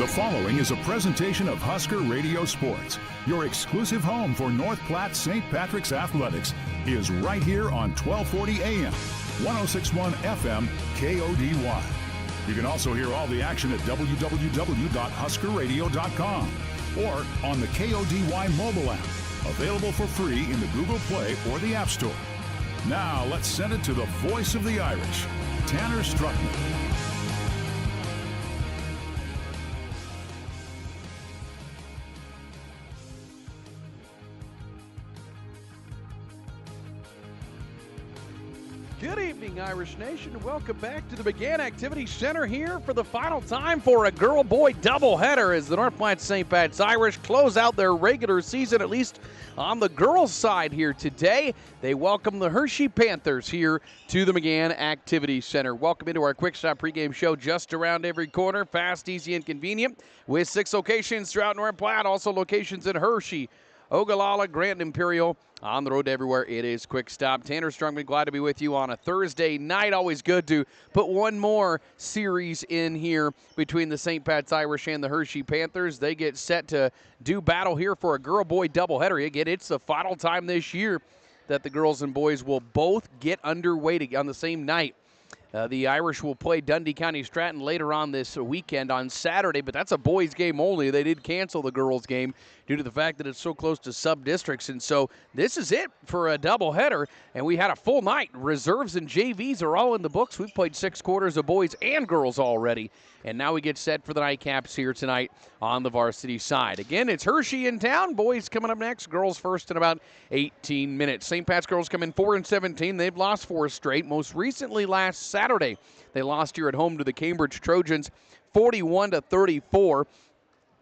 The following is a presentation of Husker Radio Sports. Your exclusive home for North Platte St. Patrick's Athletics is right here on 1240 AM, 1061 FM, KODY. You can also hear all the action at www.huskerradio.com or on the KODY mobile app, available for free in the Google Play or the App Store. Now let's send it to the voice of the Irish, Tanner Struckman. Good evening, Irish Nation. Welcome back to the McGann Activity Center here for the final time for a girl-boy doubleheader as the North Platte St. Pat's Irish close out their regular season, at least on the girls' side here today. They welcome the Hershey Panthers here to the McGann Activity Center. Welcome into our Quick Stop pregame show just around every corner. Fast, easy, and convenient with 6 locations throughout North Platte, also locations in Hershey, Ogallala, Grant Imperial. On the road to everywhere, it is Quick Stop. Tanner Strongman, glad to be with you on a Thursday night. Always good to put one more series in here between the St. Pat's Irish and the Hershey Panthers. They get set to do battle here for a girl-boy doubleheader. Again, it's the final time this year that the girls and boys will both get underway on the same night. The Irish will play Dundee County Stratton later on this weekend on Saturday, but that's a boys' game only. They did cancel the girls' game due to the fact that it's so close to sub-districts, and so this is it for a doubleheader, and we had a full night. Reserves and JVs are all in the books. We've played 6 quarters of boys and girls already, and now we get set for the nightcaps here tonight on the varsity side. Again, it's Hershey in town. Boys coming up next. Girls first in about 18 minutes. St. Pat's girls come in 4-17. They've lost 4 straight. Most recently last Saturday, they lost here at home to the Cambridge Trojans 41-34.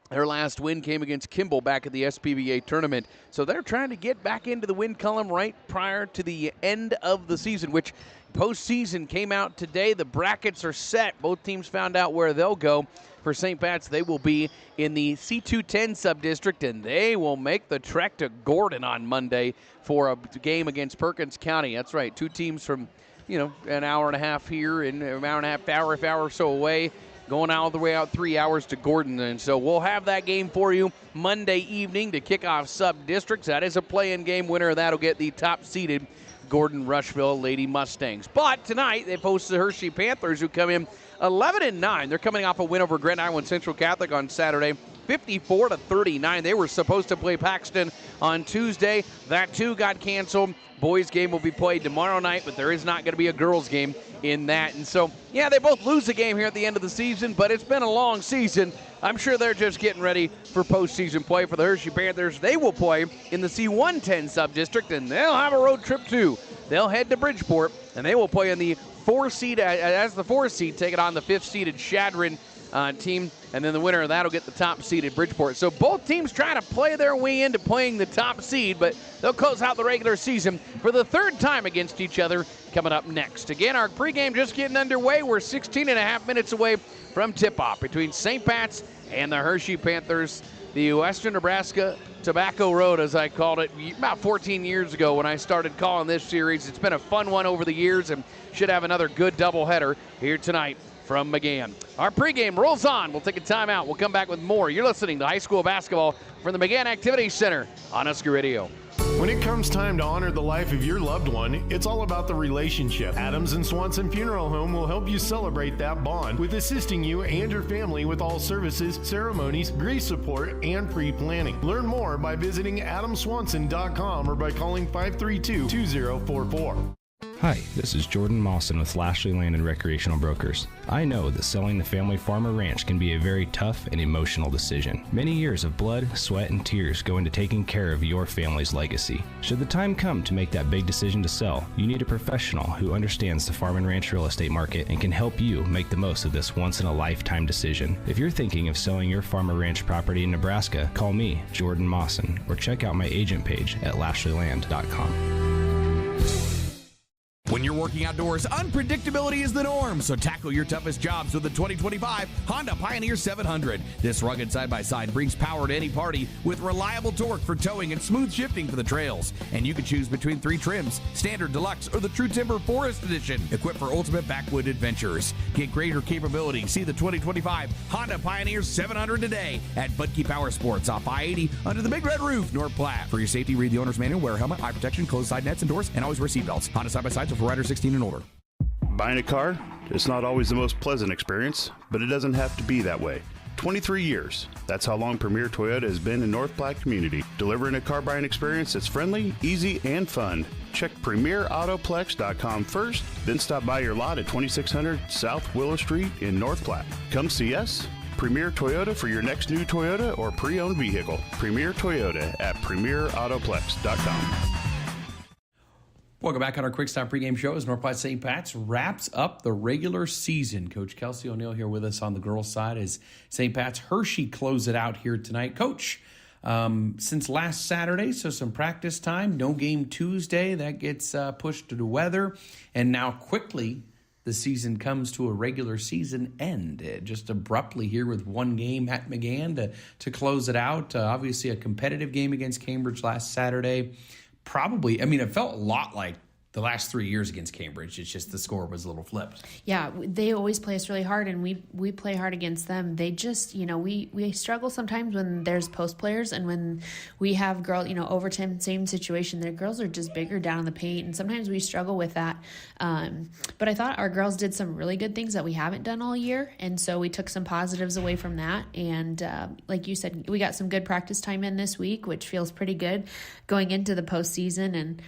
Their last win came against Kimball back at the SPBA tournament. So they're trying to get back into the win column right prior to the end of the season, which postseason came out today. The brackets are set. Both teams found out where they'll go. For St. Pat's, they will be in the C210 sub-district, and they will make the trek to Gordon on Monday for a game against Perkins County. That's right, 2 teams from, an hour and a half here and an hour and a half, hour or so away, going all the way out 3 hours to Gordon. And so we'll have that game for you Monday evening to kick off sub-districts. That is a play-in game. Winner of that will get the top-seeded Gordon Rushville Lady Mustangs. But tonight they host the Hershey Panthers, who come in 11-9. They're coming off a win over Grand Island Central Catholic on Saturday, 54-39. They were supposed to play Paxton on Tuesday. That too got canceled. Boys game will be played tomorrow night, but there is not going to be a girls game in that. And so, yeah, they both lose a game here at the end of the season, but it's been a long season. I'm sure they're just getting ready for postseason play. For the Hershey Panthers, they will play in the C110 sub-district, and they'll have a road trip too. They'll head to Bridgeport, and they will play in the 4-seed, as the 4-seed, taking on the 5th-seeded Shadron team, and then the winner of that will get the top-seeded Bridgeport. So both teams trying to play their way into playing the top seed, but they'll close out the regular season for the 3rd time against each other coming up next. Again, our pregame just getting underway. We're 16 and a half minutes away from tip-off between St. Pat's and the Hershey Panthers. The Western Nebraska Tobacco Road, as I called it, about 14 years ago when I started calling this series. It's been a fun one over the years and should have another good doubleheader here tonight from McGann. Our pregame rolls on. We'll take a timeout. We'll come back with more. You're listening to high school basketball from the McGann Activity Center on Husker Radio. When it comes time to honor the life of your loved one, it's all about the relationship. Adams & Swanson Funeral Home will help you celebrate that bond with assisting you and your family with all services, ceremonies, grief support, and pre-planning. Learn more by visiting adamswanson.com or by calling 532-2044. Hi, this is Jordan Mawson with Lashley Land and Recreational Brokers. I know that selling the family farm or ranch can be a very tough and emotional decision. Many years of blood, sweat, and tears go into taking care of your family's legacy. Should the time come to make that big decision to sell, you need a professional who understands the farm and ranch real estate market and can help you make the most of this once-in-a-lifetime decision. If you're thinking of selling your farm or ranch property in Nebraska, call me, Jordan Mawson, or check out my agent page at lashleyland.com. When you're working outdoors, unpredictability is the norm, so tackle your toughest jobs with the 2025 Honda Pioneer 700. This rugged side-by-side brings power to any party with reliable torque for towing and smooth shifting for the trails. And you can choose between 3 trims, Standard, Deluxe, or the True Timber Forest Edition, equipped for ultimate backwood adventures. Get greater capability. See the 2025 Honda Pioneer 700 today at Budke Power Sports off I-80 under the Big Red Roof, North Platte. For your safety, read the owner's manual, wear a helmet, eye protection, closed side nets and doors, and always wear seatbelts. Honda side-by-sides are for riders 16 and older. Buying a car? It's not always the most pleasant experience, but it doesn't have to be that way. 23 years. That's how long Premier Toyota has been in North Platte community, delivering a car buying experience that's friendly, easy, and fun. Check PremierAutoplex.com first, then stop by your lot at 2600 South Willow Street in North Platte. Come see us. Premier Toyota for your next new Toyota or pre-owned vehicle. Premier Toyota at PremierAutoplex.com. Welcome back on our Quick Stop pregame show as North Platte St. Pat's wraps up the regular season. Coach Kelsey O'Neill here with us on the girls' side as St. Pat's Hershey close it out here tonight. Coach, since last Saturday, so some practice time, no game Tuesday. That gets pushed to the weather. And now quickly the season comes to a regular season end. Just abruptly here with one game at McGann to close it out. Obviously a competitive game against Cambridge last Saturday. Probably, I mean, it felt a lot like the last 3 years against Cambridge. It's just the score was a little flipped. Yeah, they always play us really hard, and we play hard against them. They just, we struggle sometimes when there's post players, and when we have overtime, same situation. Their girls are just bigger down in the paint, and sometimes we struggle with that. But I thought our girls did some really good things that we haven't done all year, and so we took some positives away from that. And like you said, we got some good practice time in this week, which feels pretty good going into the postseason. And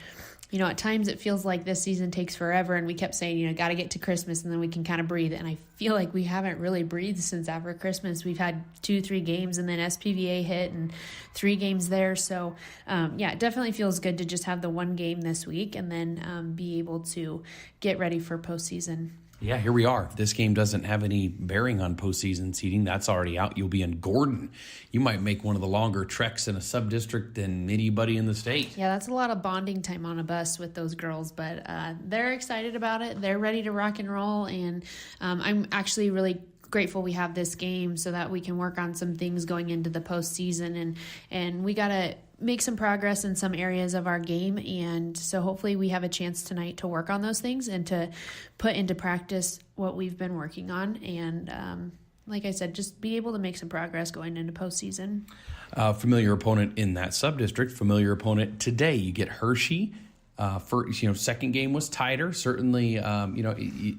at times it feels like this season takes forever, and we kept saying, got to get to Christmas and then we can kind of breathe. And I feel like we haven't really breathed since after Christmas. We've had 2-3 games, and then SPVA hit and 3 games there. So, it definitely feels good to just have the one game this week and then be able to get ready for postseason. Yeah, here we are. This game doesn't have any bearing on postseason seeding. That's already out. You'll be in Gordon. You might make one of the longer treks in a sub-district than anybody in the state. Yeah, that's a lot of bonding time on a bus with those girls, but they're excited about it. They're ready to rock and roll, and I'm actually really grateful we have this game so that we can work on some things going into the postseason, and we got to make some progress in some areas of our game, and so hopefully we have a chance tonight to work on those things and to put into practice what we've been working on, and like I said, just be able to make some progress going into postseason. Familiar opponent in that sub-district, familiar opponent today. You get Hershey. Second game was tighter. Certainly,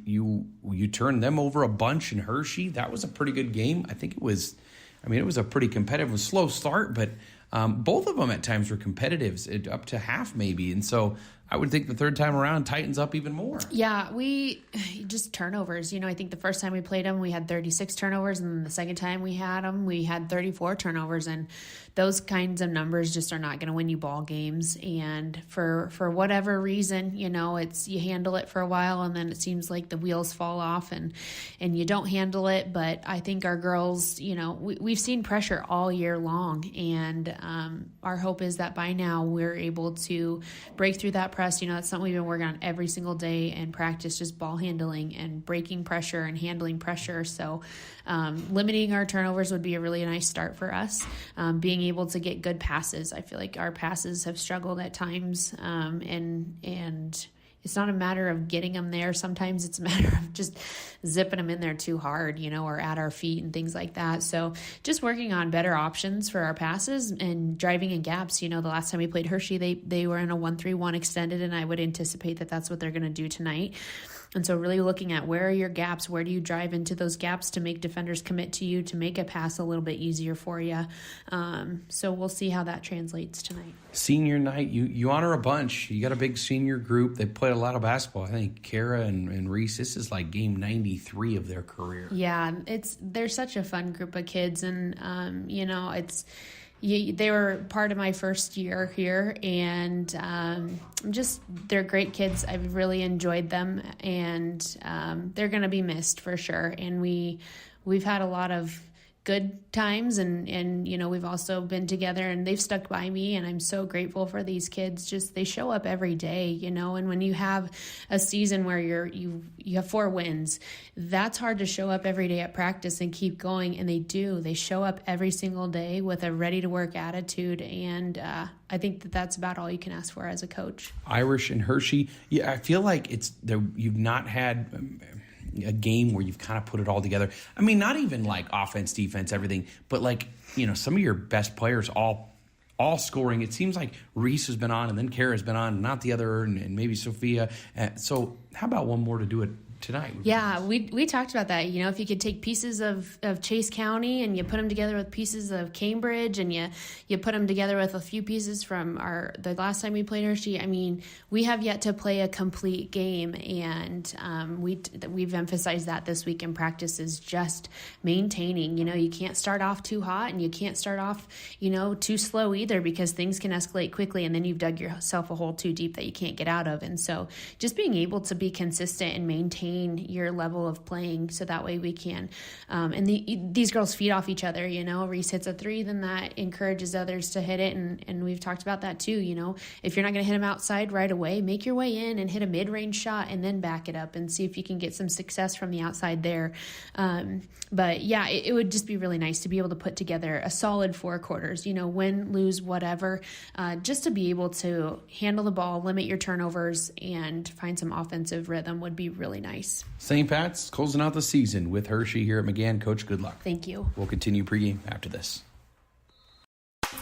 you turned them over a bunch in Hershey. That was a pretty good game. I think it was a pretty competitive, slow start, but both of them at times were competitive, up to half maybe. And so I would think the third time around tightens up even more. Yeah, we just turnovers. I think the first time we played them, we had 36 turnovers, and then the second time we had them, we had 34 turnovers. And those kinds of numbers just are not going to win you ball games. And for whatever reason, it's you handle it for a while, and then it seems like the wheels fall off, and you don't handle it. But I think our girls, we've seen pressure all year long, and our hope is that by now we're able to break through that press. That's something we've been working on every single day in practice, just ball handling and breaking pressure and handling pressure. So limiting our turnovers would be a really nice start for us. Being able to get good passes. I feel like our passes have struggled at times, and it's not a matter of getting them there. Sometimes it's a matter of just zipping them in there too hard, or at our feet and things like that. So just working on better options for our passes and driving in gaps. The last time we played Hershey, they were in a 1-3-1 extended, and I would anticipate that that's what they're going to do tonight. And so really looking at where are your gaps, where do you drive into those gaps to make defenders commit to you, to make a pass a little bit easier for you. So we'll see how that translates tonight. Senior night, you honor a bunch. You got a big senior group. They played a lot of basketball. I think Kara and Reese, this is like game 93 of their career. Yeah, they're such a fun group of kids, and they were part of my first year here, and they're great kids. I've really enjoyed them, and they're going to be missed for sure. And we've had a lot of good times, and you know, we've also been together, and they've stuck by me, and I'm so grateful for these kids. Just they show up every day, you know, and when you have a season where you have 4 wins, that's hard to show up every day at practice and keep going, and they show up every single day with a ready to work attitude, and I think that's about all you can ask for as a coach. Irish and Hershey, yeah, I feel like you've not had a game where you've kind of put it all together. I mean, not even like offense, defense, everything, but like, you know, some of your best players all scoring. It seems like Reese has been on, and then Kara's been on, and not the other, and maybe Sophia. So how about one more to do it tonight? Yeah, we talked about that. You know, if you could take pieces of Chase County and you put them together with pieces of Cambridge, and you put them together with a few pieces from the last time we played Hershey. I mean, we have yet to play a complete game, and we've emphasized that this week in practice is just maintaining. You know, you can't start off too hot, and you can't start off, you know, too slow either, because things can escalate quickly, and then you've dug yourself a hole too deep that you can't get out of. And so just being able to be consistent and maintain your level of playing, so that way we can and these girls feed off each other. You know, Reese hits a 3, then that encourages others to hit it, and we've talked about that too. You know, if you're not going to hit them outside right away, make your way in and hit a mid-range shot, and then back it up and see if you can get some success from the outside there. But yeah, it would just be really nice to be able to put together a solid 4 quarters, you know, win, lose, whatever, just to be able to handle the ball, limit your turnovers, and find some offensive rhythm would be really nice. St. Pat's closing out the season with Hershey here at McGann. Coach, good luck. Thank you. We'll continue pregame after this.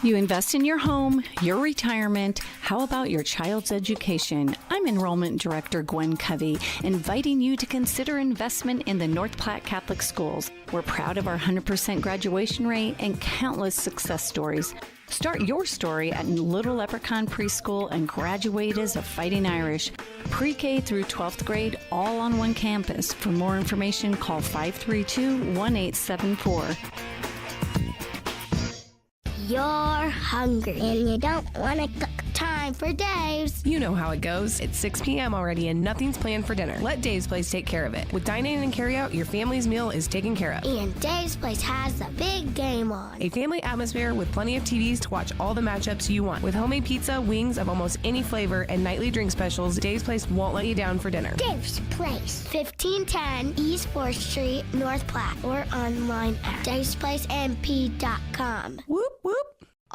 You invest in your home, your retirement. How about your child's education? I'm Enrollment Director Gwen Covey, inviting you to consider investment in the North Platte Catholic Schools. We're proud of our 100% graduation rate and countless success stories. Start your story at Little Leprechaun Preschool and graduate as a Fighting Irish. Pre-K through 12th grade, all on one campus. For more information, call 532-1874. You're hungry and you don't want to cook. Time for Dave's. You know how it goes. It's 6 p.m. already and nothing's planned for dinner. Let Dave's Place take care of it. With dine-in and carry-out, your family's meal is taken care of. And Dave's Place has the big game on. A family atmosphere with plenty of TVs to watch all the matchups you want. With homemade pizza, wings of almost any flavor, and nightly drink specials, Dave's Place won't let you down for dinner. Dave's Place, 1510 East 4th Street, North Platte, or online at davesplacemp.com. Whoop, whoop.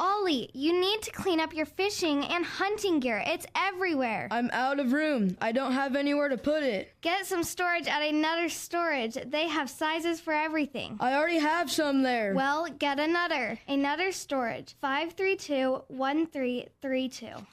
Ollie, you need to clean up your fishing and hunting gear. It's everywhere. I'm out of room. I don't have anywhere to put it. Get some storage at another storage. They have sizes for everything. I already have some there. Well, get another. Another storage. 532-1332.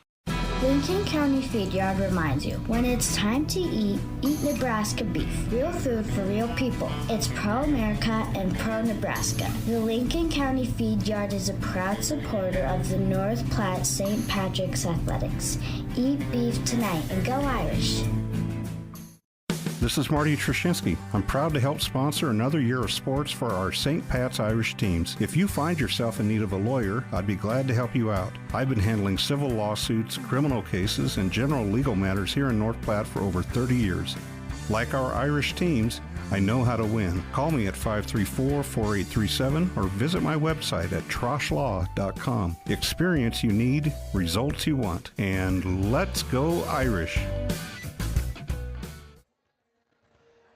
Lincoln County Feed Yard reminds you, when it's time to eat Nebraska beef. Real food for real people. It's pro-America and pro-Nebraska. The Lincoln County Feed Yard is a proud supporter of the North Platte St. Patrick's Athletics. Eat beef tonight and go Irish. This is Marty Trushinsky. I'm proud to help sponsor another year of sports for our St. Pat's Irish teams. If you find yourself in need of a lawyer, I'd be glad to help you out. I've been handling civil lawsuits, criminal cases, and general legal matters here in North Platte for over 30 years. Like our Irish teams, I know how to win. Call me at 534-4837 or visit my website at troshlaw.com. Experience you need, results you want, and let's go Irish.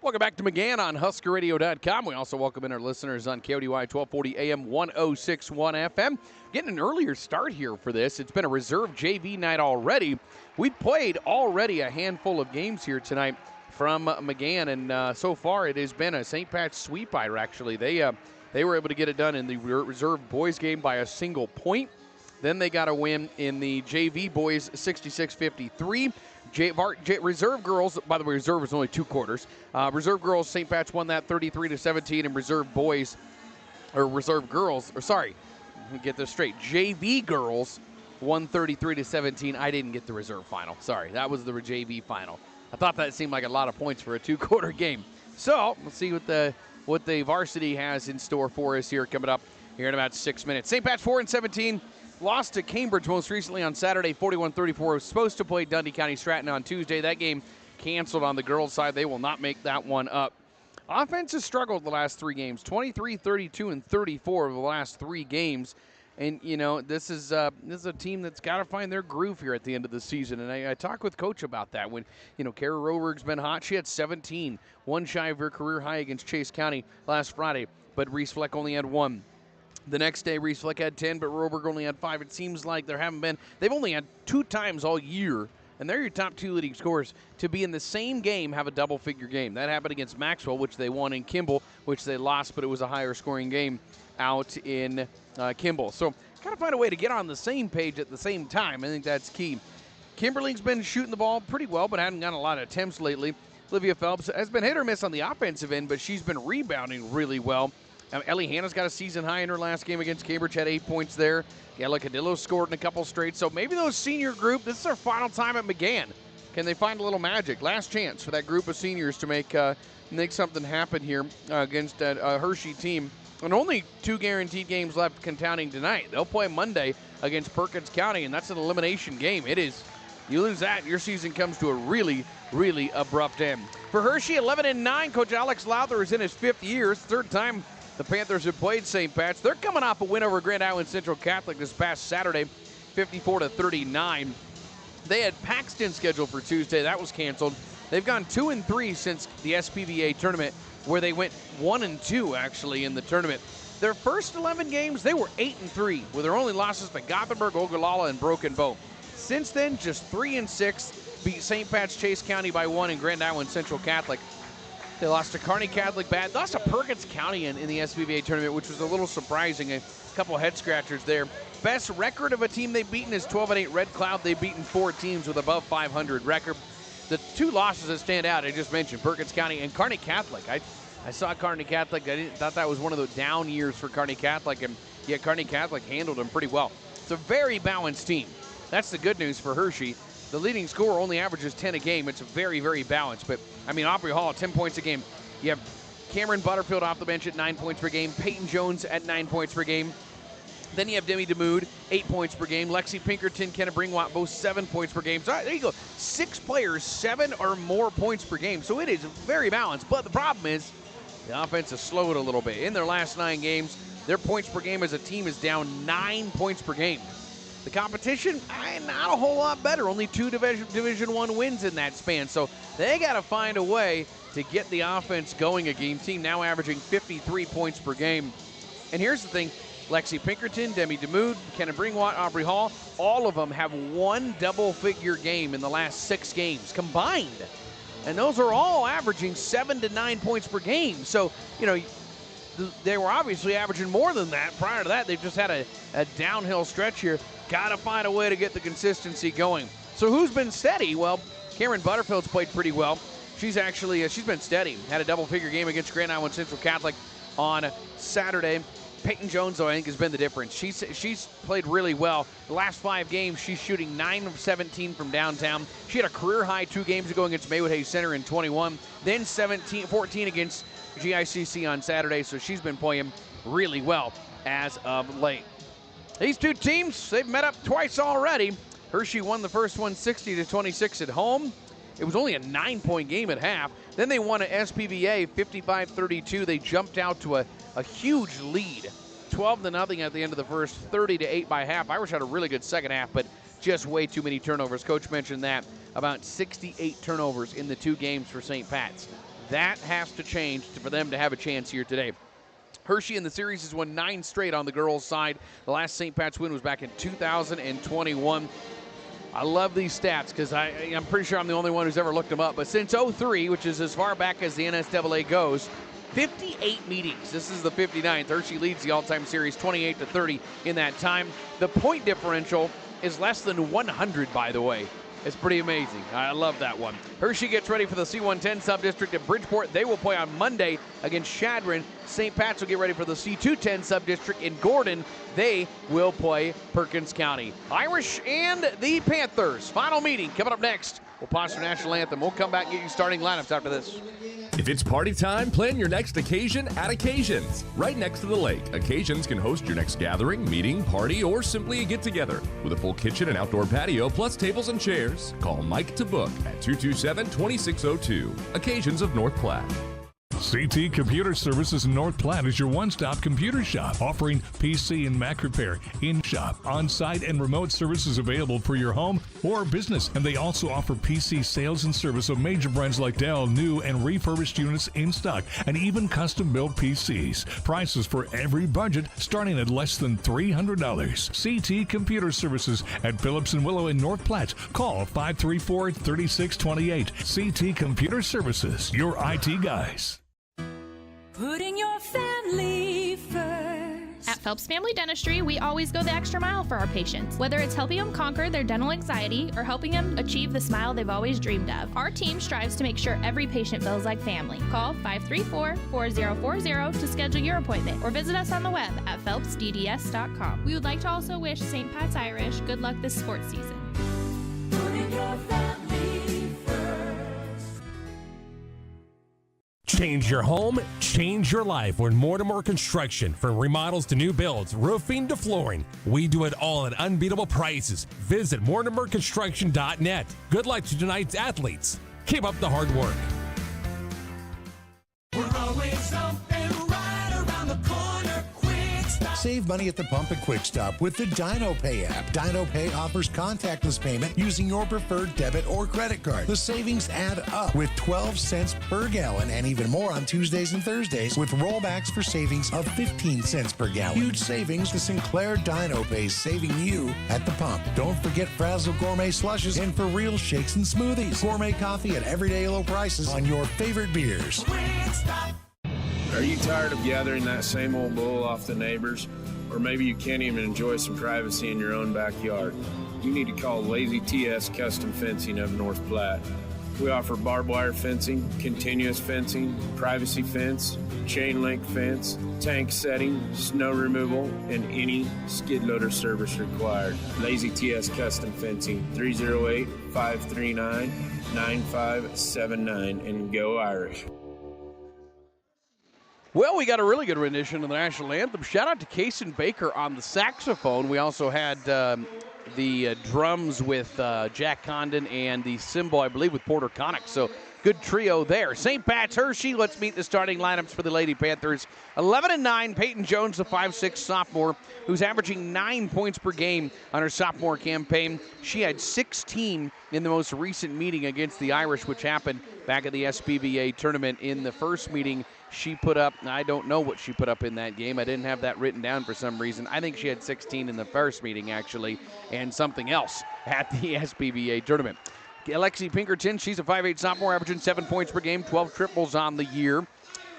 Welcome back to McGann on HuskerRadio.com. We also welcome in our listeners on KODY 1240 AM 1061 FM. Getting an earlier start here for this. It's been a reserve JV night already. We played already a handful of games here tonight from McGann, and so far it has been a St. Pat's sweep, actually. They were able to get it done in the reserve boys game by a single point. Then they got a win in the JV boys 66-53. Reserve girls, by the way, reserve was only 2 quarters. Reserve girls, St. Pat's won that 33-17, and reserve boys, or reserve girls, or sorry, let me get this straight. JV girls won 33-17. I didn't get the reserve final. Sorry, that was the JV final. I thought that seemed like a lot of points for a 2-quarter game. So let's see what the varsity has in store for us here coming up here in about 6 minutes. St. Pat's 4-17. Lost to Cambridge most recently on Saturday, 41-34. Was supposed to play Dundee County Stratton on Tuesday. That game canceled on the girls' side. They will not make that one up Offense has struggled the last 3 games, 23, 32, and 34 of the last 3 games. And, this is a team that's got to find their groove here at the end of the season. And I talked with Coach about that when, Kara Roberg's been hot. She had 17, one shy of her career high against Chase County last Friday. But Reese Fleck only had 1. The next day, Reese Fleck had 10, but Roberg only had 5. It seems like they've only had 2 times all year, and they're your top 2 leading scorers, to be in the same game, have a double-figure game. That happened against Maxwell, which they won, in Kimball, which they lost, but it was a higher-scoring game out in Kimball. So, got to find a way to get on the same page at the same time. I think that's key. Kimberly's been shooting the ball pretty well, but hadn't gotten a lot of attempts lately. Olivia Phelps has been hit or miss on the offensive end, but she's been rebounding really well. Ellie Hanna's got a season high in her last game against Cambridge, had 8 points there. Gala Cadillo scored in a couple straight. So maybe those senior group, this is their final time at McGann. Can they find a little magic? Last chance for that group of seniors to make something happen here against a Hershey team. And only 2 guaranteed games left counting tonight. They'll play Monday against Perkins County, and that's an elimination game. It is. You lose that, your season comes to a really, really abrupt end. For Hershey, 11-9, Coach Alex Lowther is in his 5th year. It's the 3rd time the Panthers have played St. Pat's. They're coming off a win over Grand Island Central Catholic this past Saturday, 54-39. They had Paxton scheduled for Tuesday. That was canceled. They've gone 2-3 since the SPVA tournament, where they went 1-2 actually in the tournament. Their first 11 games, they were 8-3, with their only losses to Gothenburg, Ogallala, and Broken Bow. Since then, just 3-6, beat St. Pat's Chase County by 1 and Grand Island Central Catholic. They lost to Kearney Catholic bad. Lost to Perkins County in the SPVA tournament, which was a little surprising. A couple head scratchers there. Best record of a team they've beaten is 12-8 Red Cloud. They've beaten 4 teams with above 500 record. The 2 losses that stand out, I just mentioned, Perkins County and Kearney Catholic. I saw Kearney Catholic. Thought that was one of the down years for Kearney Catholic, and yet Kearney Catholic handled them pretty well. It's a very balanced team. That's the good news for Hershey. The leading scorer only averages 10 a game. It's very, very balanced. But, Aubrey Hall, 10 points a game. You have Cameron Butterfield off the bench at 9 points per game. Peyton Jones at 9 points per game. Then you have Demi DeMood, 8 points per game. Lexi Pinkerton, Kenna Bringwatt, both 7 points per game. So there you go. 6 players, 7 or more points per game. So it is very balanced. But the problem is the offense has slowed a little bit. In their last 9 games, their points per game as a team is down 9 points per game. The competition, not a whole lot better. Only 2 Division I wins in that span. So they got to find a way to get the offense going again. Team now averaging 53 points per game. And here's the thing. Lexi Pinkerton, Demi DeMood, Kenna Bringwatt, Aubrey Hall, all of them have 1 double-figure game in the last 6 games combined. And those are all averaging 7 to 9 points per game. So, they were obviously averaging more than that. Prior to that, they've just had a downhill stretch here. Got to find a way to get the consistency going. So who's been steady? Well, Cameron Butterfield's played pretty well. She's been steady. Had a double-figure game against Grand Island Central Catholic on Saturday. Peyton Jones, though, I think has been the difference. She's played really well. The last 5 games, she's shooting 9 of 17 from downtown. She had a career high 2 games ago against Maywood Hayes Center in 21. Then 14 against GICC on Saturday. So she's been playing really well as of late. These 2 teams, they've met up twice already. Hershey won the first one 60-26 at home. It was only a 9-point game at half. Then they won at SPVA 55-32. They jumped out to a huge lead, 12-0 at the end of the first, 30-8 by half. Irish had a really good second half, but just way too many turnovers. Coach mentioned that. About 68 turnovers in the 2 games for St. Pat's. That has to change for them to have a chance here today. Hershey in the series has won 9 straight on the girls' side. The last St. Pat's win was back in 2021. I love these stats because I'm pretty sure I'm the only one who's ever looked them up. But since 03, which is as far back as the NSAA goes, 58 meetings. This is the 59th. Hershey leads the all-time series 28-30 in that time. The point differential is less than 100, by the way. It's pretty amazing. I love that one. Hershey gets ready for the C110 sub-district at Bridgeport. They will play on Monday against Chadron. St. Pat's will get ready for the C210 sub-district in Gordon. They will play Perkins County. Irish and the Panthers. Final meeting coming up next. We'll pause for national anthem. We'll come back and get you starting lineups after this. If it's party time, plan your next occasion at Occasions. Right next to the lake, Occasions can host your next gathering, meeting, party, or simply a get-together. With a full kitchen and outdoor patio, plus tables and chairs, call Mike to book at 227-2602. Occasions of North Platte. CT Computer Services in North Platte is your one-stop computer shop, offering PC and Mac repair, in-shop, on-site, and remote services available for your home or business. And they also offer PC sales and service of major brands like Dell, new and refurbished units in stock, and even custom-built PCs. Prices for every budget starting at less than $300. CT Computer Services at Phillips and Willow in North Platte. Call 534-3628. CT Computer Services, your IT guys. Putting your family first. At Phelps Family Dentistry, we always go the extra mile for our patients. Whether it's helping them conquer their dental anxiety or helping them achieve the smile they've always dreamed of, our team strives to make sure every patient feels like family. Call 534-4040 to schedule your appointment or visit us on the web at phelpsdds.com. We would like to also wish St. Pat's Irish good luck this sports season. Putting your family first. Change your home, change your life with Mortimer Construction. From remodels to new builds, roofing to flooring, we do it all at unbeatable prices. Visit MortimerConstruction.net. Good luck to tonight's athletes. Keep up the hard work. We're always up and right around the corner. Quick Stop. Save money at the pump and Quick Stop with the Dino Pay app. Dino Pay offers contactless payment using your preferred debit or credit card. The savings add up with 12 cents per gallon and even more on Tuesdays and Thursdays with rollbacks for savings of 15 cents per gallon. Huge savings. The Sinclair Dino Pay saving you at the pump. Don't forget Frazzle Gourmet Slushes and For Real Shakes and Smoothies. Gourmet coffee at everyday low prices on your favorite beers. Are you tired of gathering that same old bull off the neighbors? Or maybe you can't even enjoy some privacy in your own backyard? You need to call Lazy TS Custom Fencing of North Platte. We offer barbed wire fencing, continuous fencing, privacy fence, chain link fence, tank setting, snow removal, and any skid loader service required. Lazy TS Custom Fencing, 308-539-9579, and go Irish. Well, we got a really good rendition of the national anthem. Shout out to Kason Baker on the saxophone. We also had the drums with Jack Condon and the cymbal, I believe, with Porter Connick. So good trio there. St. Pat's Hershey, let's meet the starting lineups for the Lady Panthers. 11-9, Peyton Jones, the 5'6" sophomore, who's averaging 9 points per game on her sophomore campaign. She had 16 in the most recent meeting against the Irish, which happened back at the SBVA tournament. In the first meeting, she put up, I don't know what she put up in that game. I didn't have that written down for some reason. I think she had 16 in the first meeting, actually, and something else at the SBVA tournament. Alexi Pinkerton, she's a 5'8" sophomore, averaging 7 points per game, 12 triples on the year.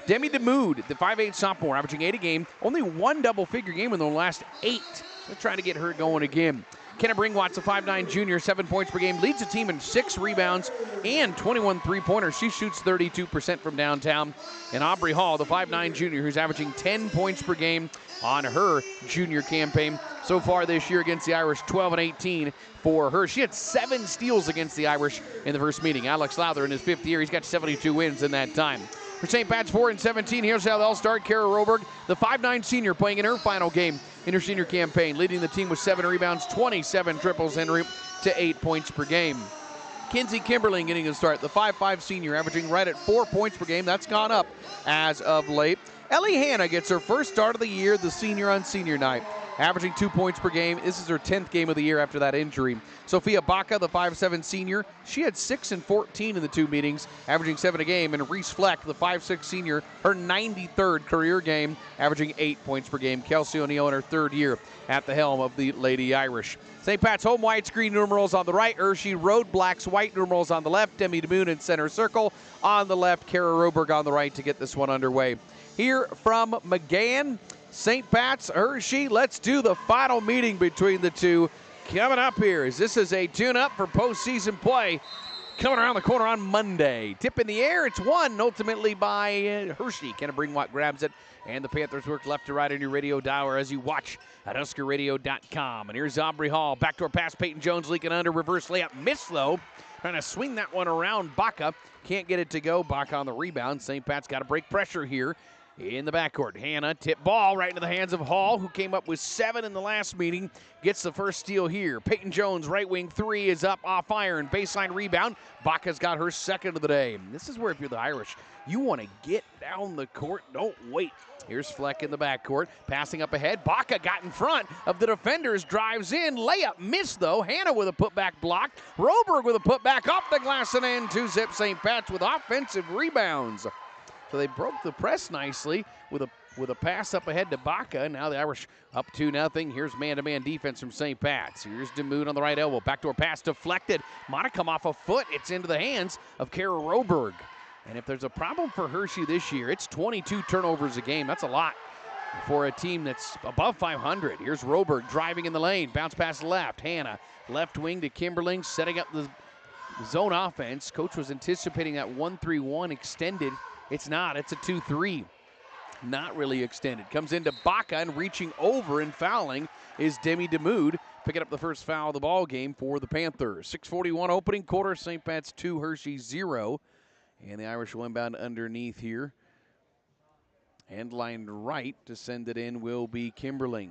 Demi DeMood, the 5'8" sophomore, averaging 8 a game, only one double-figure game in the last 8. So trying to get her going again. Kenna Bringwat's a 5'9" junior, 7 points per game, leads the team in 6 rebounds and 21 three-pointers. She shoots 32% from downtown. And Aubrey Hall, the 5'9" junior, who's averaging 10 points per game on her junior campaign. So far this year against the Irish, 12-18 for her. She had 7 steals against the Irish in the first meeting. Alex Lowther in his 5th year, he's got 72 wins in that time. For St. Pat's 4-17, here's how they'll start. Kara Roberg, the 5'9" senior, playing in her final game in her senior campaign, leading the team with 7 rebounds, 27 triples, en route to 8 points per game. Kinsey Kimberling getting a start, the 5'5" senior, averaging right at 4 points per game. That's gone up as of late. Ellie Hanna gets her first start of the year, the senior on senior night, averaging 2 points per game. This is her 10th game of the year after that injury. Sophia Baca, the 5'7" senior, she had 6 and 14 in the 2 meetings, averaging 7 a game. And Reese Fleck, the 5'6" senior, her 93rd career game, averaging 8 points per game. Kelsey O'Neill in her 3rd year at the helm of the Lady Irish. St. Pat's home whites, green numerals on the right. Hershey Road Blacks, white numerals on the left. Demi DeMoon in center circle. On the left, Kara Roberg on the right to get this one underway. Here from McGann, St. Pat's, Hershey. Let's do the final meeting between the two. Coming up here, as this is a tune-up for postseason play. Coming around the corner on Monday. Tip in the air, it's won ultimately by Hershey. Kenna Bringwat grabs it, and the Panthers work left to right on your radio dialer as you watch at HuskerRadio.com. And here's Aubrey Hall. Backdoor pass, Peyton Jones leaking under, reverse layup. Miss though. Trying to swing that one around Baca. Can't get it to go. Baca on the rebound. St. Pat's got to break pressure here in the backcourt. Hannah, tip ball right into the hands of Hall, who came up with 7 in the last meeting. Gets the first steal here. Peyton Jones, right wing 3 is up off iron. Baseline rebound. Baca's got her second of the day. This is where if you're the Irish, you want to get down the court. Don't wait. Here's Fleck in the backcourt. Passing up ahead. Baca got in front of the defenders. Drives in. Layup missed, though. Hannah with a putback block. Roberg with a putback off the glass and in. 2-zip St. Pat's with offensive rebounds. So they broke the press nicely with a pass up ahead to Baca. Now the Irish up 2-0. Here's man-to-man defense from St. Pat's. Here's DeMoon on the right elbow. Backdoor pass deflected. Might have come off a foot. It's into the hands of Kara Roberg. And if there's a problem for Hershey this year, it's 22 turnovers a game. That's a lot for a team that's above 500. Here's Roberg driving in the lane. Bounce pass left. Hannah, left wing to Kimberling, setting up the zone offense. Coach was anticipating that 1-3-1 extended. It's not. It's a 2-3. Not really extended. Comes into Baca, and reaching over and fouling is Demi DeMood, picking up the first foul of the ball game for the Panthers. 6:41 opening quarter. St. Pat's 2, Hershey 0. And the Irish will inbound underneath here. End line right to send it in will be Kimberling.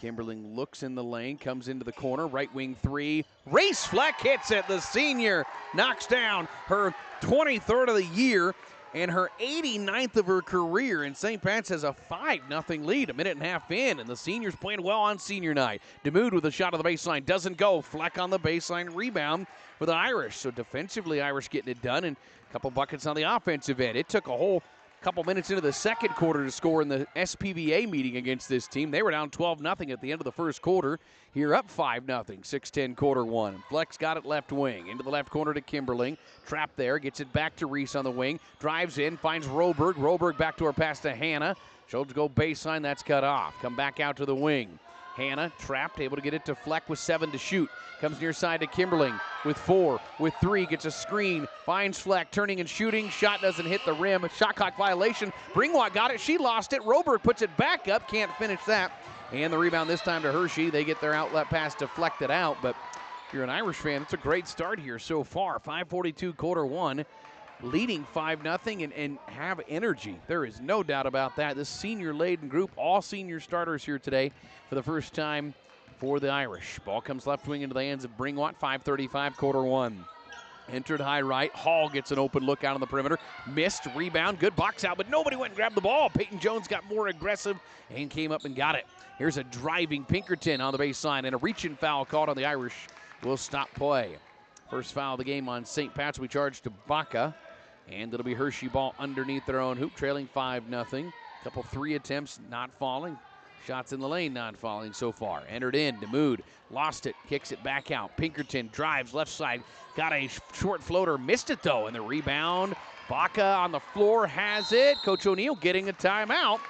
Kimberling looks in the lane, comes into the corner, right wing 3. Race Fleck hits it. The senior knocks down her 23rd of the year and her 89th of her career. And St. Pat's has a 5-0 lead, a minute and a half in. And the senior's playing well on senior night. DeMood with a shot on the baseline. Doesn't go. Fleck on the baseline rebound for the Irish. So defensively, Irish getting it done. And a couple buckets on the offensive end. It took a whole couple minutes into the second quarter to score in the SPVA meeting against this team. They were down 12-0 at the end of the first quarter. Here up 5-0, 6:10 quarter one. Fleck's got it left wing. Into the left corner to Kimberling. Trapped there, gets it back to Reese on the wing. Drives in, finds Roberg. Roberg back to her pass to Hannah. She'll go baseline, that's cut off. Come back out to the wing. Hannah trapped, able to get it to Fleck with 7 to shoot. Comes near side to Kimberling with 4, with 3, gets a screen, finds Fleck, turning and shooting. Shot doesn't hit the rim. A shot clock violation. Bringwatt got it. She lost it. Roberg puts it back up. Can't finish that. And the rebound this time to Hershey. They get their outlet pass deflected out. But if you're an Irish fan, it's a great start here so far. 5:42 quarter one. Leading 5-0 and have energy. There is no doubt about that. This senior-laden group, all senior starters here today for the first time for the Irish. Ball comes left wing into the hands of Bringwatt. 5:35 quarter one. Entered high right. Hall gets an open look out on the perimeter. Missed. Rebound. Good box out, but nobody went and grabbed the ball. Peyton Jones got more aggressive and came up and got it. Here's a driving Pinkerton on the baseline, and a reaching foul called on the Irish will stop play. First foul of the game on St. Pat's. We charge to Baca. And it'll be Hershey ball underneath their own hoop, trailing 5-0. Couple 3 attempts not falling. Shots in the lane not falling so far. Entered in, DeMood lost it, kicks it back out. Pinkerton drives left side, got a short floater, missed it though, and the rebound. Baca on the floor has it. Coach O'Neill getting a timeout,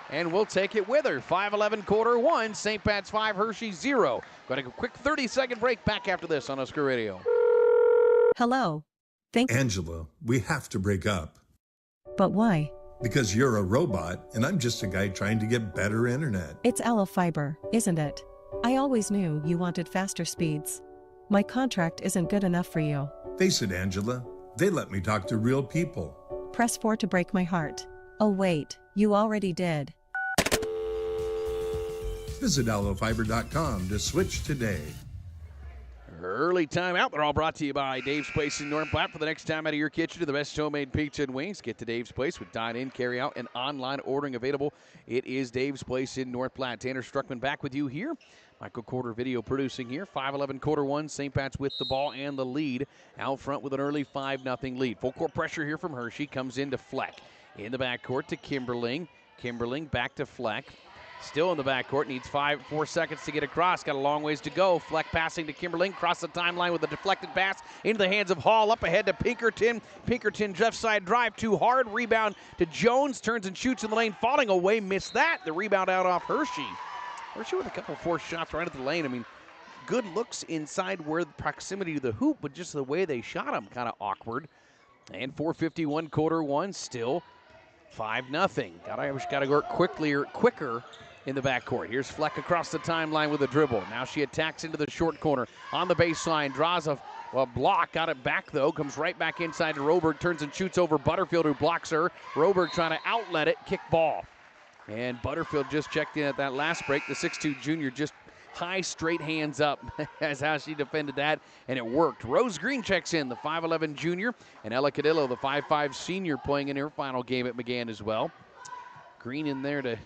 and we'll take it with her. 5:11 quarter one, St. Pat's 5, Hershey 0. Got a quick 30-second break. Back after this on Husker Radio. Hello. Angela, we have to break up. But why? Because you're a robot and I'm just a guy trying to get better internet. It's Allo Fiber, isn't it? I always knew you wanted faster speeds. My contract isn't good enough for you. Face it, Angela, they let me talk to real people. Press 4 to break my heart. Oh wait, you already did. Visit allofiber.com to switch today. Early timeout. They're all brought to you by Dave's Place in North Platte. For the next time out of your kitchen to the best homemade pizza and wings, get to Dave's Place with dine-in, carry-out, and online ordering available. It is Dave's Place in North Platte. Tanner Struckman back with you here. Michael Corder video producing here. 5:11 quarter one. St. Pat's with the ball and the lead. Out front with an early 5-0 lead. Full court pressure here from Hershey. Comes into Fleck. In the backcourt to Kimberling. Kimberling back to Fleck. Still in the backcourt, needs 4 seconds to get across. Got a long ways to go. Fleck passing to Kimberling, cross the timeline with a deflected pass into the hands of Hall. Up ahead to Pinkerton. Pinkerton left side drive too hard. Rebound to Jones, turns and shoots in the lane, falling away, missed that. The rebound out off Hershey. Hershey with a couple forced shots right at the lane. I mean, good looks inside where the proximity to the hoop, but just the way they shot them, kind of awkward. And 4:51 quarter one, still 5-0. Irish got to work quicker in the backcourt. Here's Fleck across the timeline with a dribble. Now she attacks into the short corner on the baseline, draws a Well, block, got it back, though. Comes right back inside to Roberg. Turns and shoots over Butterfield, who blocks her. Roberg trying to outlet it. Kick ball. And Butterfield just checked in at that last break. The 6'2 junior just high, straight hands up. That's how she defended that, and it worked. Rose Green checks in, the 5'11 junior. And Ella Cadillo, the 5'5 senior, playing in her final game at McGann as well. Green in there to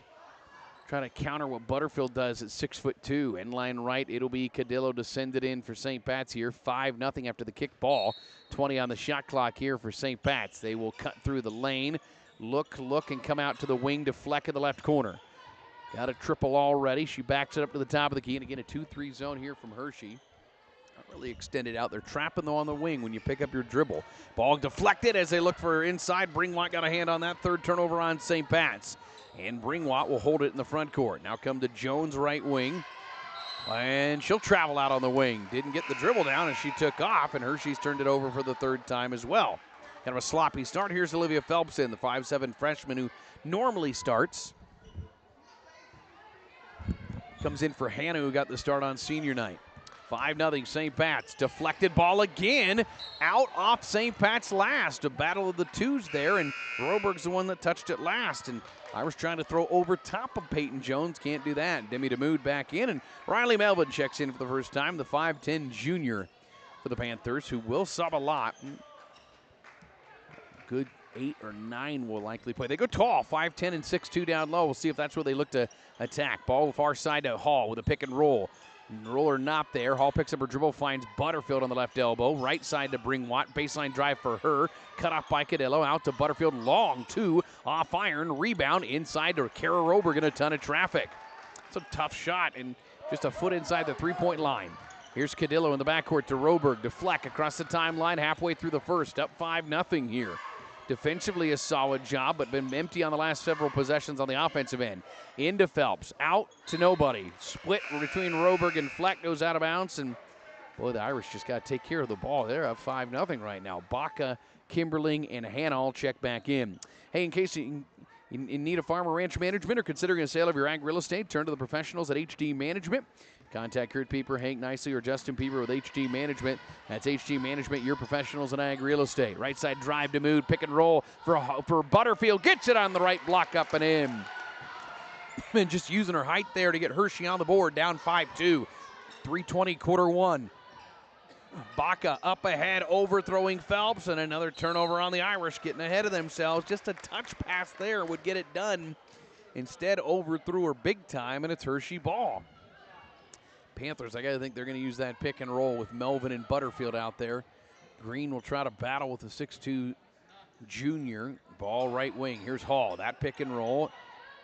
try to counter what Butterfield does at 6'2". End line right, it'll be Cadillo to send it in for St. Pat's here. 5-0 after the kick ball. 20 on the shot clock here for St. Pat's. They will cut through the lane. Look, and come out to the wing to Fleck in the left corner. Got a triple already. She backs it up to the top of the key. And again, a 2-3 zone here from Hershey. Not really extended out. They're trapping though on the wing when you pick up your dribble. Ball deflected as they look for inside. Bringwatt got a hand on that. Third turnover on St. Pat's. And Bringwatt will hold it in the front court. Now come to Jones right wing. And she'll travel out on the wing. Didn't get the dribble down and she took off. And Hershey's turned it over for the third time as well. Kind of a sloppy start. Here's Olivia Phelps in, the 5'7 freshman who normally starts. Comes in for Hannah, who got the start on senior night. 5-0 St. Pat's. Deflected ball again. Out off St. Pat's last. A battle of the twos there, and Roberg's the one that touched it last. And Irish trying to throw over top of Peyton Jones. Can't do that. Demi DeMood back in, and Riley Melvin checks in for the first time. The 5'10 junior for the Panthers, who will sub a lot. Good 8 or 9 will likely play. They go tall, 5'10 and 6'2 down low. We'll see if that's where they look to attack. Ball far side to Hall with a pick and roll. Roller not there. Hall picks up her dribble, finds Butterfield on the left elbow. Right side to Bringwatt. Baseline drive for her. Cut off by Cadillo. Out to Butterfield. Long two. Off iron. Rebound inside to Kara Roberg in a ton of traffic. It's a tough shot and just a foot inside the three-point line. Here's Cadillo in the backcourt to Roberg. Deflect across the timeline halfway through the first. Up 5-0 here. Defensively a solid job, but been empty on the last several possessions on the offensive end. Into Phelps, out to nobody. Split between Roberg and Fleck, goes out of bounds, and boy, the Irish just got to take care of the ball. They're up 5-0 right now. Baca, Kimberling, and Hannah all check back in. Hey, in case you in need of farm or ranch management or considering a sale of your ag real estate, turn to the professionals at HD Management. Contact Kurt Pieper, Hank Nicely, or Justin Pieper with HD Management. That's HD Management, your professionals in ag real estate. Right side drive to Mood, pick and roll for Butterfield. Gets it on the right block, up and in. And just using her height there to get Hershey on the board, down 5-2. 3:20, quarter one. Baca up ahead, overthrowing Phelps, and another turnover on the Irish, getting ahead of themselves. Just a touch pass there would get it done. Instead, overthrew her big time, and it's Hershey ball. Panthers, I got to think they're going to use that pick and roll with Melvin and Butterfield out there. Green will try to battle with the 6'2 junior. Ball right wing. Here's Hall. That pick and roll.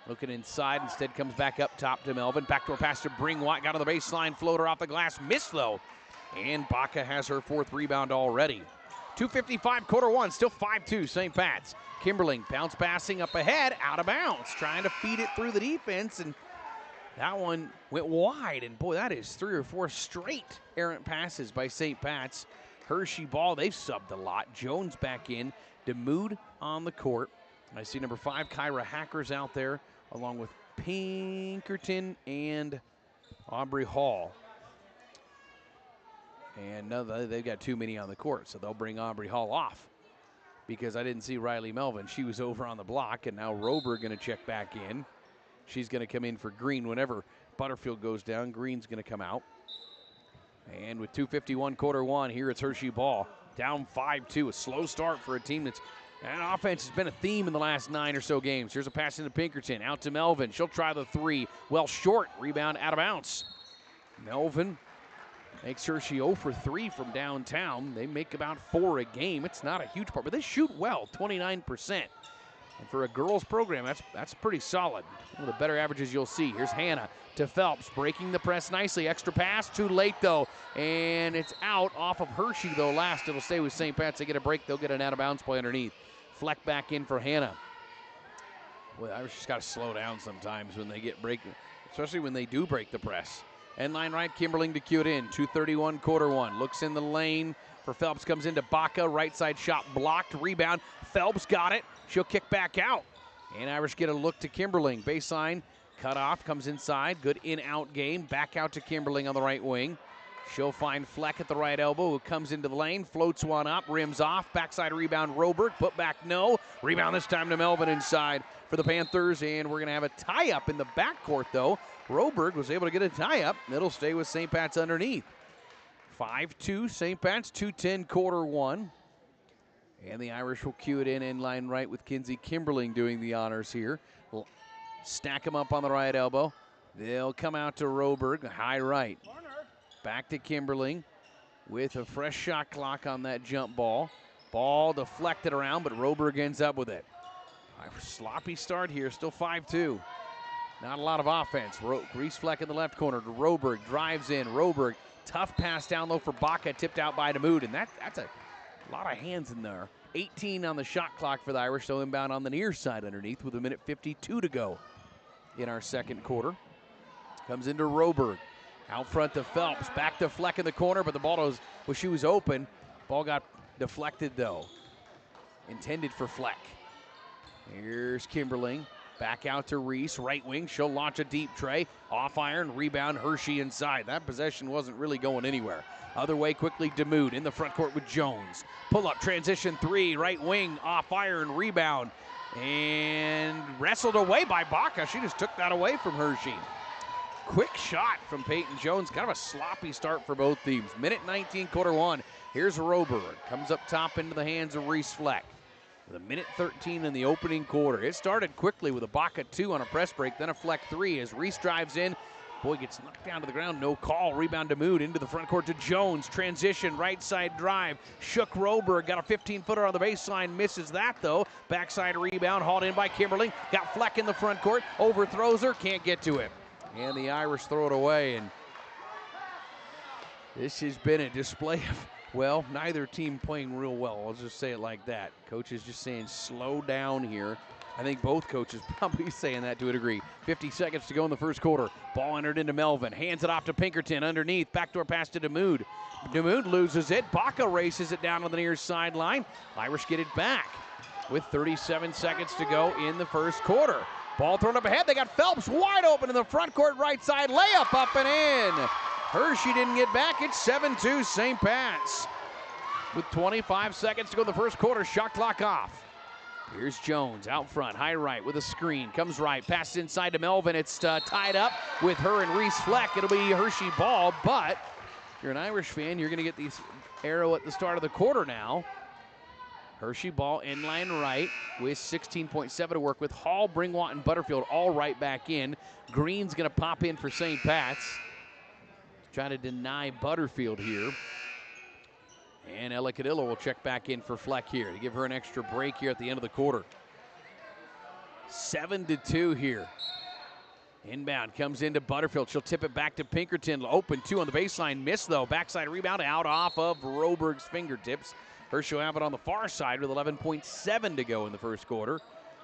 Looking inside. Instead comes back up top to Melvin. Backdoor pass to Bringwatt. Got on the baseline. Floater off the glass. Missed though. And Baca has her fourth rebound already. 2:55, quarter one. Still 5-2 St. Pat's. Kimberling bounce passing up ahead. Out of bounds. Trying to feed it through the defense. And that one went wide, and boy, that is 3 or 4 straight errant passes by St. Pat's. Hershey ball, they've subbed a lot. Jones back in, DeMood on the court. I see number 5, Kyra Hackers out there, along with Pinkerton and Aubrey Hall. And no, they've got too many on the court, so they'll bring Aubrey Hall off. Because I didn't see Riley Melvin. She was over on the block, and now Rober going to check back in. She's going to come in for Green whenever Butterfield goes down. Green's going to come out. And with 2:51, quarter one, here it's Hershey ball. Down 5-2, a slow start for a team that's, and offense has been a theme in the last 9 or so games. Here's a pass into Pinkerton, out to Melvin. She'll try the three. Well short, rebound out of bounds. Melvin makes Hershey 0 for 3 from downtown. They make about 4 a game. It's not a huge part, but they shoot well, 29%. And for a girls program, that's pretty solid. One of the better averages you'll see. Here's Hannah to Phelps, breaking the press nicely. Extra pass, too late though. And it's out off of Hershey though last. It'll stay with St. Pat's. They get a break, they'll get an out of bounds play underneath. Fleck back in for Hannah. Well, Irish just got to slow down sometimes when they get breaking, especially when they do break the press. End line right, Kimberling to cue it in. 2:31, quarter one. Looks in the lane for Phelps, comes into Baca. Right side shot blocked, rebound. Phelps got it. She'll kick back out. And Irish get a look to Kimberling. Baseline, cut off, comes inside. Good in-out game. Back out to Kimberling on the right wing. She'll find Fleck at the right elbow, who comes into the lane, floats one up, rims off, backside rebound, Roberg, put back, no. Rebound this time to Melvin inside for the Panthers, and we're going to have a tie-up in the backcourt, though. Roberg was able to get a tie-up. It'll stay with St. Pat's underneath. 5-2 St. Pat's, 2:10 quarter one. And the Irish will cue it in line right with Kinsey Kimberling doing the honors here. We'll stack him up on the right elbow. They'll come out to Roberg, high right. Back to Kimberling with a fresh shot clock on that jump ball. Ball deflected around, but Roberg ends up with it. Sloppy start here, still 5-2. Not a lot of offense. Reese Fleck in the left corner to Roberg, drives in. Roberg, tough pass down low for Baca, tipped out by Damoud, and that's a lot of hands in there. 18 on the shot clock for the Irish, so inbound on the near side underneath with 1:52 to go in our second quarter. Comes into Roberg. Out front to Phelps, back to Fleck in the corner, but the ball she was open. Ball got deflected though. Intended for Fleck. Here's Kimberling, back out to Reese, right wing. She'll launch a deep tray, off iron, rebound, Hershey inside. That possession wasn't really going anywhere. Other way quickly, Damoud in the front court with Jones. Pull up, transition three, right wing, off iron, rebound, and wrestled away by Baca. She just took that away from Hershey. Quick shot from Peyton Jones. Kind of a sloppy start for both teams. 1:19, quarter one. Here's Roberg. Comes up top into the hands of Reese Fleck. With 1:13 in the opening quarter. It started quickly with a Baca 2 on a press break, then a Fleck 3 as Reese drives in. Boy, gets knocked down to the ground. No call. Rebound to Mood into the front court to Jones. Transition, right side drive. Shook Roberg. Got a 15-footer on the baseline. Misses that, though. Backside rebound. Hauled in by Kimberling. Got Fleck in the front court. Overthrows her. Can't get to it. And the Irish throw it away, and this has been a display of, well, neither team playing real well. I'll just say it like that. Coach is just saying slow down here. I think both coaches probably saying that to a degree. 50 seconds to go in the first quarter. Ball entered into Melvin. Hands it off to Pinkerton underneath. Backdoor pass to Damoud. Damoud loses it. Baca races it down on the near sideline. Irish get it back with 37 seconds to go in the first quarter. Ball thrown up ahead. They got Phelps wide open in the front court right side. Layup up and in. Hershey didn't get back. It's 7-2 St. Pat's. With 25 seconds to go in the first quarter, shot clock off. Here's Jones out front, high right with a screen. Comes right, passes inside to Melvin. It's tied up with her and Reese Fleck. It'll be Hershey ball, but if you're an Irish fan, you're going to get the arrow at the start of the quarter now. Hershey ball inline right with 16.7 to work with. Hall, Bringwatt, and Butterfield all right back in. Green's going to pop in for St. Pat's. Trying to deny Butterfield here. And Ella Cadillo will check back in for Fleck here to give her an extra break here at the end of the quarter. 7-2 here. Inbound comes into Butterfield. She'll tip it back to Pinkerton. Open two on the baseline. Miss though. Backside rebound out off of Roberg's fingertips. Hershey will have it on the far side with 11.7 to go in the first quarter.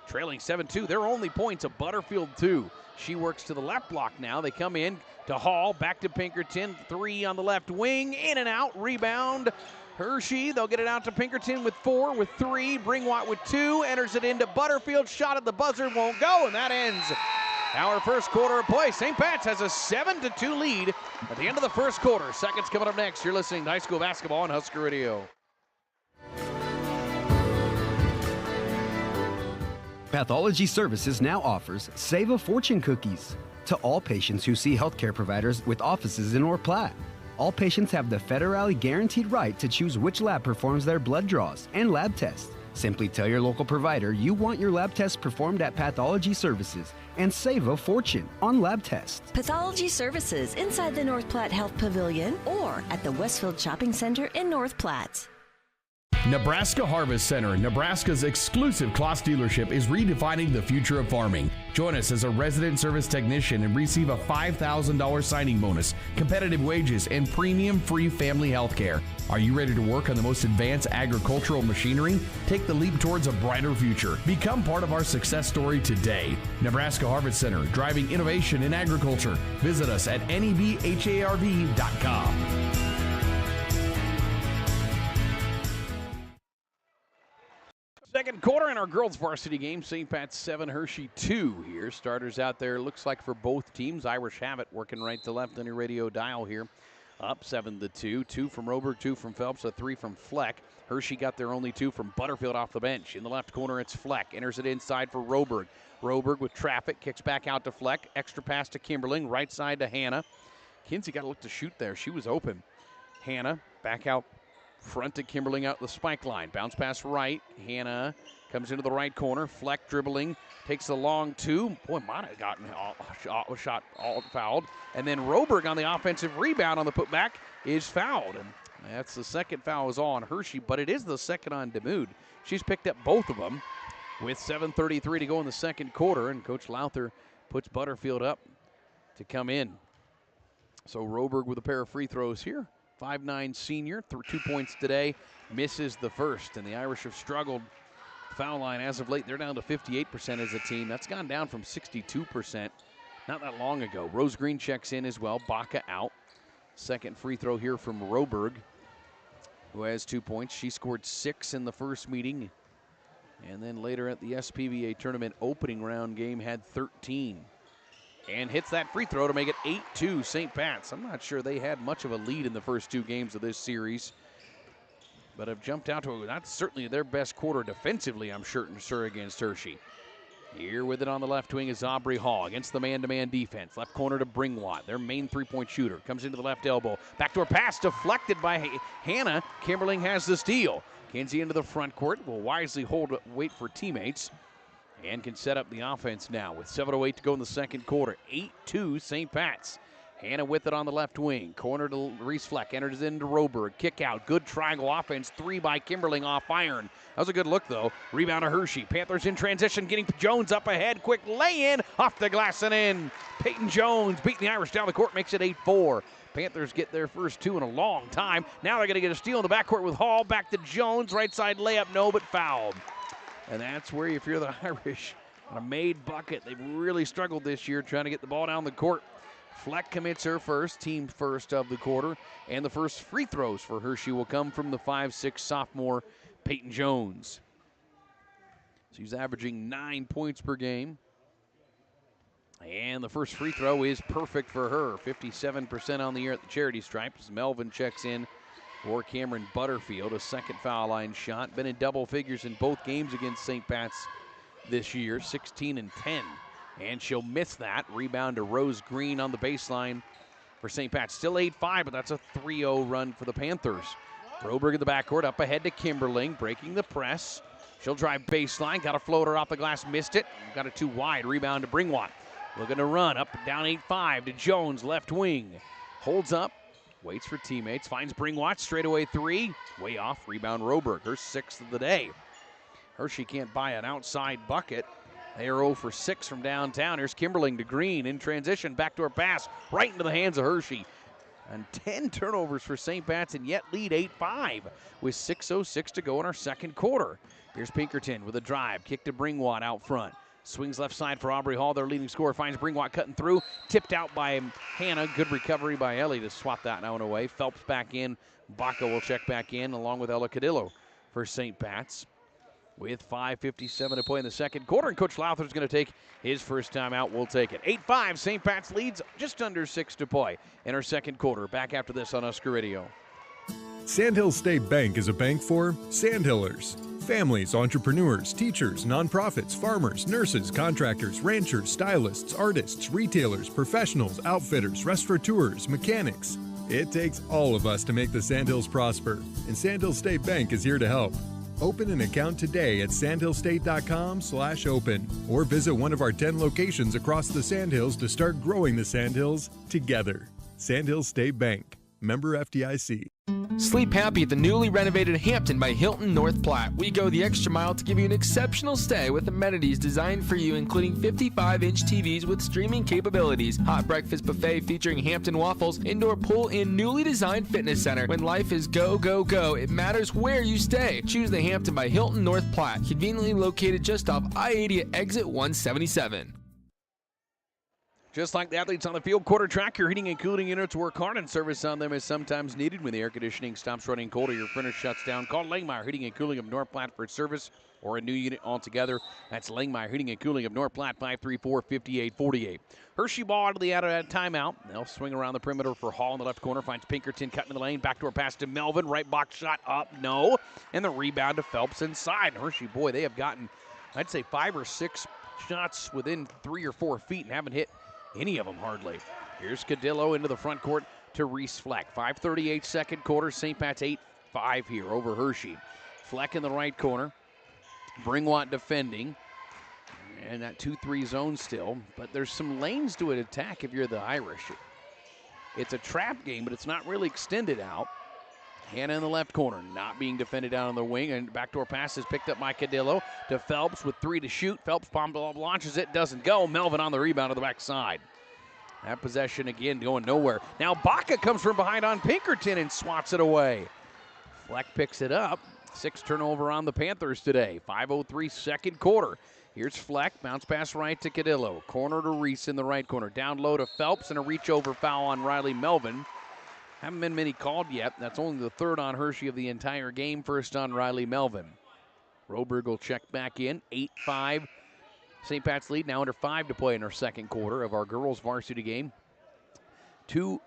Trailing 7-2. Their only points of Butterfield 2. She works to the left block now. They come in to Hall. Back to Pinkerton. 3 on the left wing. In and out. Rebound. Hershey. They'll get it out to Pinkerton with 4, with 3. Bringwatt with 2. Enters it into Butterfield. Shot at the buzzer. Won't go. And that ends our first quarter of play. St. Pat's has a 7-2 lead at the end of the first quarter. Seconds coming up next. You're listening to high school basketball on Husker Radio. Pathology Services now offers Save a Fortune cookies to all patients who see healthcare providers with offices in North Platte. All patients have the federally guaranteed right to choose which lab performs their blood draws and lab tests. Simply tell your local provider you want your lab tests performed at Pathology Services and save a fortune on lab tests. Pathology Services inside the North Platte Health Pavilion or at the Westfield Shopping Center in North Platte. Nebraska Harvest Center, Nebraska's exclusive Kloss dealership, is redefining the future of farming. Join us as a resident service technician and receive a $5,000 signing bonus, competitive wages, and premium free family health care. Are you ready to work on the most advanced agricultural machinery? Take the leap towards a brighter future. Become part of our success story today. Nebraska Harvest Center, driving innovation in agriculture. Visit us at nebharv.com. Second quarter in our girls varsity game. St. Pat's 7, Hershey 2 here. Starters out there, looks like for both teams. Irish have it working right to left on your radio dial here up 7-2. 2 from Roberg, 2 from Phelps, a 3 from Fleck. Hershey got their only 2 from Butterfield off the bench. In the left corner, it's Fleck. Enters it inside for Roberg. Roberg with traffic, kicks back out to Fleck. Extra pass to Kimberling, right side to Hannah. Kinsey got to look to shoot there. She was open. Hannah back out front to Kimberling out the spike line. Bounce pass right. Hannah comes into the right corner. Fleck dribbling, takes a long 2. Boy, might have gotten shot all fouled. And then Roberg on the offensive rebound on the putback is fouled. And that's the second foul is on Hershey, but it is the second on DeMude. She's picked up both of them with 7:33 to go in the second quarter, and Coach Lowther puts Butterfield up to come in. So Roberg with a pair of free throws here. 5'9" senior, 2 points today, misses the first, and the Irish have struggled foul line as of late. They're down to 58% as a team. That's gone down from 62% not that long ago. Rose Green checks in as well. Baca out. Second free throw here from Roberg, who has 2 points. She scored 6 in the first meeting, and then later at the SPVA tournament opening round game had 13. And hits that free throw to make it 8-2 St. Pat's. I'm not sure they had much of a lead in the first 2 games of this series, but have jumped out to that's certainly their best quarter defensively, I'm sure against Hershey. Here with it on the left wing is Aubrey Hall against the man-to-man defense. Left corner to Bringwatt, their main three-point shooter. Comes into the left elbow. Backdoor pass deflected by Hannah. Kimberling has the steal. Kinsey into the front court. Will wisely wait for teammates, and can set up the offense now with 7:08 to go in the second quarter. 8-2 St. Pat's. Hannah with it on the left wing. Corner to Reese Fleck. Enters into Roberg. Kick out. Good triangle offense. 3 by Kimberling off iron. That was a good look, though. Rebound to Hershey. Panthers in transition. Getting Jones up ahead. Quick lay-in. Off the glass and in. Peyton Jones beating the Irish down the court. Makes it 8-4. Panthers get their first 2 in a long time. Now they're going to get a steal in the backcourt with Hall. Back to Jones. Right side layup. No, but fouled. And that's where, if you're the Irish, on a made bucket, they've really struggled this year trying to get the ball down the court. Fleck commits her first, team first of the quarter, and the first free throws for Hershey will come from the 5'6" sophomore Peyton Jones. She's averaging 9 points per game. And the first free throw is perfect for her. 57% on the year at the charity stripes. Melvin checks in for Cameron Butterfield, a second foul line shot. Been in double figures in both games against St. Pat's this year, 16 and 10. And she'll miss that. Rebound to Rose Green on the baseline for St. Pat's. Still 8-5, but that's a 3-0 run for the Panthers. Roberg in the backcourt, up ahead to Kimberling, breaking the press. She'll drive baseline, got a floater off the glass, missed it. Got it too wide, rebound to Bringwatt. Looking to run, up and down 8-5 to Jones, left wing. Holds up, waits for teammates, finds Bringwatt, straightaway 3. Way off, rebound Roberg, her 6th of the day. Hershey can't buy an outside bucket. They are 0 for 6 from downtown. Here's Kimberling to Green in transition. Backdoor pass right into the hands of Hershey. And 10 turnovers for St. Pat's, and yet lead 8-5 with 6:06 to go in our second quarter. Here's Pinkerton with a drive. Kick to Bringwatt out front. Swings left side for Aubrey Hall. Their leading scorer finds Bringwatt cutting through. Tipped out by Hannah. Good recovery by Ellie to swap that one away. Phelps back in. Baca will check back in along with Ella Cadillo for St. Pat's. With 5:57 to play in the second quarter, and Coach Lowther's going to take his first time out. We'll take it. 8-5, St. Pat's leads just under 6 to play in our second quarter. Back after this on Husker Radio. Sandhill State Bank is a bank for Sandhillers. Families, entrepreneurs, teachers, nonprofits, farmers, nurses, contractors, ranchers, stylists, artists, retailers, professionals, outfitters, restaurateurs, mechanics. It takes all of us to make the Sandhills prosper, and Sandhill State Bank is here to help. Open an account today at sandhillstate.com/open or visit one of our 10 locations across the Sandhills to start growing the Sandhills together. Sandhill State Bank, member FDIC. Sleep happy at the newly renovated Hampton by Hilton North Platte. We go the extra mile to give you an exceptional stay with amenities designed for you, including 55-inch TVs with streaming capabilities, hot breakfast buffet featuring Hampton waffles, indoor pool, and newly designed fitness center. When life is go, go, go, it matters where you stay. Choose the Hampton by Hilton North Platte, conveniently located just off I-80 at exit 177. Just like the athletes on the field, quarter track, your heating and cooling units work hard, and service on them is sometimes needed when the air conditioning stops running cold or your furnace shuts down. Call Langmeyer Heating and Cooling of North Platte for service or a new unit altogether. That's Langmeyer Heating and Cooling of North Platte, 534-5848. Hershey ball out of the timeout. They'll swing around the perimeter for Hall in the left corner. Finds Pinkerton cutting in the lane. Backdoor pass to Melvin. Right box shot up, no. And the rebound to Phelps inside. Hershey, boy, they have gotten, I'd say, 5 or 6 shots within 3 or 4 feet and haven't hit any of them hardly. Here's Cadillo into the front court to Reese Fleck. 5:38 second quarter. St. Pat's 8-5 here over Hershey. Fleck in the right corner. Bringwatt defending. And that 2-3 zone still. But there's some lanes to an attack if you're the Irish. It's a trap game, but it's not really extended out. Hannah in the left corner, not being defended out on the wing. And backdoor pass is picked up by Cadillo to Phelps with 3 to shoot. Phelps launches it, doesn't go. Melvin on the rebound to the backside. That possession again going nowhere. Now Baca comes from behind on Pinkerton and swats it away. Fleck picks it up. 6 turnover on the Panthers today. 5:03 second quarter. Here's Fleck, bounce pass right to Cadillo. Corner to Reese in the right corner. Down low to Phelps and a reach over foul on Riley Melvin. Haven't been many called yet. That's only the 3rd on Hershey of the entire game. First on Riley Melvin. Roberg will check back in. 8-5 St. Pat's lead. Now under 5 to play in our second quarter of our girls varsity game. 2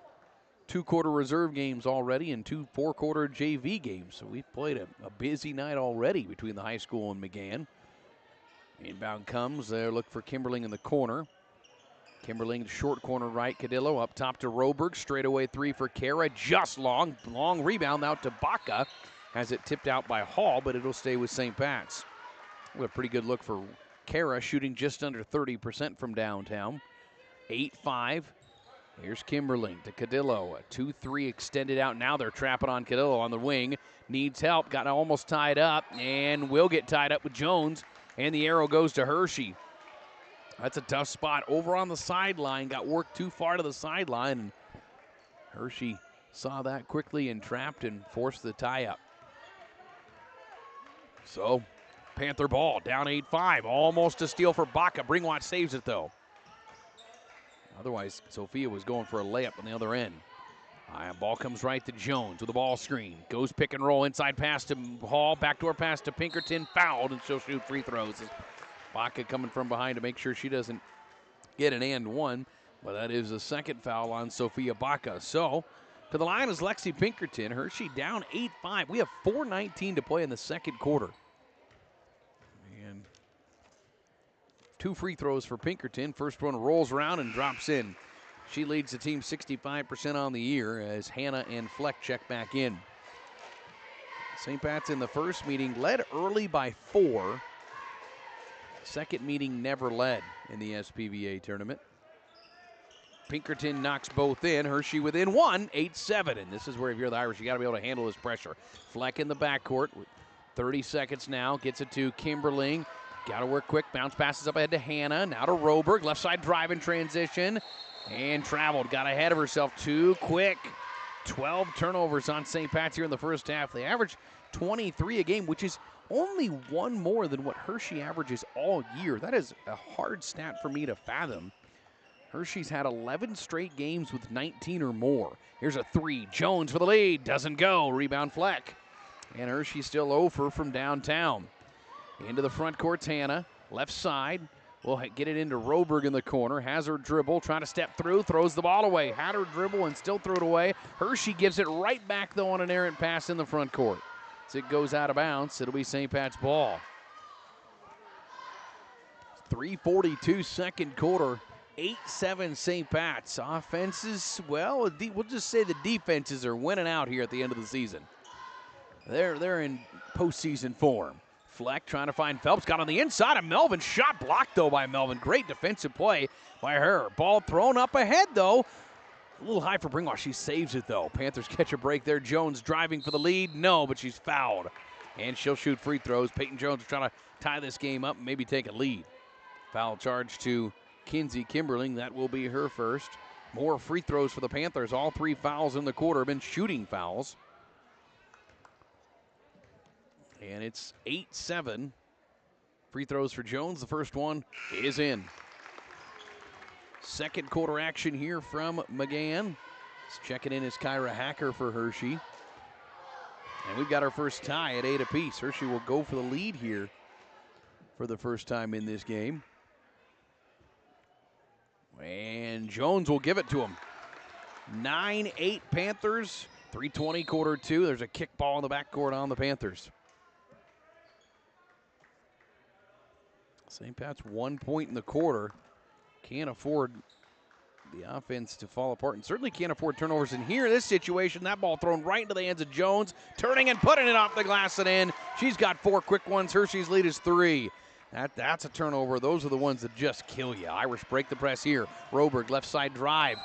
two-quarter reserve games already and 2 four-quarter JV games. So we've played a busy night already between the high school and McGann. Inbound comes. There, look for Kimberling in the corner. Kimberling short corner right. Cadillo up top to Roberg. Straightaway 3 for Kara. Just long rebound out to Baca. Has it tipped out by Hall, but it'll stay with St. Pat's. What a pretty good look for Kara, shooting just under 30% from downtown. 8-5. Here's Kimberling to Cadillo. A 2-3 extended out. Now they're trapping on Cadillo on the wing. Needs help. Got almost tied up and will get tied up with Jones. And the arrow goes to Hershey. That's a tough spot. Over on the sideline. Got worked too far to the sideline. And Hershey saw that quickly and trapped and forced the tie up. So, Panther ball down 8-5. Almost a steal for Baca. Bringwatt saves it though. Otherwise, Sophia was going for a layup on the other end. Ball comes right to Jones with a ball screen. Goes pick and roll. Inside pass to Hall. Backdoor pass to Pinkerton. Fouled, and she'll shoot free throws. Baca coming from behind to make sure she doesn't get an and one. But that is the second foul on Sophia Baca. So, to the line is Lexi Pinkerton. Hershey down 8-5. We have 4:19 to play in the second quarter. And 2 free throws for Pinkerton. First one rolls around and drops in. She leads the team 65% on the year as Hannah and Fleck check back in. St. Pat's in the first meeting led early by 4. Second meeting never led in the SPVA tournament. Pinkerton knocks both in. Hershey within 1, 8-7. And this is where if you're the Irish, you got to be able to handle this pressure. Fleck in the backcourt with 30 seconds now. Gets it to Kimberling. Got to work quick. Bounce passes up ahead to Hannah. Now to Roberg. Left side drive in transition. And traveled. Got ahead of herself too quick. 12 turnovers on St. Pat's here in the first half. They average 23 a game, which is only 1 more than what Hershey averages all year. That is a hard stat for me to fathom. Hershey's had 11 straight games with 19 or more. Here's a 3. Jones for the lead. Doesn't go. Rebound Fleck. And Hershey still over from downtown. Into the front court's Hannah. Left side. Will get it into Roberg in the corner. Has her dribble. Trying to step through. Throws the ball away. Had her dribble and still threw it away. Hershey gives it right back, though, on an errant pass in the front court. As it goes out of bounds, it'll be St. Pat's ball. 3:42 second quarter. 8-7 St. Pat's. Offenses, well, we'll just say the defenses are winning out here at the end of the season. They're in postseason form. Fleck trying to find Phelps. Got on the inside of Melvin. Shot blocked, though, by Melvin. Great defensive play by her. Ball thrown up ahead, though. A little high for Bringwash. She saves it, though. Panthers catch a break there. Jones driving for the lead. No, but she's fouled. And she'll shoot free throws. Peyton Jones trying to tie this game up and maybe take a lead. Foul charge to Kinsey Kimberling. That will be her first. More free throws for the Panthers. All 3 fouls in the quarter have been shooting fouls. And it's 8-7. Free throws for Jones. The first one is in. Second quarter action here from McGann. Checking in is Kyra Hacker for Hershey. And we've got our first tie at 8 apiece. Hershey will go for the lead here for the first time in this game. And Jones will give it to him. 9-8 Panthers, 3:20 quarter two. There's a kick ball in the backcourt on the Panthers. St. Pat's 1 point in the quarter. Can't afford the offense to fall apart, and certainly can't afford turnovers in here. This situation, that ball thrown right into the hands of Jones, turning and putting it off the glass and in. She's got 4 quick ones. Hershey's lead is 3. That's a turnover. Those are the ones that just kill you. Irish break the press here. Roberg, left side drive.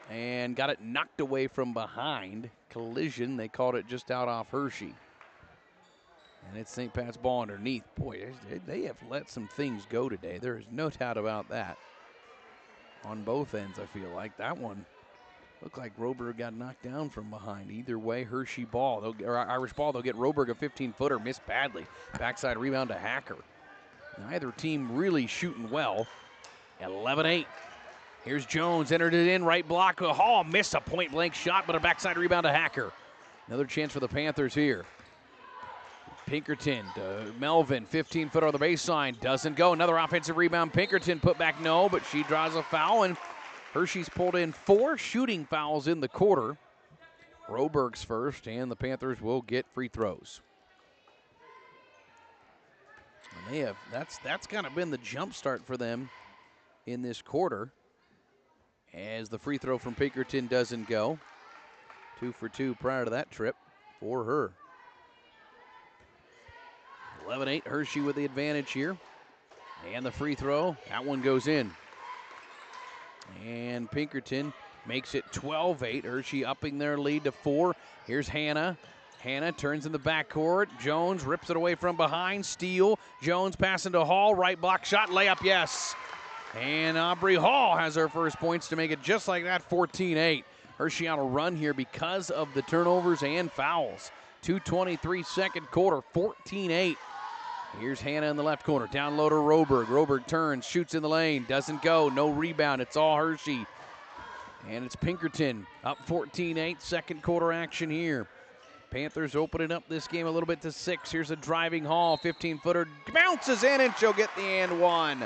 And got it knocked away from behind. Collision, they called it just out off Hershey. And it's St. Pat's ball underneath. Boy, they have let some things go today. There is no doubt about that. On both ends, I feel like. That one looked like Roberg got knocked down from behind. Either way, Hershey ball, or Irish ball, they'll get Roberg a 15-footer, missed badly. Backside rebound to Hacker. Neither team really shooting well. 11-8. Here's Jones, entered it in, right block. Hall missed a point-blank shot, but a backside rebound to Hacker. Another chance for the Panthers here. Pinkerton to Melvin, 15-footer on the baseline, doesn't go. Another offensive rebound. Pinkerton put back no, but she draws a foul, and Hershey's pulled in 4 shooting fouls in the quarter. Roberg's first, and the Panthers will get free throws. And that's kind of been the jump start for them in this quarter, as the free throw from Pinkerton doesn't go. 2 for 2 prior to that trip for her. 11-8, Hershey with the advantage here. And the free throw, that one goes in. And Pinkerton makes it 12-8. Hershey upping their lead to 4. Here's Hannah. Hannah turns in the backcourt. Jones rips it away from behind. Steal. Jones passing to Hall. Right block shot. Layup, yes. And Aubrey Hall has her first points to make it just like that, 14-8. Hershey on a run here because of the turnovers and fouls. 2:23 second quarter, 14-8. Here's Hannah in the left corner. Down low to Roberg. Roberg turns, shoots in the lane. Doesn't go. No rebound. It's all Hershey. And it's Pinkerton up 14-8. Second quarter action here. Panthers opening up this game a little bit to 6. Here's a driving Hall. 15-footer bounces in, and she'll get the and one.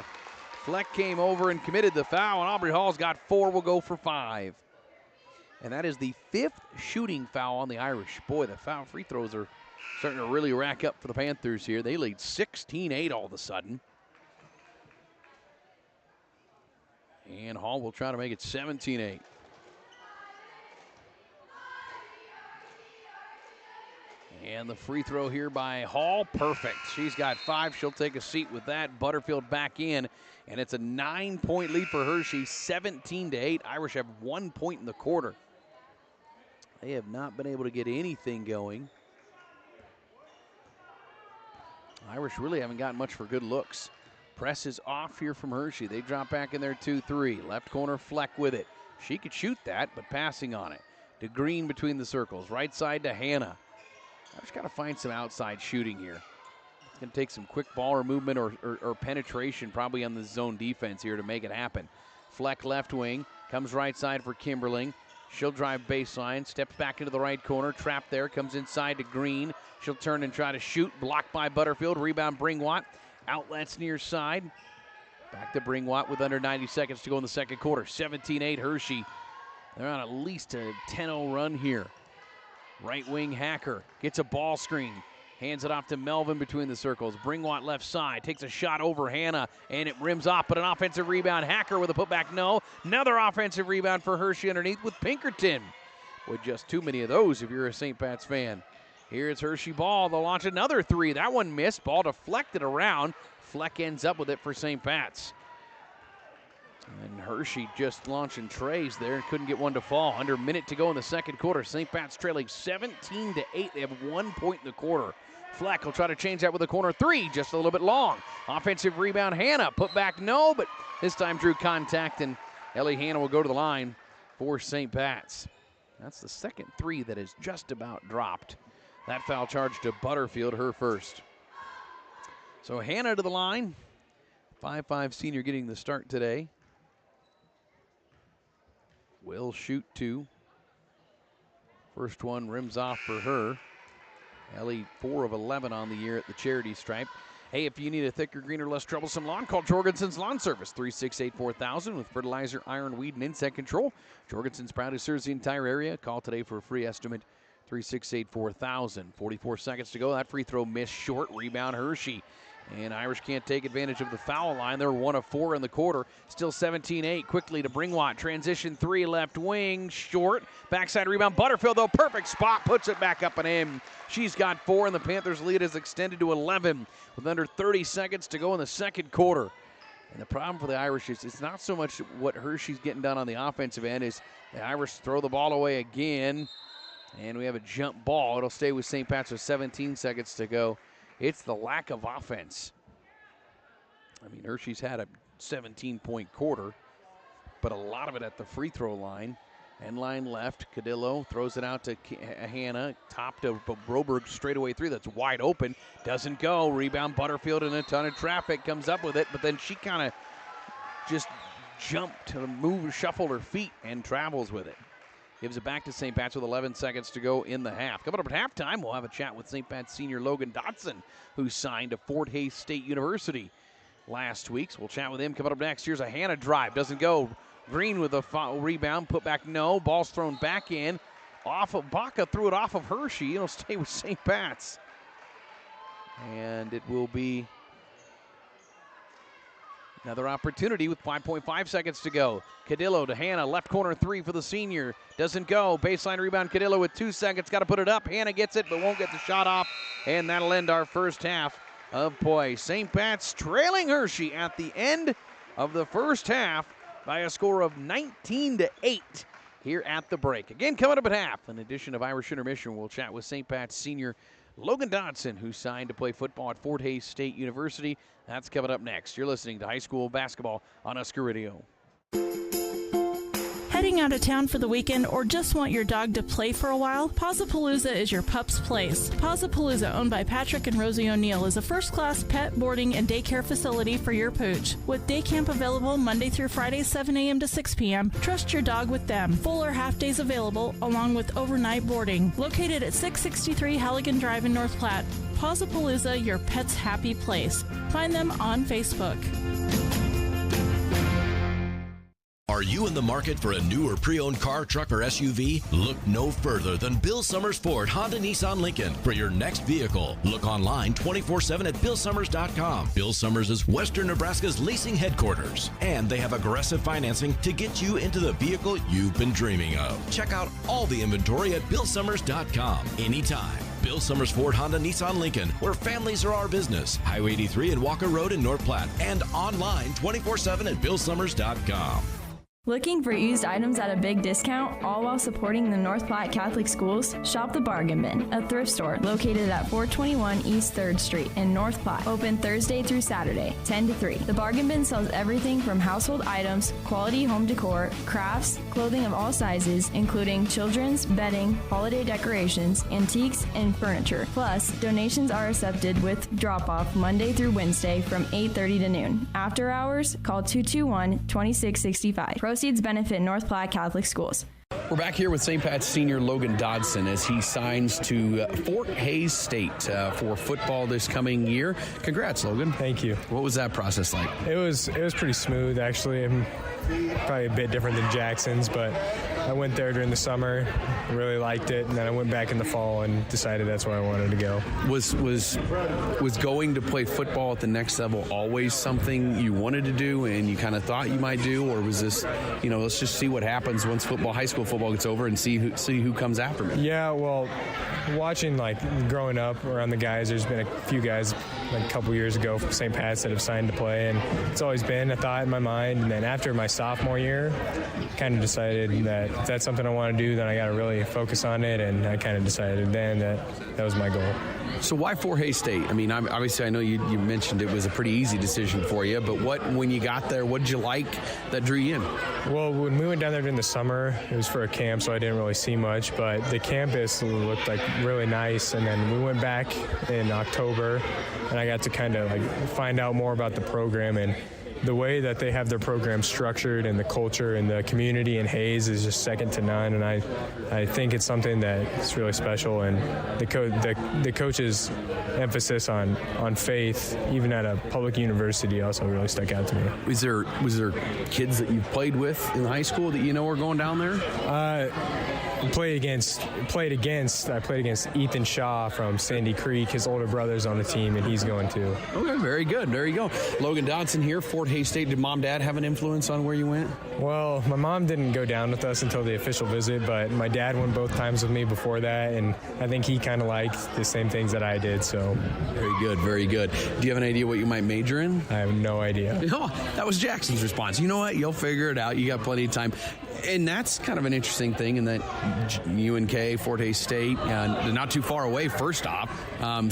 Fleck came over and committed the foul, and Aubrey Hall's got 4. Will go for 5. And that is the 5th shooting foul on the Irish. Boy, the foul free throws are starting to really rack up for the Panthers here. They lead 16-8 all of a sudden. And Hall will try to make it 17-8. And the free throw here by Hall, perfect. She's got 5. She'll take a seat with that. Butterfield back in, and it's a 9-point lead for Hershey, 17-8. Irish have 1 point in the quarter. They have not been able to get anything going. Irish really haven't gotten much for good looks. Press is off here from Hershey. They drop back in there 2-3. Left corner, Fleck with it. She could shoot that, but passing on it. To Green between the circles. Right side to Hannah. Irish got to find some outside shooting here. It's going to take some quick baller movement or penetration probably on the zone defense here to make it happen. Fleck left wing. Comes right side for Kimberling. She'll drive baseline, steps back into the right corner, trapped there, comes inside to Green. She'll turn and try to shoot, blocked by Butterfield, rebound Bringwatt. Outlets near side. Back to Bringwatt with under 90 seconds to go in the second quarter. 17-8 Hershey. They're on at least a 10-0 run here. Right wing Hacker gets a ball screen. Hands it off to Melvin between the circles. Bringwatt left side. Takes a shot over Hannah, and it rims off, but an offensive rebound. Hacker with a putback, no. Another offensive rebound for Hershey underneath with Pinkerton. With just too many of those if you're a St. Pat's fan. Here it's Hershey ball. They'll launch another 3. That one missed. Ball deflected around. Fleck ends up with it for St. Pat's. And Hershey just launching trays there and couldn't get one to fall. Under a minute to go in the second quarter. St. Pat's trailing 17-8. They have 1 point in the quarter. Fleck will try to change that with a corner 3, just a little bit long. Offensive rebound, Hannah. Put back, no, but this time drew contact, and Ellie Hannah will go to the line for St. Pat's. That's the second 3 that is just about dropped. That foul charge to Butterfield, her first. So Hannah to the line. 5'5" senior getting the start today. Will shoot 2. First one rims off for her. Ellie 4 of 11 on the year at the charity stripe. Hey, if you need a thicker, greener, less troublesome lawn, call Jorgensen's Lawn Service, 368-4000 with fertilizer, iron, weed, and insect control. Jorgensen's proudly serves the entire area. Call today for a free estimate, 368-4000. 44 seconds to go. That free throw missed short. Rebound Hershey. And Irish can't take advantage of the foul line. They're 1 of 4 in the quarter. Still 17-8. Quickly to Bringwatt. Transition 3, left wing, short. Backside rebound. Butterfield, though, perfect spot. Puts it back up and in. She's got 4, and the Panthers' lead is extended to 11 with under 30 seconds to go in the second quarter. And the problem for the Irish is it's not so much what Hershey's getting done on the offensive end. Is the Irish throw the ball away again. And we have a jump ball. It'll stay with St. Pat's with 17 seconds to go. It's the lack of offense. I mean, Hershey's had a 17-point quarter, but a lot of it at the free throw line. End line left. Cadillo throws it out to Hannah. Top to Broberg, straightaway 3. That's wide open. Doesn't go. Rebound Butterfield in a ton of traffic. Comes up with it, but then she kind of just jumped to move, shuffled her feet, and travels with it. Gives it back to St. Pat's with 11 seconds to go in the half. Coming up at halftime, we'll have a chat with St. Pat's senior Logan Dotson, who signed to Fort Hays State University last week. So we'll chat with him. Coming up next, here's a Hannah drive. Doesn't go. Green with a rebound. Put back, no. Ball's thrown back in. Off of Baca, threw it off of Hershey. It'll stay with St. Pat's. And it will be another opportunity with 5.5 seconds to go. Cadillo to Hannah, left corner 3 for the senior. Doesn't go. Baseline rebound, Cadillo with 2 seconds. Got to put it up. Hannah gets it, but won't get the shot off. And that'll end our first half of play. St. Pat's trailing Hershey at the end of the first half by a score of 19-8 here at the break. Again, coming up at half, an edition of Irish Intermission. We'll chat with St. Pat's senior Logan Dodson, who signed to play football at Fort Hays State University. That's coming up next. You're listening to High School Basketball on Husker Radio. Heading out of town for the weekend or just want your dog to play for a while? Pawsapalooza is your pup's place. Pawsapalooza, owned by Patrick and Rosie O'Neill, is a first-class pet boarding and daycare facility for your pooch. With day camp available Monday through Friday, 7 a.m. to 6 p.m., trust your dog with them. Full or half days available, along with overnight boarding. Located at 663 Halligan Drive in North Platte, Pawsapalooza, your pet's happy place. Find them on Facebook. Are you in the market for a new or pre-owned car, truck, or SUV? Look no further than Bill Summers Ford, Honda, Nissan, Lincoln for your next vehicle. Look online 24/7 at BillSummers.com. Bill Summers is Western Nebraska's leasing headquarters, and they have aggressive financing to get you into the vehicle you've been dreaming of. Check out all the inventory at BillSummers.com anytime. Bill Summers Ford, Honda, Nissan, Lincoln, where families are our business. Highway 83 and Walker Road in North Platte, and online 24/7 at BillSummers.com. Looking for used items at a big discount, all while supporting the North Platte Catholic Schools? Shop the Bargain Bin, a thrift store located at 421 East 3rd Street in North Platte. Open Thursday through Saturday, 10 to 3. The Bargain Bin sells everything from household items, quality home decor, crafts, clothing of all sizes, including children's, bedding, holiday decorations, antiques, and furniture. Plus, donations are accepted with drop-off Monday through Wednesday from 8:30 to noon. After hours, call 221-2665. Proceeds benefit North Platte Catholic Schools. We're back here with St. Pat's senior Logan Dodson as he signs to Fort Hays State for football this coming year. Congrats, Logan. Thank you. What was that process like? It was pretty smooth, actually. Probably a bit different than Jackson's, but I went there during the summer, really liked it, and then I went back in the fall and decided that's where I wanted to go. Was going to play football at the next level always something you wanted to do and you kind of thought you might do, or was this, let's just see what happens once high school football gets over and see who comes after me? Yeah, well, watching, growing up around the guys, there's been a few guys a couple years ago from St. Pat's that have signed to play, and it's always been a thought in my mind. And then after my sophomore year, kind of decided that if that's something I want to do, then I got to really focus on it, and I kind of decided then that was my goal. So why Fort Hays State? I mean, obviously I know you mentioned it was a pretty easy decision for you, but when you got there, what did you like that drew you in? Well, when we went down there during the summer, it was for a camp, so I didn't really see much, but the campus looked really nice, and then we went back in October, and I got to kind of find out more about the program, and the way that they have their program structured and the culture and the community in Hayes is just second to none, and I think it's something that is really special, and the coach's emphasis on faith, even at a public university, also really stuck out to me. Was there kids that you played with in high school that you know are going down there? I played against Ethan Shaw from Sandy Creek. His older brother's on the team, and he's going too. Okay, very good. There you go. Logan Dodson here, Fort Hays State. Did mom, dad have an influence on where you went? Well, my mom didn't go down with us until the official visit, but my dad went both times with me before that, and I think he kind of liked the same things that I did. So very good, very good. Do you have an idea what you might major in? I have no idea. Oh, that was Jackson's response. You know what? You'll figure it out. You got plenty of time. And that's kind of an interesting thing in that UNK, Fort Hays State, they're not too far away, first off.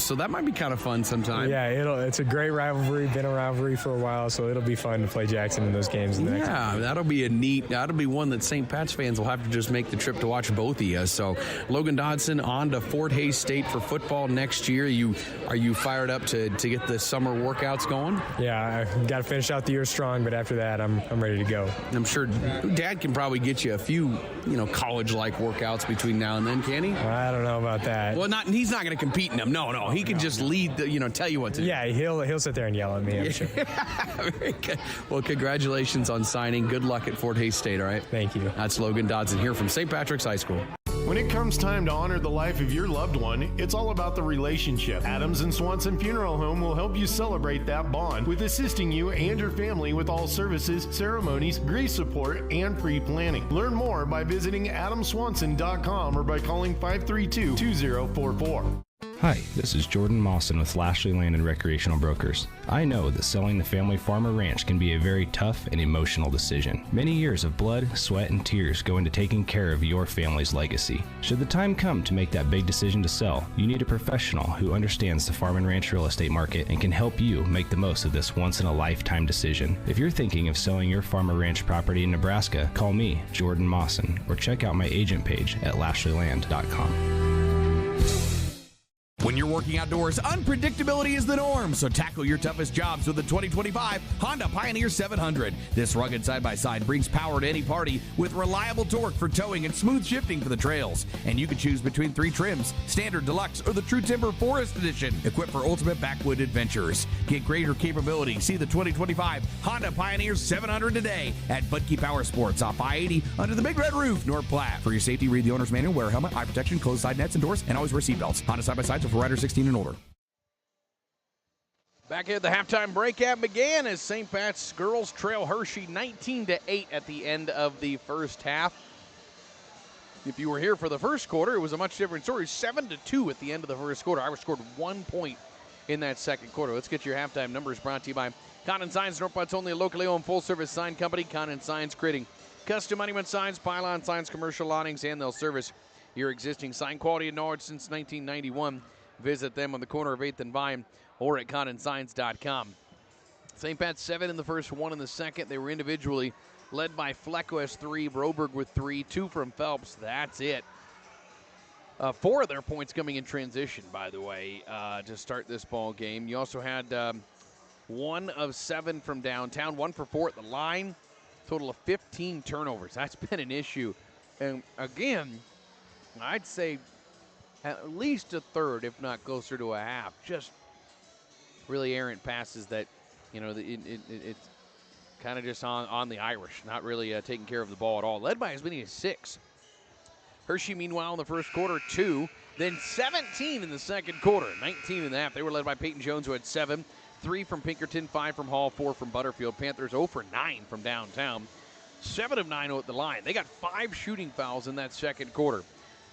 So that might be kind of fun sometime. Yeah, it's a great rivalry, been a rivalry for a while, so it'll be fun to play Jackson in those games. That'll be one that St. Pat's fans will have to just make the trip to watch both of you. So Logan Dodson on to Fort Hays State for football next year. Are you fired up to get the summer workouts going? Yeah, I've got to finish out the year strong, but after that, I'm ready to go. I'm sure Dad can probably get you a few, college-like workouts between now and then, can he? I don't know about that. Well, he's not going to compete in them. No. He can just lead, tell you what to do. Yeah, he'll sit there and yell at me, I'm sure. Very good. Well, congratulations on signing. Good luck at Fort Hays State, all right? Thank you. That's Logan Dodson here from St. Patrick's High School. When it comes time to honor the life of your loved one, it's all about the relationship. Adams & Swanson Funeral Home will help you celebrate that bond with assisting you and your family with all services, ceremonies, grief support, and pre-planning. Learn more by visiting adamswanson.com or by calling 532-2044. Hi, this is Jordan Mawson with Lashley Land and Recreational Brokers. I know that selling the family farm or ranch can be a very tough and emotional decision. Many years of blood, sweat, and tears go into taking care of your family's legacy. Should the time come to make that big decision to sell, you need a professional who understands the farm and ranch real estate market and can help you make the most of this once-in-a-lifetime decision. If you're thinking of selling your farm or ranch property in Nebraska, call me, Jordan Mawson, or check out my agent page at lashleyland.com. When you're working outdoors, unpredictability is the norm, so tackle your toughest jobs with the 2025 Honda Pioneer 700. This rugged side-by-side brings power to any party with reliable torque for towing and smooth shifting for the trails. And you can choose between 3 trims, Standard, Deluxe, or the True Timber Forest Edition, equipped for ultimate backwood adventures. Get greater capability. See the 2025 Honda Pioneer 700 today at Budke Power Sports off I-80 under the Big Red Roof, North Platte. For your safety, read the owner's manual, wear a helmet, eye protection, closed side nets and doors, and always wear seatbelts. Honda side-by-sides for riders 16 and older. Back at the halftime break began as St. Pat's girls trail Hershey 19-8 at the end of the first half. If you were here for the first quarter, it was a much different story. 7-2 at the end of the first quarter. Irish scored 1 point in that second quarter. Let's get your halftime numbers brought to you by Condon Signs, North Platte's only locally owned full-service sign company. Condon Signs, creating custom monument signs, pylon signs, commercial awnings, and they'll service your existing sign. Quality and knowledge since 1991. Visit them on the corner of 8th and Vine or at condonsigns.com. St. Pat's 7 in the first, 1 in the second. They were individually led by Fleck with 3, Broberg with 3, 2 from Phelps. That's it. 4 of their points coming in transition, by the way, to start this ball game. You also had 1 of 7 from downtown, 1 for 4 at the line. Total of 15 turnovers. That's been an issue. And again, I'd say at least a third, if not closer to a half. Just really errant passes that, it's kind of just on the Irish, not really taking care of the ball at all. Led by as many as 6. Hershey, meanwhile, in the first quarter, 2. Then 17 in the second quarter, 19 in the half. They were led by Peyton Jones, who had 7. 3 from Pinkerton, 5 from Hall, 4 from Butterfield. Panthers 0 for 9 from downtown. 7 of 9 at the line. They got 5 shooting fouls in that second quarter.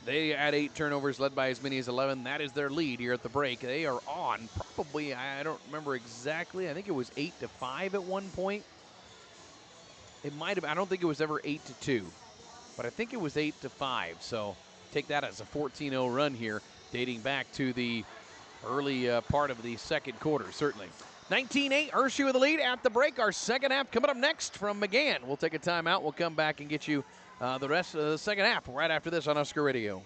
They had 8 turnovers, led by as many as 11. That is their lead here at the break. They are on probably, I don't remember exactly. I think it was 8-5 at one point. It might have, I don't think it was ever 8-2, but I think it was 8-5. So take that as a 14-0 run here, dating back to the early part of the second quarter, certainly. 19-8, Hershey with the lead at the break. Our second half coming up next from McGann. We'll take a timeout. We'll come back and get you the rest of the second half right after this on Husker Radio.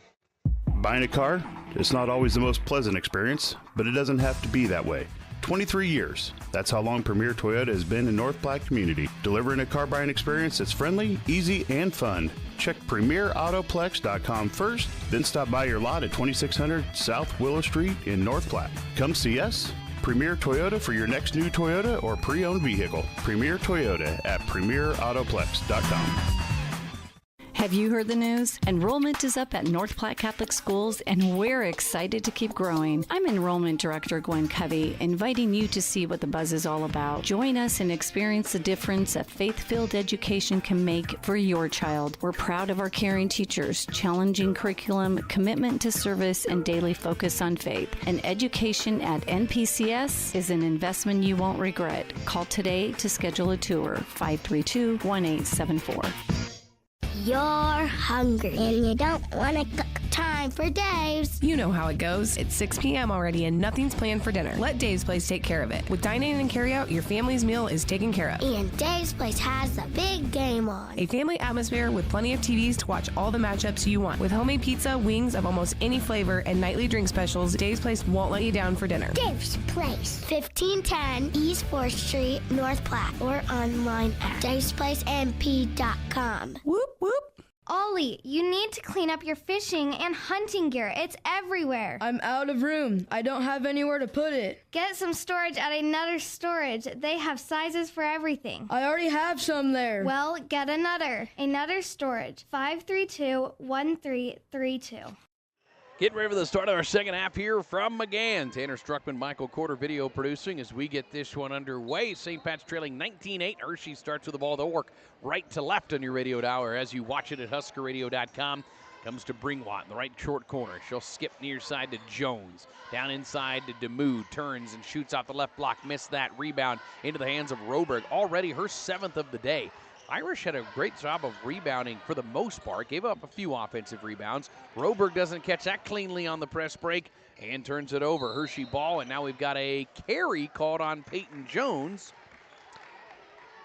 Buying a car, it's not always the most pleasant experience, but it doesn't have to be that way. 23 years. That's how long Premier Toyota has been in North Platte community, delivering a car buying experience that's friendly, easy, and fun. Check PremierAutoplex.com first, then stop by your lot at 2600 South Willow Street in North Platte. Come see us. Premier Toyota for your next new Toyota or pre-owned vehicle. Premier Toyota at PremierAutoplex.com. Have you heard the news? Enrollment is up at North Platte Catholic Schools, and we're excited to keep growing. I'm Enrollment Director Gwen Covey, inviting you to see what the buzz is all about. Join us and experience the difference a faith-filled education can make for your child. We're proud of our caring teachers, challenging curriculum, commitment to service, and daily focus on faith. An education at NPCS is an investment you won't regret. Call today to schedule a tour, 532-1874. You're hungry and you don't want to cook. Time for Dave's. You know how it goes. It's 6 p.m. already and nothing's planned for dinner. Let Dave's Place take care of it. With dine-in and carry-out, your family's meal is taken care of. And Dave's Place has the big game on. A family atmosphere with plenty of TVs to watch all the matchups you want. With homemade pizza, wings of almost any flavor, and nightly drink specials, Dave's Place won't let you down for dinner. Dave's Place, 1510 East 4th Street, North Platte, or online at davesplacemp.com. Whoop, whoop. Ollie, you need to clean up your fishing and hunting gear. It's everywhere. I'm out of room. I don't have anywhere to put it. Get some storage at another storage. They have sizes for everything. I already have some there. Well, get another. Another storage. 532-1332. Getting ready for the start of our second half here from McGann. Tanner Struckman, Michael Corder video producing as we get this one underway. St. Pat's trailing 19-8. Hershey starts with the ball. They'll work right to left on your radio tower as you watch it at HuskerRadio.com. Comes to Bringwatt in the right short corner. She'll skip near side to Jones. Down inside to DeMood. Turns and shoots off the left block. Missed that rebound into the hands of Roberg. Already her 7th of the day. Irish had a great job of rebounding for the most part. Gave up a few offensive rebounds. Roberg doesn't catch that cleanly on the press break and turns it over. Hershey ball, and now we've got a carry called on Peyton Jones.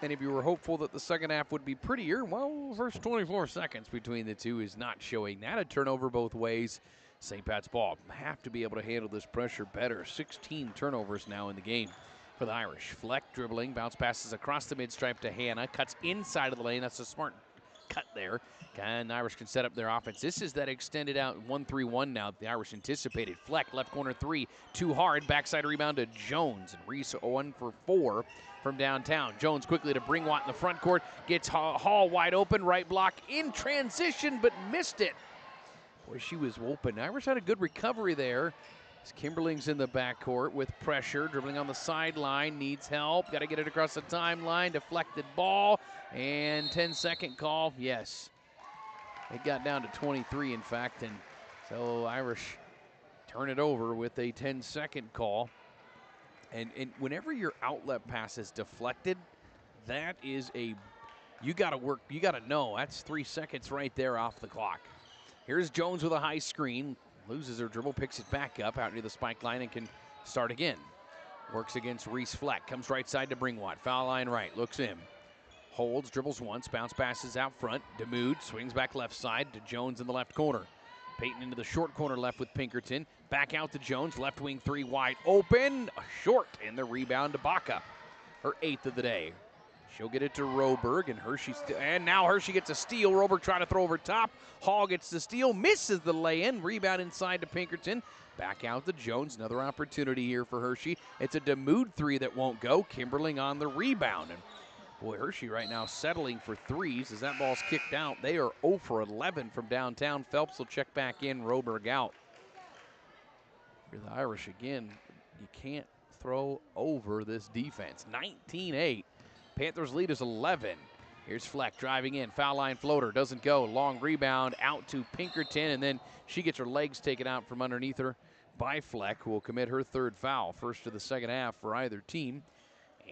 And if you were hopeful that the second half would be prettier, well, first 24 seconds between the two is not showing that. A turnover both ways. St. Pat's ball have to be able to handle this pressure better. 16 turnovers now in the game for the Irish. Fleck dribbling, bounce passes across the mid-stripe to Hannah, cuts inside of the lane. That's a smart cut there. And the Irish can set up their offense. This is that extended out 1-3-1 now. The Irish anticipated. Fleck, left corner three, too hard. Backside rebound to Jones. And Reese 1 for 4 from downtown. Jones quickly to Bringwatt in the front court. Gets Hall wide open. Right block in transition, but missed it. Boy, she was open. Irish had a good recovery there. Kimberling's in the backcourt with pressure, dribbling on the sideline, needs help. Got to get it across the timeline, deflected ball, and 10-second call. Yes, it got down to 23, in fact, and so Irish turn it over with a 10-second call. And whenever your outlet pass is deflected, that is you got to work. You got to know that's 3 seconds right there off the clock. Here's Jones with a high screen. Loses her dribble, picks it back up out near the spike line and can start again. Works against Reese Fleck. Comes right side to Bringwatt. Foul line right. Looks in. Holds, dribbles once. Bounce passes out front. DeMood swings back left side to Jones in the left corner. Peyton into the short corner left with Pinkerton. Back out to Jones. Left wing three wide open. Short. And the rebound to Baca. Her 8th of the day. She'll get it to Roberg, and and now Hershey gets a steal. Roberg trying to throw over top. Hall gets the steal, misses the lay-in. Rebound inside to Pinkerton. Back out to Jones. Another opportunity here for Hershey. It's a DeMood three that won't go. Kimberling on the rebound. And boy, Hershey right now settling for threes as that ball's kicked out. They are 0 for 11 from downtown. Phelps will check back in. Roberg out. For the Irish again, you can't throw over this defense. 19-8. Panthers lead is 11. Here's Fleck driving in. Foul line floater. Doesn't go. Long rebound out to Pinkerton. And then she gets her legs taken out from underneath her by Fleck, who will commit her 3rd foul. First of the second half for either team.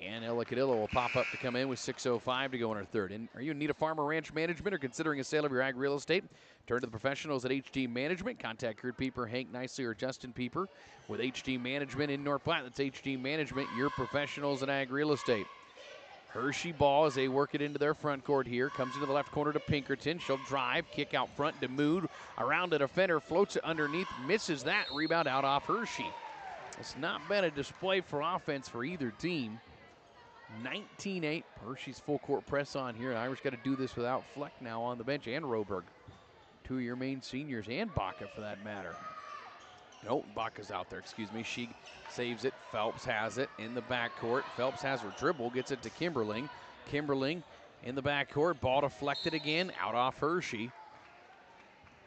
And Ella Cadillo will pop up to come in with 6:05 to go in her 3rd. And are you in need of farm or ranch management or considering a sale of your ag real estate? Turn to the professionals at HD Management. Contact Kurt Pieper, Hank Nicely, or Justin Pieper with HD Management in North Platte. That's HD Management, your professionals in ag real estate. Hershey ball as they work it into their front court here. Comes into the left corner to Pinkerton. She'll drive, kick out front to Mood. Around the defender, floats it underneath, misses that. Rebound out off Hershey. It's not been a display for offense for either team. 19-8. Hershey's full court press on here. The Irish got to do this without Fleck now on the bench, and Roberg. Two of your main seniors, and Baca for that matter. Nope, Baca's out there, excuse me. She saves it. Phelps has it in the backcourt. Phelps has her dribble, gets it to Kimberling. Kimberling in the backcourt. Ball deflected again, out off Hershey.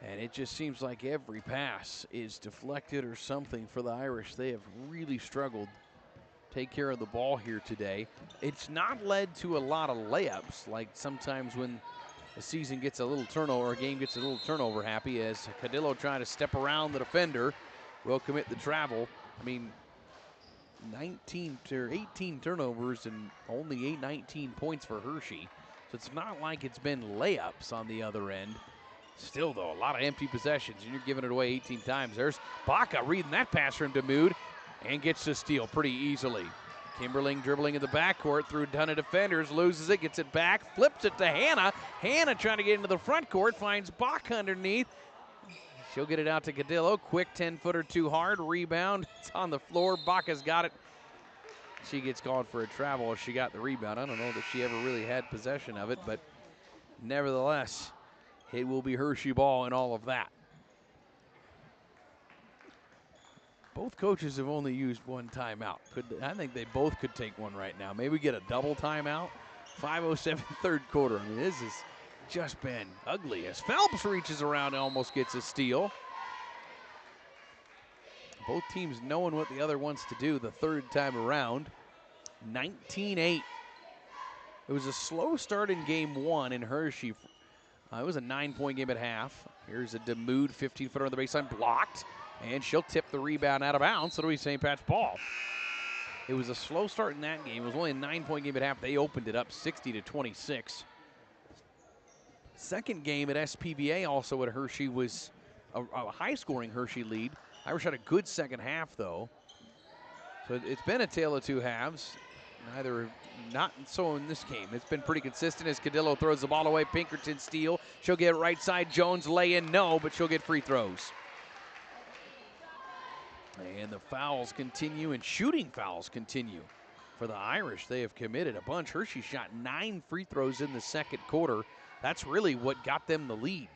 And it just seems like every pass is deflected or something for the Irish. They have really struggled to take care of the ball here today. It's not led to a lot of layups, like sometimes when the season gets a little turnover, or a game gets a little turnover happy, as Cadillo trying to step around the defender will commit the travel. I mean, 18 turnovers and only 19 points for Hershey. So it's not like it's been layups on the other end. Still, though, a lot of empty possessions, and you're giving it away 18 times. There's Baca reading that pass from Damoud and gets the steal pretty easily. Kimberling dribbling in the backcourt through a ton of defenders, loses it, gets it back, flips it to Hannah. Hannah trying to get into the front court, finds Baca underneath. She'll get it out to Cadillo. Quick 10-footer too hard. Rebound. It's on the floor. Baca's got it. She gets called for a travel as she got the rebound. I don't know that she ever really had possession of it, but nevertheless, it will be Hershey ball and all of that. Both coaches have only used one timeout. I think they both could take one right now. Maybe get a double timeout. 5:07 third quarter. I mean, this has just been ugly as Phelps reaches around and almost gets a steal. Both teams knowing what the other wants to do the third time around. 19-8. It was a slow start in game one in Hershey. It was a 9-point game at half. Here's a Damoud 15-footer on the baseline, blocked. And she'll tip the rebound out of bounds. It'll be St. Pat's ball. It was a slow start in that game. It was only a 9-point game at half. They opened it up 60-26. Second game at SPVA also at Hershey was a high-scoring Hershey lead. Irish had a good second half, though. So it's been a tale of two halves. Not so in this game. It's been pretty consistent as Cadillo throws the ball away. Pinkerton steal. She'll get right side. Jones lay in. No, but she'll get free throws. And the fouls continue, and shooting fouls continue for the Irish. They have committed a bunch. Hershey shot 9 free throws in the second quarter. That's really what got them the lead.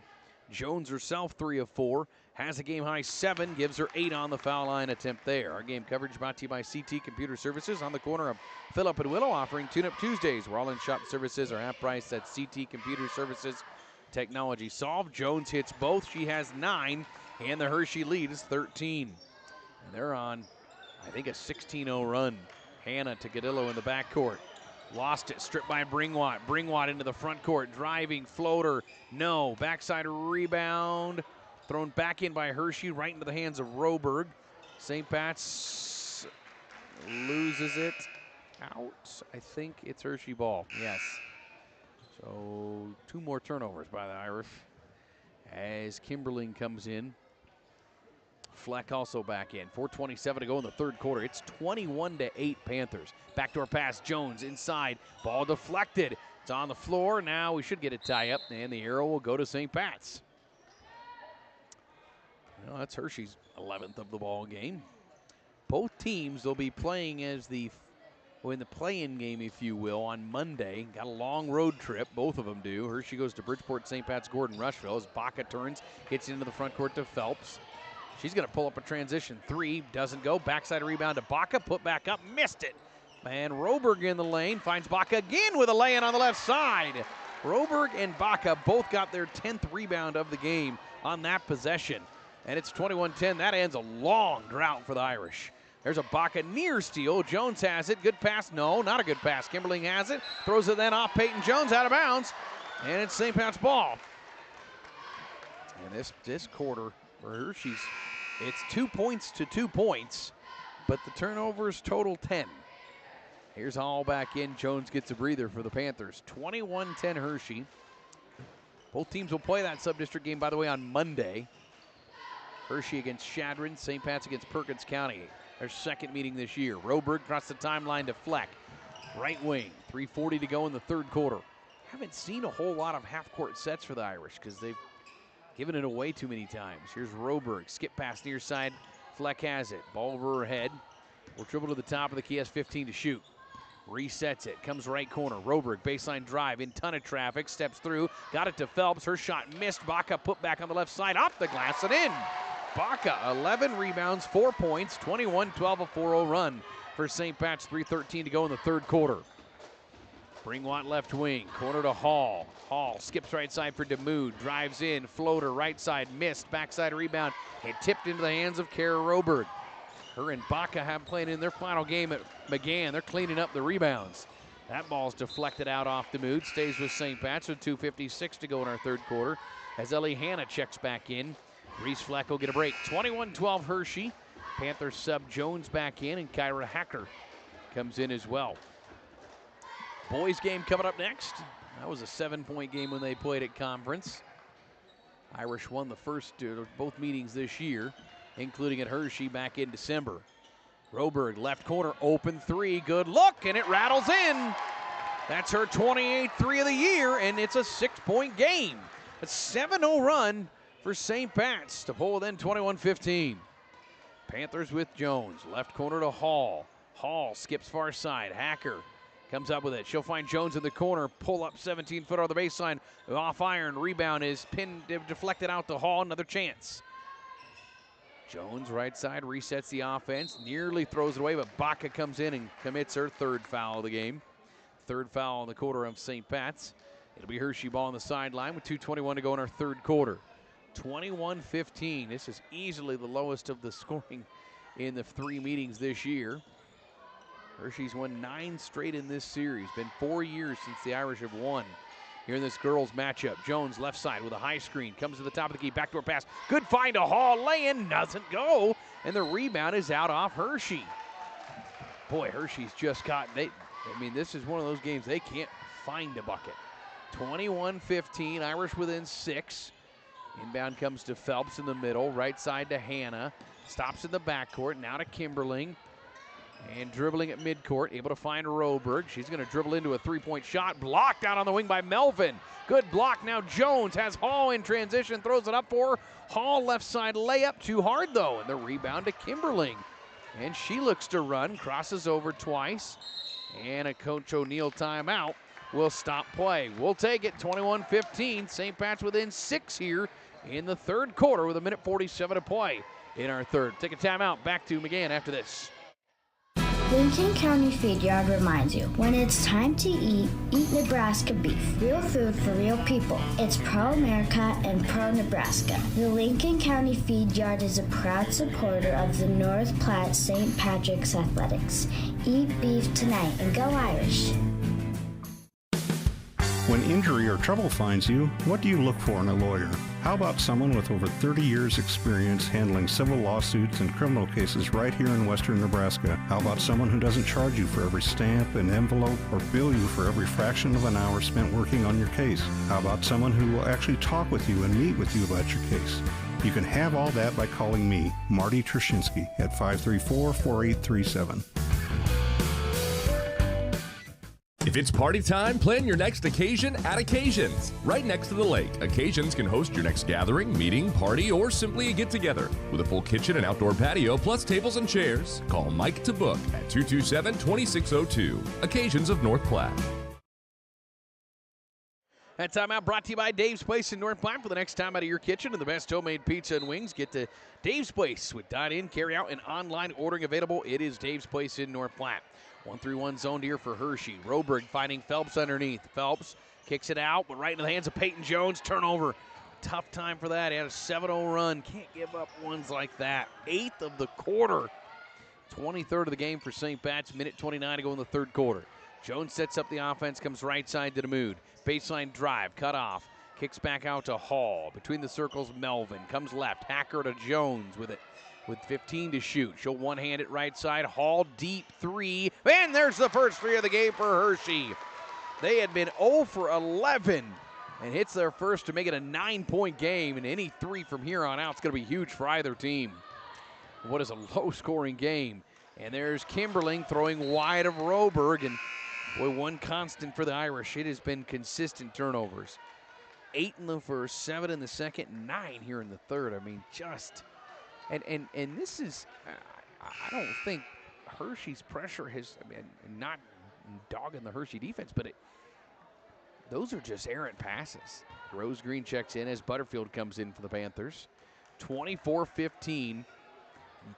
Jones herself 3 of 4, has a game-high 7, gives her 8 on the foul line attempt there. Our game coverage brought to you by CT Computer Services on the corner of Phillip and Willow, offering Tune-Up Tuesdays, where all-in-shop services are half price at CT Computer Services. Technology solved. Jones hits both. She has 9, and the Hershey lead is 13. And they're on, I think, a 16-0 run. Hannah to Cadillo in the backcourt. Lost it, stripped by Bringwatt. Bringwatt into the front court, driving, floater, no. Backside rebound, thrown back in by Hershey, right into the hands of Roberg. St. Pat's loses it out. I think it's Hershey ball, yes. So 2 more turnovers by the Irish as Kimberling comes in. Fleck also back in. 4:27 to go in the third quarter. It's 21-8 Panthers. Backdoor pass, Jones inside. Ball deflected. It's on the floor. Now we should get a tie-up, and the arrow will go to St. Pat's. Well, that's Hershey's 11th of the ball game. Both teams will be playing as in the play-in game, if you will, on Monday. Got a long road trip. Both of them do. Hershey goes to Bridgeport, St. Pat's, Gordon, Rushville. As Baca turns, gets into the front court to Phelps. She's going to pull up a transition 3. Doesn't go. Backside rebound to Baca. Put back up. Missed it. And Roberg in the lane. Finds Baca again with a lay-in on the left side. Roberg and Baca both got their 10th rebound of the game on that possession. And it's 21-10. That ends a long drought for the Irish. There's a Baca near steal. Jones has it. Good pass. No, not a good pass. Kimberling has it. Throws it then off Peyton Jones out of bounds. And it's St. Pat's ball. And this quarter for Hershey's, it's 2 points to 2 points, but the turnovers total 10. Here's Hall back in. Jones gets a breather for the Panthers. 21-10 Hershey. Both teams will play that sub-district game, by the way, on Monday. Hershey against Shadron, St. Pat's against Perkins County. Their second meeting this year. Roberg across the timeline to Fleck. Right wing, 3:40 to go in the third quarter. Haven't seen a whole lot of half-court sets for the Irish because they've given it away too many times. Here's Roberg, skip pass near side Fleck has it. Ball over her head. Will dribble to the top of the key. Has 15 to shoot. Resets it. Comes right corner. Roberg, baseline drive. In ton of traffic. Steps through. Got it to Phelps. Her shot missed. Baca put back on the left side. Off the glass and in. Baca, 11 rebounds, 4 points, 21-12, a 4-0 run for St. Pat's. 3:13 to go in the third quarter. Bringwatt left wing, corner to Hall. Hall skips right side for DeMood, drives in, floater, right side, missed, backside rebound, and tipped into the hands of Kara Roberg. Her and Baca have played in their final game at McGann. They're cleaning up the rebounds. That ball's deflected out off DeMood, stays with St. Pat's with 2:56 to go in our third quarter as Ellie Hanna checks back in. Reese Fleck will get a break. 21-12 Hershey. Panthers sub Jones back in, and Kyra Hacker comes in as well. Boys game coming up next. That was a 7-point game when they played at conference. Irish won the first both meetings this year, including at Hershey back in December. Roberg, left corner, open three, good look, and it rattles in. That's her 28th three of the year, and it's a 6-point game. A 7-0 run for St. Pat's to pull within 21-15. Panthers with Jones, left corner to Hall. Hall skips far side, Hacker comes up with it. She'll find Jones in the corner, pull up 17-footer on the baseline, off iron, rebound is pinned, deflected out to Hall, another chance. Jones right side resets the offense, nearly throws it away, but Baca comes in and commits her third foul of the game. Third foul in the quarter of St. Pat's. It'll be Hershey ball on the sideline with 2:21 to go in our third quarter. 21-15. This is easily the lowest of the scoring in the 3 meetings this year. Hershey's won 9 straight in this series. Been 4 years since the Irish have won here in this girls matchup. Jones left side with a high screen. Comes to the top of the key. Backdoor pass. Good find to Hall. Lay-in. Doesn't go. And the rebound is out off Hershey. Boy, Hershey's just got... this is one of those games they can't find a bucket. 21-15. Irish within 6. Inbound comes to Phelps in the middle. Right side to Hanna. Stops in the backcourt. Now to Kimberling. And dribbling at midcourt, able to find Roberg. She's going to dribble into a 3-point shot. Blocked out on the wing by Melvin. Good block. Now Jones has Hall in transition. Throws it up for her. Hall left side layup. Too hard though. And the rebound to Kimberling. And she looks to run. Crosses over twice. And a Coach O'Neill timeout will stop play. We'll take it. 21-15. St. Pat's within 6 here in the third quarter with 1:47 to play in our third. Take a timeout. Back to McGann after this. Lincoln County Feed Yard reminds you, when it's time to eat Nebraska beef. Real food for real people. It's pro-America and pro-Nebraska. The Lincoln County Feed Yard is a proud supporter of the North Platte St. Patrick's Athletics. Eat beef tonight and go Irish. When injury or trouble finds you, what do you look for in a lawyer? How about someone with over 30 years experience handling civil lawsuits and criminal cases right here in western Nebraska? How about someone who doesn't charge you for every stamp and envelope or bill you for every fraction of an hour spent working on your case? How about someone who will actually talk with you and meet with you about your case? You can have all that by calling me, Marty Trushinsky, at 534-4837. If it's party time, plan your next occasion at Occasions. Right next to the lake, Occasions can host your next gathering, meeting, party, or simply a get-together. With a full kitchen and outdoor patio, plus tables and chairs, call Mike to book at 227-2602. Occasions of North Platte. That timeout brought to you by Dave's Place in North Platte. For the next time out of your kitchen and the best homemade pizza and wings, get to Dave's Place with dine-in, carry-out, and online ordering available. It is Dave's Place in North Platte. 1-3-1 zoned here for Hershey. Roberg finding Phelps underneath. Phelps kicks it out, but right into the hands of Peyton Jones. Turnover. Tough time for that. He had a 7-0 run. Can't give up ones like that. 8th of the quarter. 23rd of the game for St. Pat's. 1:29 to go in the third quarter. Jones sets up the offense, comes right side to DeMood. Baseline drive, cut off. Kicks back out to Hall. Between the circles, Melvin. Comes left. Hacker to Jones with it. With 15 to shoot. She'll one-hand it right side. Hall deep 3. And there's the first 3 of the game for Hershey. They had been 0 for 11 and hits their first to make it a 9-point game. And any 3 from here on out is going to be huge for either team. What is a low-scoring game. And there's Kimberling throwing wide of Roberg. And boy, one constant for the Irish. It has been consistent turnovers. 8 in the first, 7 in the second, 9 here in the third. I mean, just And this is, I don't think Hershey's pressure has, not dogging the Hershey defense, but those are just errant passes. Rose Green checks in as Butterfield comes in for the Panthers. 24-15. You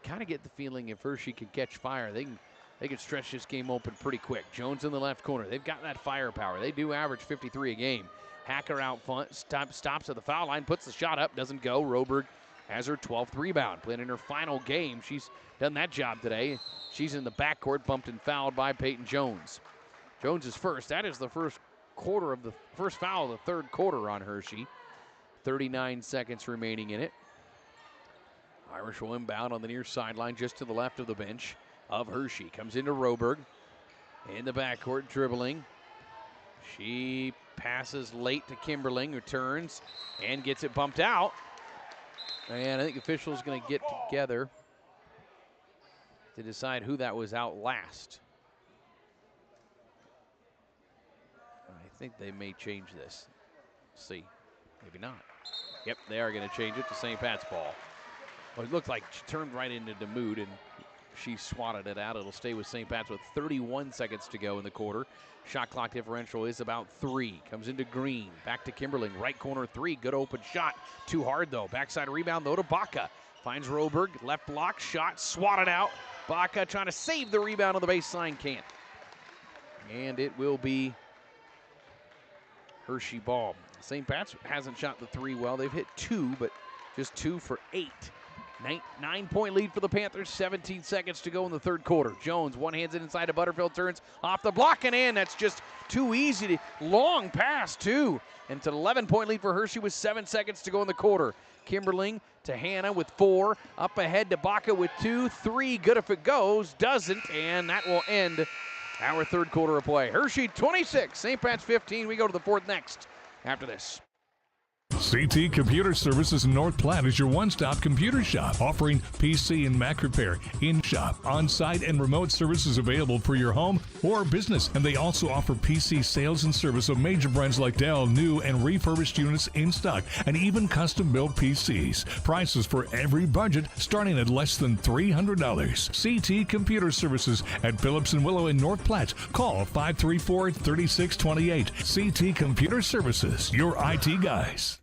kind of get the feeling if Hershey can catch fire, they can stretch this game open pretty quick. Jones in the left corner. They've got that firepower. They do average 53 a game. Hacker out front, stops at the foul line, puts the shot up, doesn't go. Roberg has her 12th rebound. Playing in her final game. She's done that job today. She's in the backcourt, bumped and fouled by Peyton Jones. Jones is first. That is the first foul of the third quarter on Hershey. 39 seconds remaining in it. Irish will inbound on the near sideline just to the left of the bench of Hershey. Comes into Roberg in the backcourt, dribbling. She passes late to Kimberling, who turns and gets it bumped out. And I think officials going to get together to decide who that was out last. I think they may change this. Let's see. Maybe not. Yep, they are going to change it to St. Pat's ball. Well, it looked like she turned right into DeMood, and she swatted it out. It'll stay with St. Pat's with 31 seconds to go in the quarter. Shot clock differential is about 3. Comes into Green. Back to Kimberling. Right corner 3. Good open shot. Too hard, though. Backside rebound, though, to Baca. Finds Roberg. Left block. Shot swatted out. Baca trying to save the rebound on the baseline. Can't. And it will be Hershey ball. St. Pat's hasn't shot the 3 well. They've hit 2, but just 2 for 8. 9-point lead for the Panthers. 17 seconds to go in the third quarter. Jones one-hands it inside of Butterfield, turns off the block and in. That's just too easy. Long pass, too. And it's an 11-point lead for Hershey with 7 seconds to go in the quarter. Kimberling to Hannah with 4. Up ahead to Baca with 2. 3, good if it goes. Doesn't, and that will end our third quarter of play. Hershey 26, St. Pat's 15. We go to the fourth next after this. CT Computer Services in North Platte is your one-stop computer shop, offering PC and Mac repair, in-shop, on-site, and remote services available for your home or business. And they also offer PC sales and service of major brands like Dell, new and refurbished units in stock, and even custom-built PCs. Prices for every budget starting at less than $300. CT Computer Services at Phillips and Willow in North Platte. Call 534-3628. CT Computer Services, your IT guys.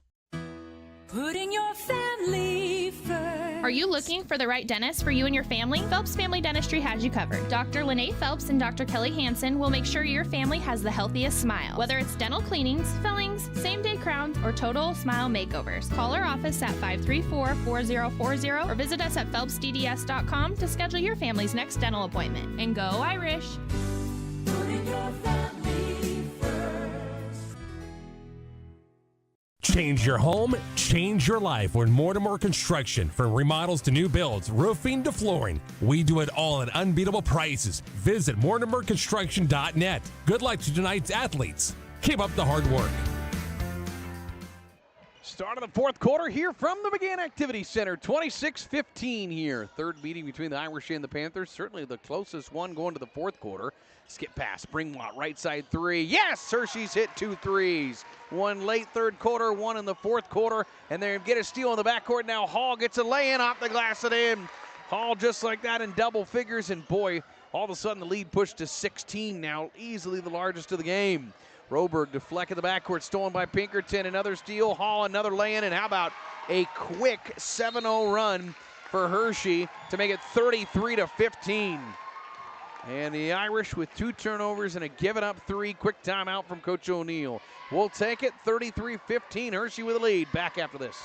Putting your family first. Are you looking for the right dentist for you and your family? Phelps Family Dentistry has you covered. Dr. Lene Phelps and Dr. Kelly Hansen will make sure your family has the healthiest smile. Whether it's dental cleanings, fillings, same-day crowns, or total smile makeovers. Call our office at 534-4040 or visit us at phelpsdds.com to schedule your family's next dental appointment. And go Irish! Putting your family Change your home, change your life with Mortimer Construction. From remodels to new builds, roofing to flooring, we do it all at unbeatable prices. Visit MortimerConstruction.net. Good luck to tonight's athletes. Keep up the hard work. Start of the fourth quarter here from the McGann Activity Center. 26-15 here. Third meeting between the Irish and the Panthers. Certainly the closest one going to the fourth quarter. Skip pass, Springwatt, right side 3. Yes, Hershey's hit 2 threes. One late third quarter, one in the fourth quarter. And they get a steal in the backcourt. Now Hall gets a lay-in off the glass and in. Hall just like that in double figures. And boy, all of a sudden the lead pushed to 16 now. Easily the largest of the game. Roberg deflected the backcourt, stolen by Pinkerton. Another steal, Hall another lay-in. And how about a quick 7-0 run for Hershey to make it 33-15. And the Irish with 2 turnovers and a given up 3. Quick timeout from Coach O'Neill. We'll take it 33-15. Hershey with a lead. Back after this.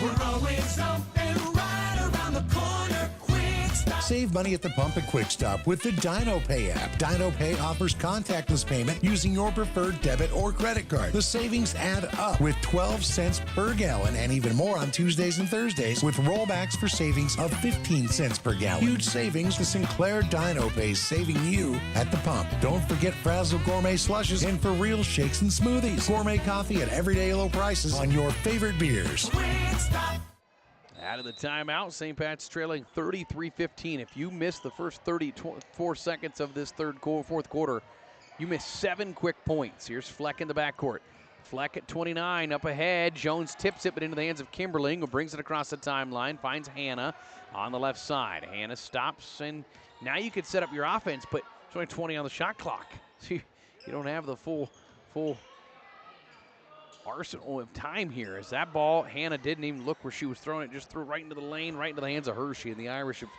We're always open right around the corner. Quick Stop. Save money at the pump at Quick Stop with the DinoPay app. DinoPay offers contactless payment using your preferred debit or credit card. The savings add up with 12 cents per gallon and even more on Tuesdays and Thursdays with rollbacks for savings of 15 cents per gallon. Huge savings. The Sinclair DinoPay is saving you at the pump. Don't forget Frazzle Gourmet Slushes and For Real Shakes and Smoothies. Gourmet coffee at everyday low prices on your favorite beers. Out of the timeout, St. Pat's trailing 33-15. If you miss the first 34 seconds of this fourth quarter, you miss 7 quick points. Here's Fleck in the backcourt. Fleck at 29, up ahead. Jones tips it, but into the hands of Kimberling, who brings it across the timeline, finds Hannah on the left side. Hannah stops, and now you could set up your offense, but it's only 20 on the shot clock. So you don't have the full arsenal of time here. As that ball, Hannah didn't even look where she was throwing it, just threw right into the lane, right into the hands of Hershey. And the Irish have,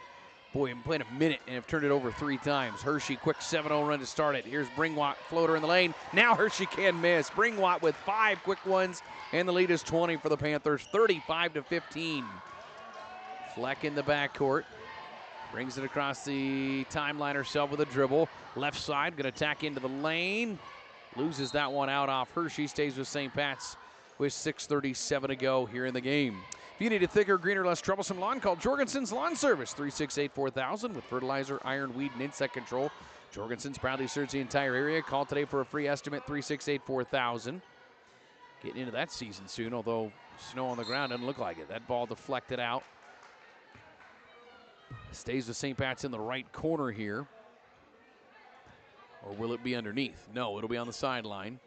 been playing a minute and have turned it over 3 times. Hershey, quick 7-0 run to start it. Here's Bringwatt, floater in the lane. Now Hershey can miss. Bringwatt with 5 quick ones, and the lead is 20 for the Panthers, 35-15. Fleck in the backcourt. Brings it across the timeline herself with a dribble. Left side, going to tack into the lane. Loses that one out off Hershey. Stays with St. Pat's with 6:37 to go here in the game. If you need a thicker, greener, less troublesome lawn, call Jorgensen's Lawn Service, 368-4000 with fertilizer, iron, weed, and insect control. Jorgensen's proudly serves the entire area. Call today for a free estimate, 368-4000. Getting into that season soon, although snow on the ground doesn't look like it. That ball deflected out. Stays with St. Pat's in the right corner here. Or will it be underneath? No, it'll be on the sideline.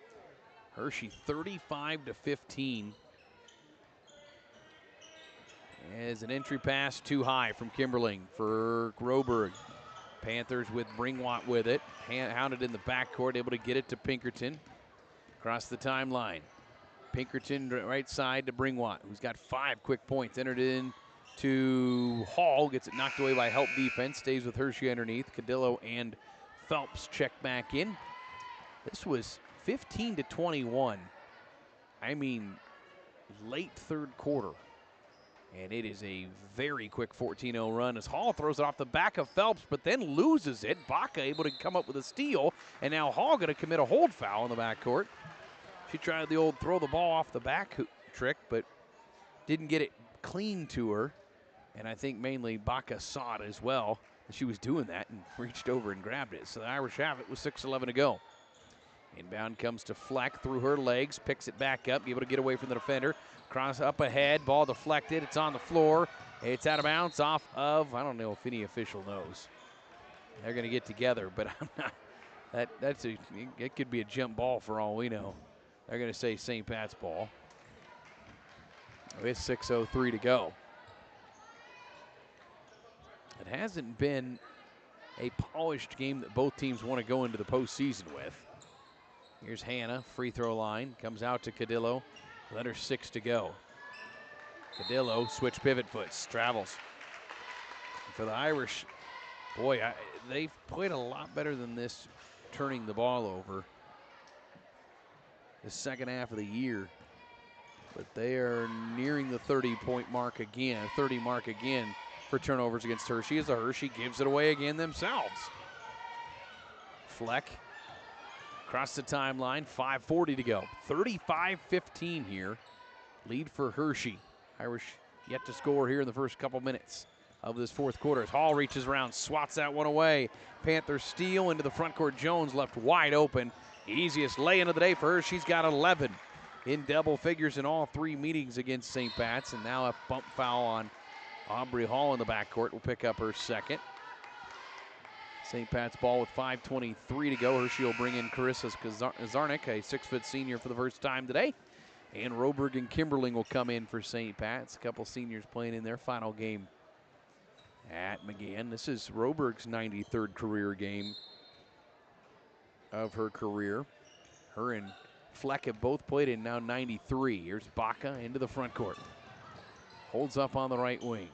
Hershey 35-15. As an entry pass too high from Kimberling for Groberg. Panthers with Bringwatt with it. Hounded in the backcourt, able to get it to Pinkerton. Across the timeline. Pinkerton right side to Bringwatt, who's got 5 quick points. Entered in to Hall, gets it knocked away by help defense. Stays with Hershey underneath. Cadillo and Phelps check back in. This was 15-21. I mean, late third quarter. And it is a very quick 14-0 run as Hall throws it off the back of Phelps, but then loses it. Baca able to come up with a steal, and now Hall going to commit a hold foul in the backcourt. She tried the old throw the ball off the back trick, but didn't get it clean to her. And I think mainly Baca saw it as well. She was doing that and reached over and grabbed it. So the Irish have it with 6:11 to go. Inbound comes to Fleck through her legs, picks it back up, able to get away from the defender. Cross up ahead, ball deflected, it's on the floor. It's out of bounds off of, I don't know if any official knows. They're going to get together, but I'm not, it could be a jump ball for all we know. They're going to say St. Pat's ball. With 6:03 to go. It hasn't been a polished game that both teams want to go into the postseason with. Here's Hannah, free throw line, comes out to Cadillo. Under 6 to go. Cadillo, switch pivot foots, travels. For the Irish, boy, they've played a lot better than this, turning the ball over the second half of the year. But they are nearing the 30-point mark again, 30 mark again for turnovers against Hershey, as the Hershey gives it away again themselves. Fleck across the timeline, 5:40 to go. 35-15 here. Lead for Hershey. Irish yet to score here in the first couple minutes of this fourth quarter. As Hall reaches around, swats that one away. Panthers steal into the front court. Jones left wide open. Easiest lay-in of the day for her. She's got 11 in double figures in all 3 meetings against St. Pat's. And now a bump foul on Aubrey Hall in the backcourt will pick up her second. St. Pat's ball with 5:23 to go. Hershey will bring in Carissa Zarnik, a 6-foot senior for the first time today. And Roberg and Kimberling will come in for St. Pat's. A couple seniors playing in their final game at McGann. This is Roberg's 93rd career game of her career. Her and Fleck have both played in now 93. Here's Baca into the front court. Holds up on the right wing.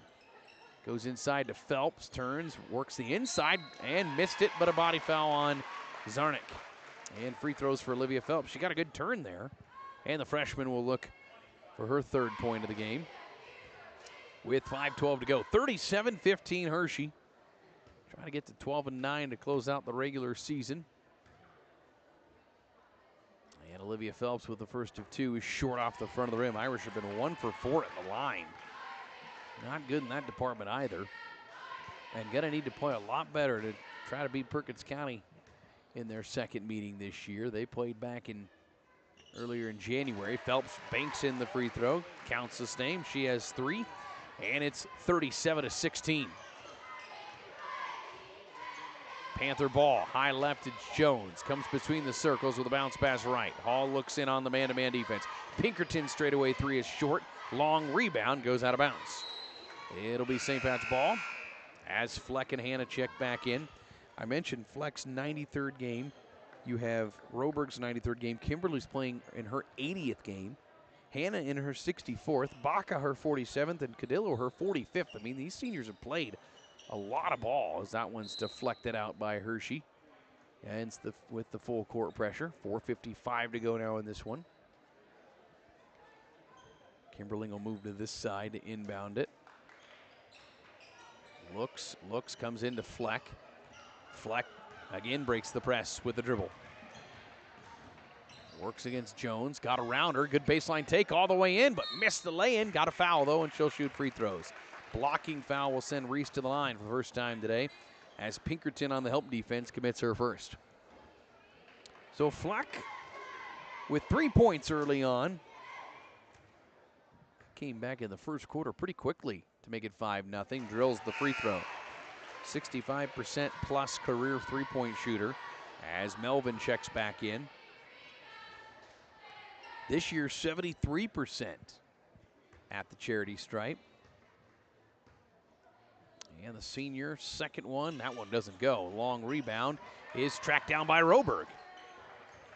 Goes inside to Phelps, turns, works the inside, and missed it, but a body foul on Zarnik. And free throws for Olivia Phelps. She got a good turn there. And the freshman will look for her 3rd point of the game. With 5:12 to go. 37-15 Hershey. Trying to get to 12-9 to close out the regular season. And Olivia Phelps with the first of 2 is short off the front of the rim. Irish have been 1 for 4 at the line. Not good in that department either. And going to need to play a lot better to try to beat Perkins County in their second meeting this year. They played back earlier in January. Phelps banks in the free throw. Counts the same. She has 3. And it's 37-16. Panther ball, high left to Jones. Comes between the circles with a bounce pass right. Hall looks in on the man-to-man defense. Pinkerton straightaway three is short. Long rebound goes out of bounds. It'll be St. Pat's ball as Fleck and Hannah check back in. I mentioned Fleck's 93rd game. You have Roberg's 93rd game. Kimberly's playing in her 80th game. Hannah in her 64th. Baca her 47th. And Cadillo her 45th. I mean, these seniors have played a lot of ball as that one's deflected out by Hershey. And with the full court pressure. 4:55 to go now in this one. Kimberling will move to this side to inbound it. Looks, comes into Fleck. Fleck again breaks the press with the dribble. Works against Jones, got around her. Good baseline take all the way in, but missed the lay-in. Got a foul, though, and she'll shoot free throws. Blocking foul will send Reese to the line for the first time today as Pinkerton on the help defense commits her first. So Fleck with 3 points early on. Came back in the first quarter pretty quickly to make it 5-0. Drills the free throw. 65% plus career three-point shooter as Melvin checks back in. This year, 73% at the charity stripe. And the senior, second one, that one doesn't go. Long rebound is tracked down by Roberg.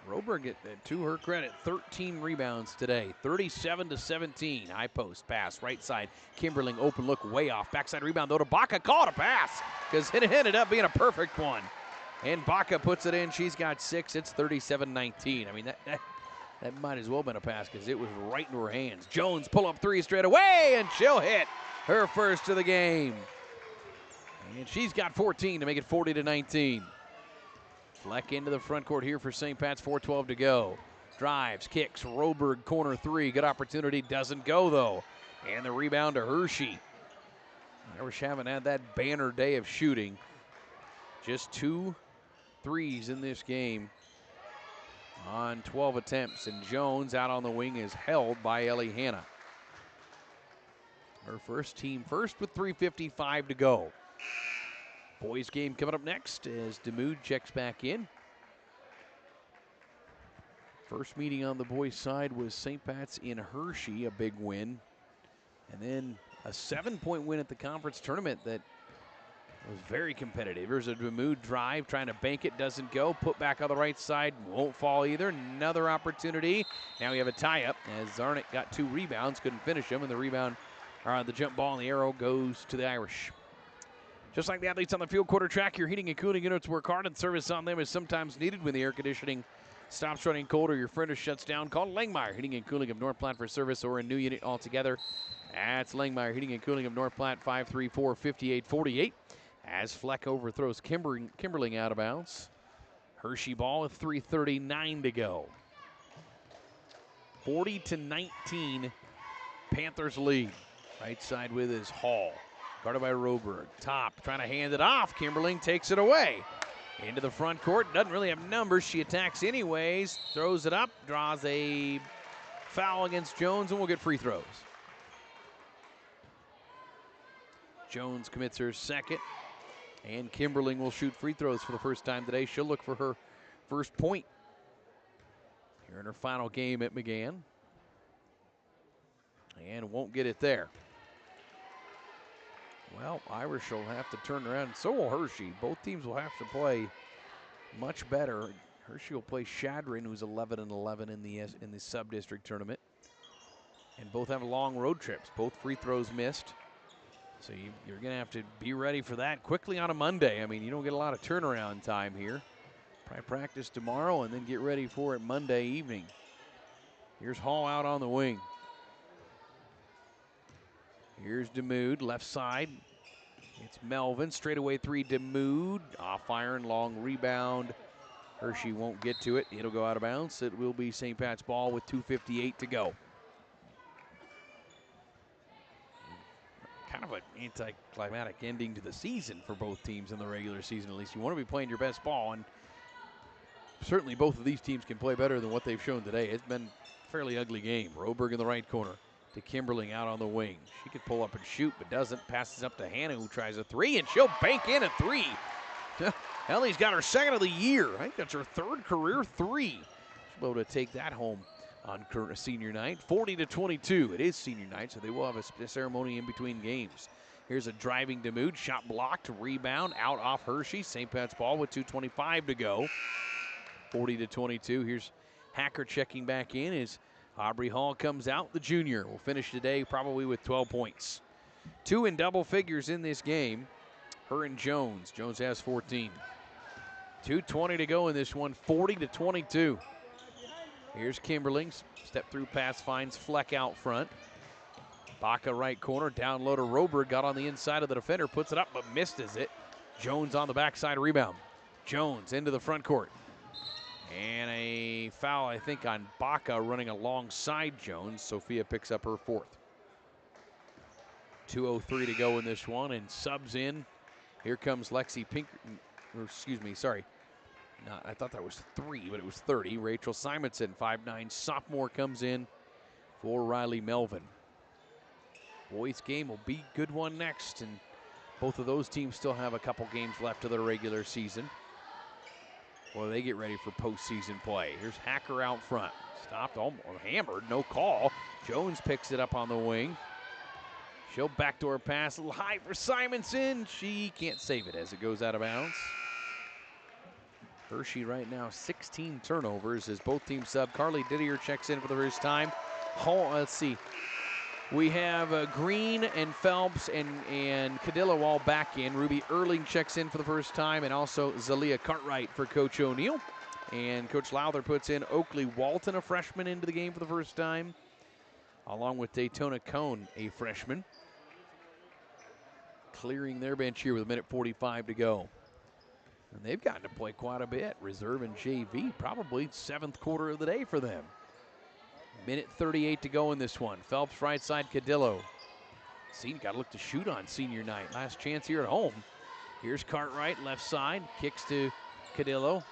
Roberg, to her credit, 13 rebounds today, 37-17. High post pass, right side. Kimberling open look way off. Backside rebound, though, to Baca. Called a pass because it ended up being a perfect one. And Baca puts it in. She's got 6. It's 37-19. I mean, that might as well have been a pass because it was right into her hands. Jones pull up three straight away, and she'll hit her first of the game. And she's got 14 to make it 40-19. Fleck into the front court here for St. Pat's, 4:12 to go. Drives, kicks, Roberg corner three. Good opportunity, doesn't go though. And the rebound to Hershey. Irish haven't had that banner day of shooting. Just 2 threes in this game on 12 attempts. And Jones out on the wing is held by Ellie Hanna. Her first team first with 3:55 to go. Boys game coming up next as DeMude checks back in. First meeting on the boys' side was St. Pat's in Hershey, a big win. And then a 7-point win at the conference tournament that was very competitive. There's a DeMude drive, trying to bank it, doesn't go. Put back on the right side, won't fall either. Another opportunity. Now we have a tie-up as Zarnik got 2 rebounds, couldn't finish them, and the rebound, the jump ball and the arrow goes to the Irish. Just like the athletes on the field quarter track, your heating and cooling units work hard, and service on them is sometimes needed when the air conditioning stops running cold or your furnace shuts down. Call Langmeyer Heating and Cooling of North Platte for service or a new unit altogether. That's Langmeyer Heating and Cooling of North Platte, 534-5848. As Fleck overthrows Kimberling out of bounds. Hershey ball with 3:39 to go. 40-19, Panthers lead. Right side with is Hall. Guarded by Roberg. Top, trying to hand it off. Kimberling takes it away. Into the front court. Doesn't really have numbers. She attacks anyways. Throws it up. Draws a foul against Jones, and we'll get free throws. Jones commits her second. And Kimberling will shoot free throws for the first time today. She'll look for her first point here in her final game at McGann. And won't get it there. Well, Irish will have to turn around, and so will Hershey. Both teams will have to play much better. Hershey will play Shadron, who's 11-11 in the sub-district tournament. And both have long road trips. Both free throws missed. So you're going to have to be ready for that quickly on a Monday. I mean, you don't get a lot of turnaround time here. Probably practice tomorrow and then get ready for it Monday evening. Here's Hall out on the wing. Here's DeMude, left side. It's Melvin, straightaway three, DeMude. Off iron, long rebound. Hershey won't get to it. It'll go out of bounds. It will be St. Pat's ball with 2:58 to go. Kind of an anticlimactic ending to the season for both teams in the regular season, at least. You want to be playing your best ball, and certainly both of these teams can play better than what they've shown today. It's been a fairly ugly game. Roberg in the right corner to Kimberling out on the wing. She could pull up and shoot, but doesn't. Passes up to Hannah, who tries a three, and she'll bank in a three. Ellie's got her second of the year. I think that's her third career three. She's able to take that home on senior night. 40-22. It is senior night, so they will have a ceremony in between games. Here's a driving Demuth. Shot blocked. Rebound out off Hershey. St. Pat's ball with 2:25 to go. 40-22. Here's Hacker checking back in as Aubrey Hall comes out. The junior will finish today probably with 12 points. 2 in double figures in this game. Her and Jones. Jones has 14. 2:20 to go in this one. 40-22. Here's Kimberling. Step through pass finds Fleck out front. Baca right corner. Down low to Roberg. Got on the inside of the defender. Puts it up but misses it. Jones on the backside rebound. Jones into the front court. And a foul, I think, on Baca running alongside Jones. Sophia picks up her fourth. 2:03 to go in this one, and subs in. Here comes Lexi Pinkerton, or excuse me, sorry. No, I thought that was 3, but it was 30. Rachel Simonson, 5'9", sophomore, comes in for Riley Melvin. Boys game will be a good one next, and both of those teams still have a couple games left of their regular season. Well, they get ready for postseason play. Here's Hacker out front. Stopped, almost hammered, no call. Jones picks it up on the wing. She'll backdoor pass, a little high for Simonson. She can't save it as it goes out of bounds. Hershey right now, 16 turnovers as both teams sub. Carly Didier checks in for the first time. Let's see. We have Green and Phelps and Cadillo all back in. Ruby Erling checks in for the first time, and also Zalia Cartwright for Coach O'Neill. And Coach Lowther puts in Oakley Walton, a freshman, into the game for the first time, along with Daytona Cone, a freshman. Clearing their bench here with 1:45 to go. And they've gotten to play quite a bit. Reserve and JV, probably 7th quarter of the day for them. 1:38 to go in this one. Phelps right side, Cadillo. Got to look to shoot on senior night. Last chance here at home. Here's Cartwright, left side. Kicks to Cadillo.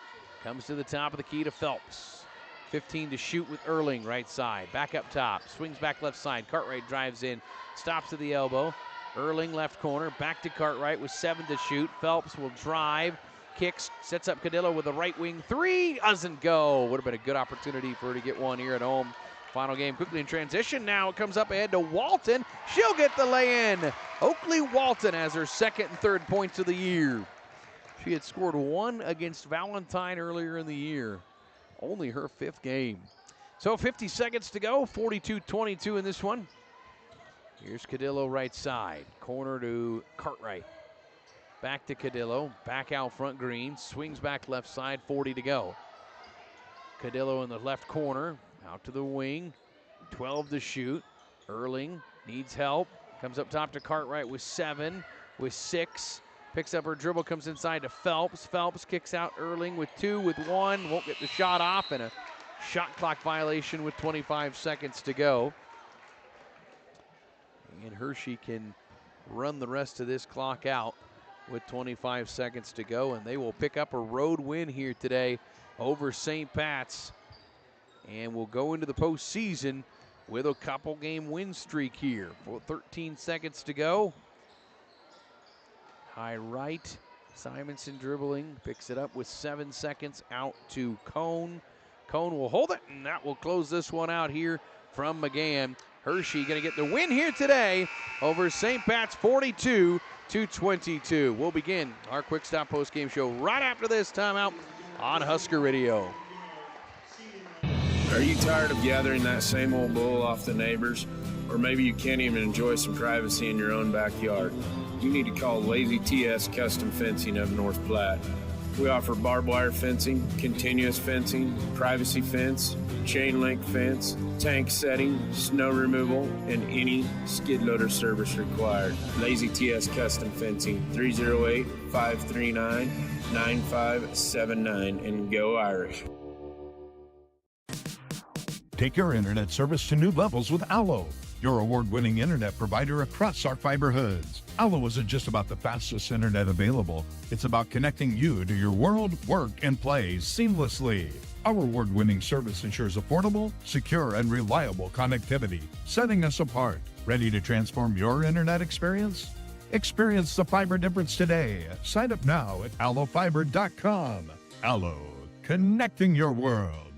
Comes to the top of the key to Phelps. 15 to shoot with Erling, right side. Back up top. Swings back left side. Cartwright drives in. Stops at the elbow. Erling left corner. Back to Cartwright with 7 to shoot. Phelps will drive. Kicks, sets up Cadillo with a right wing 3. Doesn't go. Would have been a good opportunity for her to get one here at home. Final game quickly in transition. Now it comes up ahead to Walton. She'll get the lay-in. Oakley Walton has her second and third points of the year. She had scored 1 against Valentine earlier in the year. Only her 5th game. So 50 seconds to go. 42-22 in this one. Here's Cadillo right side. Corner to Cartwright. Back to Cadillo. Back out front, Green. Swings back left side. 40 to go. Cadillo in the left corner. Out to the wing, 12 to shoot. Erling needs help. Comes up top to Cartwright with 7, with 6. Picks up her dribble, comes inside to Phelps. Phelps kicks out Erling with 2, with 1. Won't get the shot off, and a shot clock violation with 25 seconds to go. And Hershey can run the rest of this clock out with 25 seconds to go, and they will pick up a road win here today over St. Pat's. And we'll go into the postseason with a couple game win streak here. 13 seconds to go. High right. Simonson dribbling. Picks it up with 7 seconds out to Cone. Cone will hold it, and that will close this one out here from McGann. Hershey going to get the win here today over St. Pat's 42-22. We'll begin our Quick Stop postgame show right after this timeout on Husker Radio. Are you tired of gathering that same old bull off the neighbors? Or maybe you can't even enjoy some privacy in your own backyard? You need to call Lazy TS Custom Fencing of North Platte. We offer barbed wire fencing, continuous fencing, privacy fence, chain link fence, tank setting, snow removal, and any skid loader service required. Lazy TS Custom Fencing, 308-539-9579, and go Irish. Take your internet service to new levels with Allo, your award-winning internet provider across our fiber hoods. Allo isn't just about the fastest internet available. It's about connecting you to your world, work, and play seamlessly. Our award-winning service ensures affordable, secure, and reliable connectivity, setting us apart. Ready to transform your internet experience? Experience the fiber difference today. Sign up now at allofiber.com. Allo, connecting your world.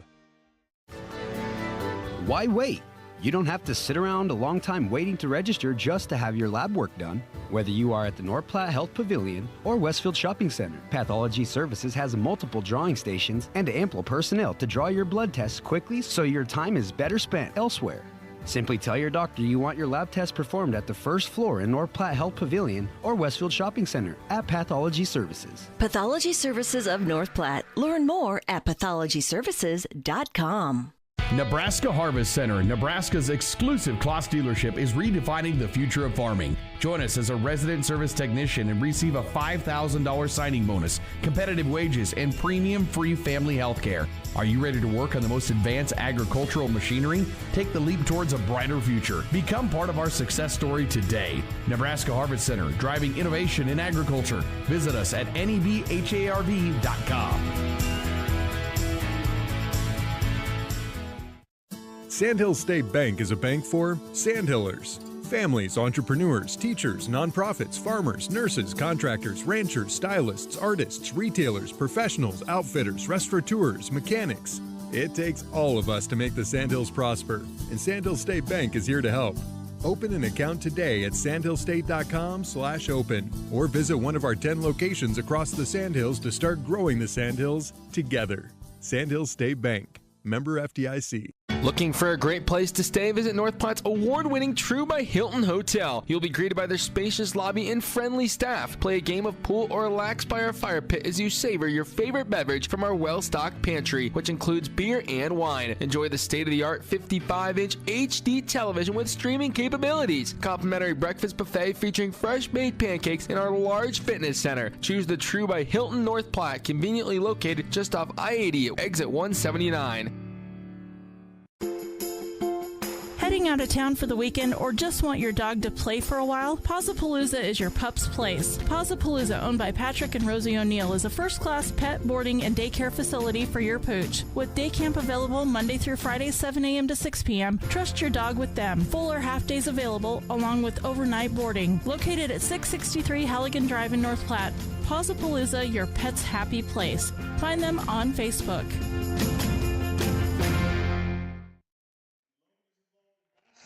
Why wait? You don't have to sit around a long time waiting to register just to have your lab work done. Whether you are at the North Platte Health Pavilion or Westfield Shopping Center, Pathology Services has multiple drawing stations and ample personnel to draw your blood tests quickly so your time is better spent elsewhere. Simply tell your doctor you want your lab test performed at the first floor in North Platte Health Pavilion or Westfield Shopping Center at Pathology Services. Pathology Services of North Platte. Learn more at pathologyservices.com. Nebraska Harvest Center, Nebraska's exclusive Kloss dealership, is redefining the future of farming. Join us as a resident service technician and receive a $5,000 signing bonus, competitive wages, and premium free family health care. Are you ready to work on the most advanced agricultural machinery? Take the leap towards a brighter future. Become part of our success story today. Nebraska Harvest Center, driving innovation in agriculture. Visit us at nebharv.com. Sandhill State Bank is a bank for Sandhillers. Families, entrepreneurs, teachers, nonprofits, farmers, nurses, contractors, ranchers, stylists, artists, retailers, professionals, outfitters, restaurateurs, mechanics. It takes all of us to make the Sandhills prosper, and Sandhill State Bank is here to help. Open an account today at sandhillstate.com/open or visit one of our 10 locations across the Sandhills to start growing the Sandhills together. Sandhill State Bank, member FDIC. Looking for a great place to stay? Visit North Platte's award-winning True by Hilton Hotel. You'll be greeted by their spacious lobby and friendly staff. Play a game of pool or relax by our fire pit as you savor your favorite beverage from our well-stocked pantry, which includes beer and wine. Enjoy the state-of-the-art 55-inch HD television with streaming capabilities. Complimentary breakfast buffet featuring fresh-baked pancakes in our large fitness center. Choose the True by Hilton North Platte, conveniently located just off I-80 at exit 179. Heading out of town for the weekend or just want your dog to play for a while? Pawsapalooza is your pup's place. Pawsapalooza, owned by Patrick and Rosie O'Neill, is a first-class pet boarding and daycare facility for your pooch. With day camp available Monday through Friday, 7 a.m. to 6 p.m., trust your dog with them. Full or half days available, along with overnight boarding. Located at 663 Halligan Drive in North Platte, Pawsapalooza, your pet's happy place. Find them on Facebook.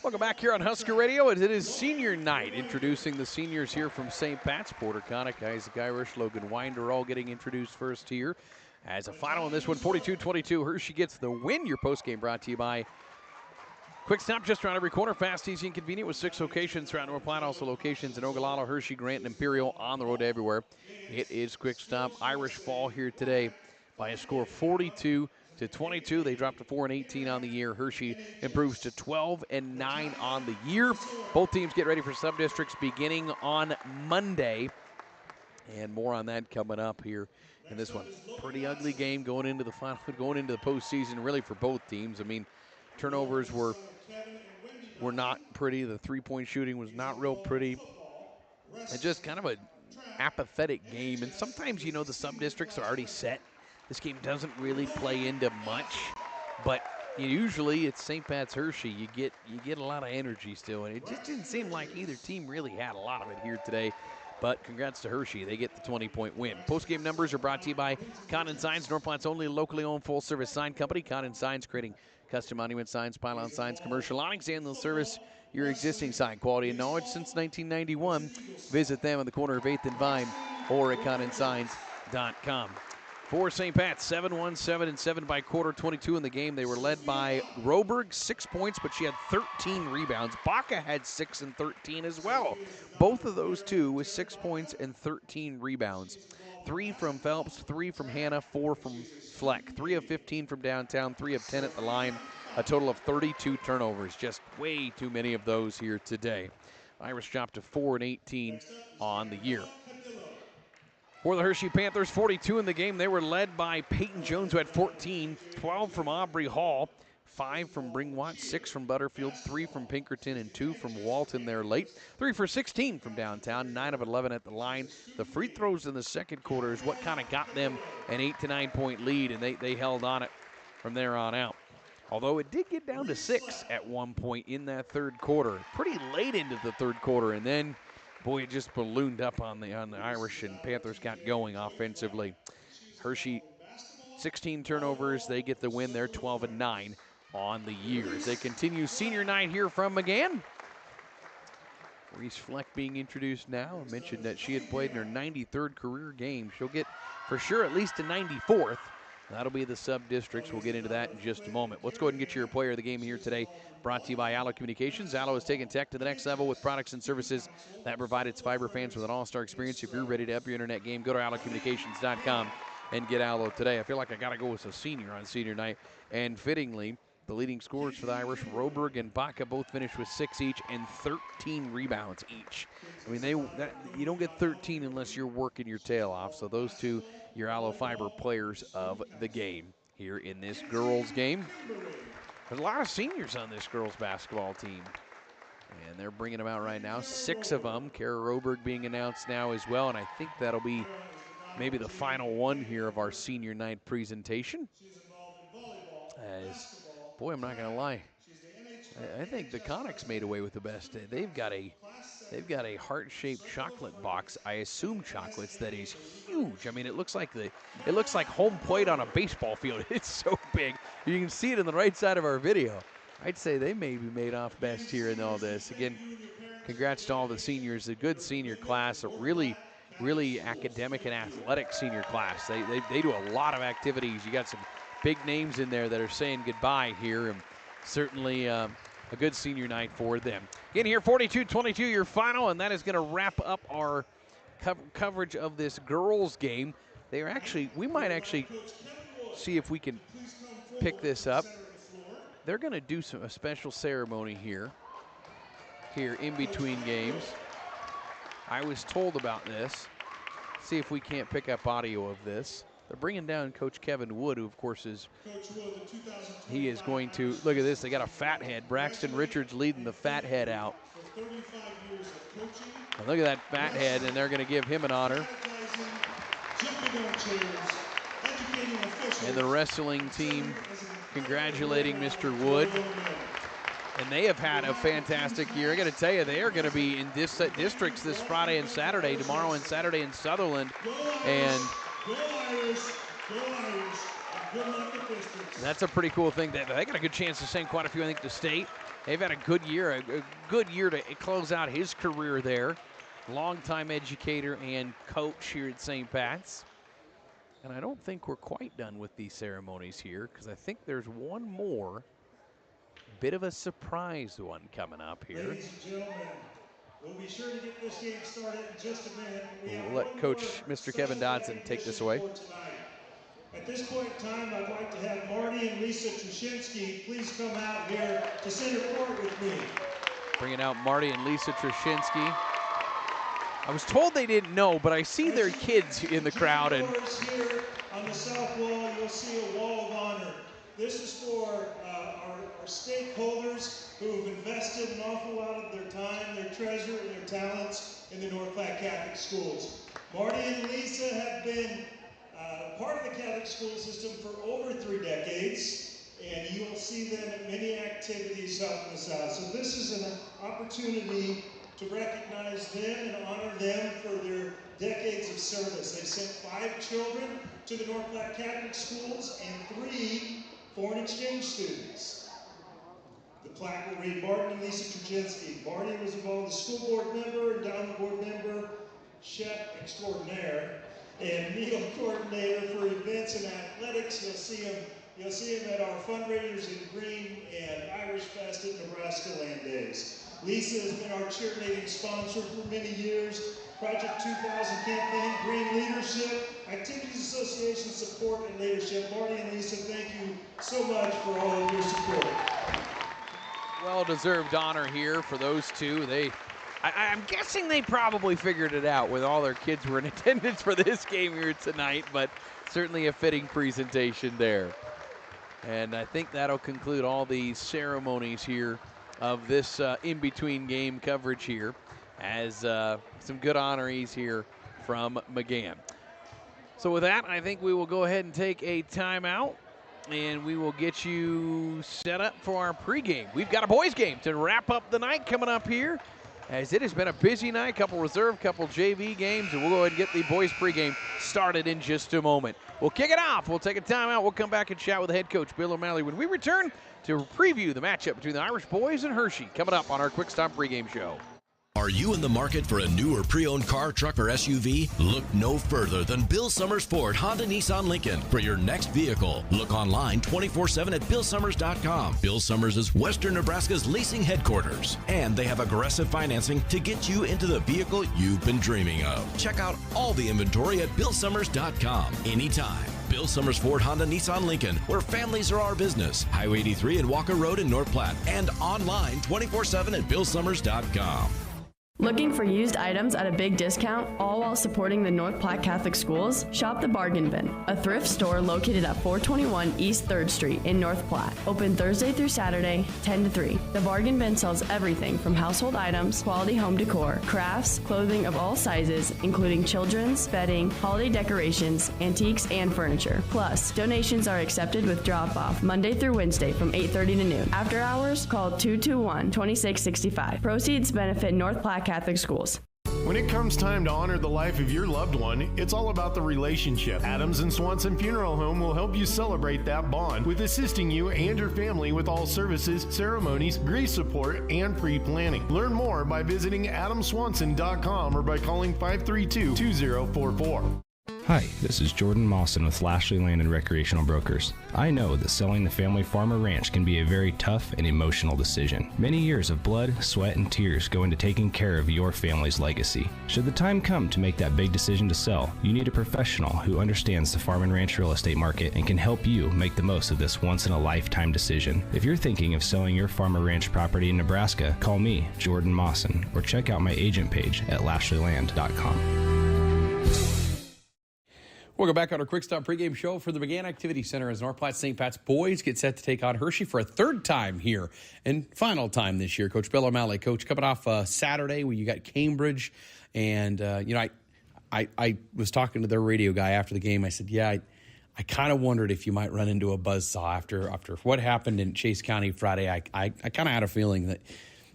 Welcome back here on Husker Radio. It is senior night. Introducing the seniors here from St. Pat's. Porter Connick, Isaac Irish, Logan Winder all getting introduced first here. As a final in this one, 42-22, Hershey gets the win. Your postgame brought to you by Quick Stop, just around every corner. Fast, easy, and convenient with 6 locations throughout North Platte. Also locations in Ogallala, Hershey, Grant, and Imperial, on the road everywhere. It is Quick Stop. Irish fall here today by a score of 42-22. They dropped to 4-18 on the year. Hershey improves to 12-9 on the year. Both teams get ready for sub-districts beginning on Monday. And more on that coming up here in this one. Pretty ugly game going into the final, going into the postseason, really, for both teams. I mean, turnovers were not pretty. The three-point shooting was not real pretty. And just kind of an apathetic game. And sometimes, you know, the sub-districts are already set. This game doesn't really play into much, but usually it's St. Pat's Hershey. You get a lot of energy still, and it just didn't seem like either team really had a lot of it here today. But congrats to Hershey. They get the 20-point win. Post-game numbers are brought to you by Condon Signs, North Platte's only locally owned full-service sign company. Condon Signs, creating custom monument signs, pylon signs, commercial awnings, and they'll service your existing sign. Quality and knowledge since 1991. Visit them on the corner of 8th and Vine or at condonsigns.com. For St. Pat's, 7-1, 7-7 by quarter, 22 in the game. They were led by Groberg, 6 points, but she had 13 rebounds. Baca had 6 and 13 as well. Both of those two with 6 points and 13 rebounds. 3 from Phelps, 3 from Hannah, 4 from Fleck. 3 of 15 from downtown, 3 of 10 at the line. A total of 32 turnovers. Just way too many of those here today. Irish dropped to 4-18 on the year. For the Hershey Panthers, 42 in the game. They were led by Peyton Jones, who had 14, 12 from Aubrey Hall, 5 from Bringwatt, 6 from Butterfield, 3 from Pinkerton, and 2 from Walton there late. 3 for 16 from downtown, 9 of 11 at the line. The free throws in the second quarter is what kind of got them an 8 to 9 point lead, and they held on it from there on out. Although it did get down to 6 at one point in that third quarter. Pretty late into the third quarter, and then Boy, it just ballooned up on the Irish, and Panthers got going offensively. Hershey, 16 turnovers. They get the win. They're 12-9 on the year. As they continue senior night here from McGann. Reese Fleck being introduced now. I mentioned that she had played in her 93rd career game. She'll get, for sure, at least a 94th. That'll be the sub-districts. We'll get into that in just a moment. Let's go ahead and get your player of the game here today. Brought to you by Allo Communications. Allo has taken tech to the next level with products and services that provide its fiber fans with an all-star experience. If you're ready to up your internet game, go to allocommunications.com and get Allo today. I feel like I got to go with a senior on senior night. And fittingly, the leading scorers for the Irish, Roberg and Baca, both finished with 6 each and 13 rebounds each. I mean, you don't get 13 unless you're working your tail off. So those two, your Allo Fiber players of the game here in this girls' game. There's a lot of seniors on this girls' basketball team. And they're bringing them out right now, 6 of them. Kara Roberg being announced now as well, and I think that'll be maybe the final one here of our senior night presentation. As, boy, I'm not going to lie, I think the Conics made away with the best. They've got a heart-shaped chocolate box. I assume chocolates that is huge. I mean, it looks like home plate on a baseball field. It's so big. You can see it in the right side of our video. I'd say they may be made off best here in all this. Again, congrats to all the seniors. A good senior class, a really academic and athletic senior class. They do a lot of activities. You got some big names in there that are saying goodbye here, and certainly a good senior night for them. In here, 42-22 your final, and that is going to wrap up our coverage of this girls game. We might actually see if we can pick this up. They're going to do a special ceremony here in between games. I was told about this. See if we can't pick up audio of this. They're bringing down Coach Kevin Wood, who, of course, is going to, look at this, they got a fat head. Braxton Richards leading the fat head out. And look at that fat head, and they're going to give him an honor. And the wrestling team congratulating Mr. Wood. And they have had a fantastic year. I got to tell you, they are going to be in districts this Friday and Saturday, tomorrow and Saturday in Sutherland. And that's a pretty cool thing. They got a good chance to send quite a few, I think, to state. They've had a good year to close out his career there. Longtime educator and coach here at St. Pat's. And I don't think we're quite done with these ceremonies here, because I think there's one more bit of a surprise one coming up here. Ladies and gentlemen, we'll be sure to get this game started in just a minute. We'll let Coach Mr. Kevin Dodson take this away. At this point in time, I'd like to have Marty and Lisa Trushinsky please come out here to center court with me. Bringing out Marty and Lisa Trushinsky. I was told they didn't know, but I see their kids in the crowd. And here on the south wall, you'll see a wall of honor. This is for our stakeholders who have invested an awful lot of their time, their treasure, and their talents in the North Platte Catholic schools. Marty and Lisa have been part of the Catholic school system for over 3 decades, and you will see them at many activities helping us out. So this is an opportunity to recognize them and honor them for their decades of service. They sent 5 children to the North Platte Catholic schools and 3 foreign exchange students. The plaque will read Martin and Lisa Trushinsky. Marty was involved as school board member, endowment board member, chef extraordinaire, and meal coordinator for events and athletics. You'll see him at our fundraisers in Green and Irish Fest at Nebraska Land Days. Lisa has been our cheerleading sponsor for many years. Project 2000 campaign, Green Leadership, Activities Association support and leadership. Marty and Lisa, thank you so much for all of your support. Well-deserved honor here for those two. I'm guessing they probably figured it out with all their kids were in attendance for this game here tonight, but certainly a fitting presentation there. And I think that'll conclude all the ceremonies here of this in-between game coverage here, as some good honorees here from McGann. So with that, I think we will go ahead and take a timeout, and we will get you set up for our pregame. We've got a boys game to wrap up the night coming up here. as it has been a busy night, couple reserve, couple JV games, and we'll go ahead and get the boys pregame started in just a moment. We'll kick it off. We'll take a timeout. We'll come back and chat with the head coach, Bill O'Malley, when we return to preview the matchup between the Irish boys and Hershey, coming up on our Quick Stop pregame show. Are you in the market for a new or pre-owned car, truck, or SUV? Look no further than Bill Summers Ford, Honda, Nissan, Lincoln for your next vehicle. Look online 24/7 at BillSummers.com. Bill Summers is Western Nebraska's leasing headquarters, and they have aggressive financing to get you into the vehicle you've been dreaming of. Check out all the inventory at BillSummers.com anytime. Bill Summers Ford, Honda, Nissan, Lincoln, where families are our business. Highway 83 and Walker Road in North Platte, and online 24/7 at BillSummers.com. Looking for used items at a big discount, all while supporting the North Platte Catholic Schools? Shop the Bargain Bin, a thrift store located at 421 East 3rd Street in North Platte. Open Thursday through Saturday, 10 to 3. The Bargain Bin sells everything from household items, quality home decor, crafts, clothing of all sizes, including children's, bedding, holiday decorations, antiques, and furniture. Plus, donations are accepted with drop-off Monday through Wednesday from 8:30 to noon. After hours, call 221-2665. Proceeds benefit North Platte Catholic Schools. When it comes time to honor the life of your loved one, it's all about the relationship. Adams & Swanson Funeral Home will help you celebrate that bond with assisting you and your family with all services, ceremonies, grief support, and pre-planning. Learn more by visiting adamswanson.com or by calling 532-2044. Hi, this is Jordan Mawson with Lashley Land and Recreational Brokers. I know that selling the family farm or ranch can be a very tough and emotional decision. Many years of blood, sweat, and tears go into taking care of your family's legacy. Should the time come to make that big decision to sell, you need a professional who understands the farm and ranch real estate market and can help you make the most of this once-in-a-lifetime decision. If you're thinking of selling your farm or ranch property in Nebraska, call me, Jordan Mawson, or check out my agent page at lashleyland.com. We'll go back on our Quick Stop pregame show for the McGann Activity Center as North Platte St. Pat's boys get set to take on Hershey for a third time here and final time this year. Coach Bill O'Malley, Coach, coming off Saturday where you got Cambridge, and I was talking to their radio guy after the game. I said, I kind of wondered if you might run into a buzzsaw after what happened in Chase County Friday. I kind of had a feeling that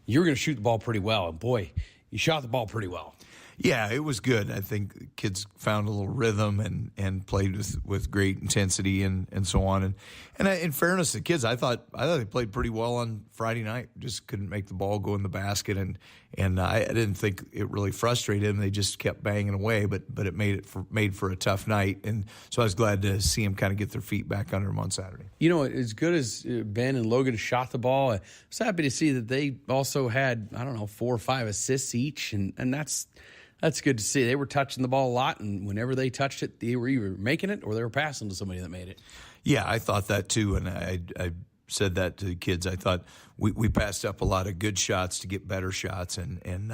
you were going to shoot the ball pretty well, and boy, you shot the ball pretty well. Yeah, it was good. I think kids found a little rhythm and played with great intensity and so on. And in fairness to the kids, I thought they played pretty well on Friday night. Just couldn't make the ball go in the basket, and I didn't think it really frustrated them. They just kept banging away, but it made for a tough night. And so I was glad to see them kind of get their feet back under them on Saturday. You know, as good as Ben and Logan shot the ball, I was happy to see that they also had 4 or 5 assists each, and that's good to see. They were touching the ball a lot, and whenever they touched it, they were either making it or they were passing to somebody that made it. Yeah, I thought that too, and I said that to the kids. I thought we passed up a lot of good shots to get better shots, and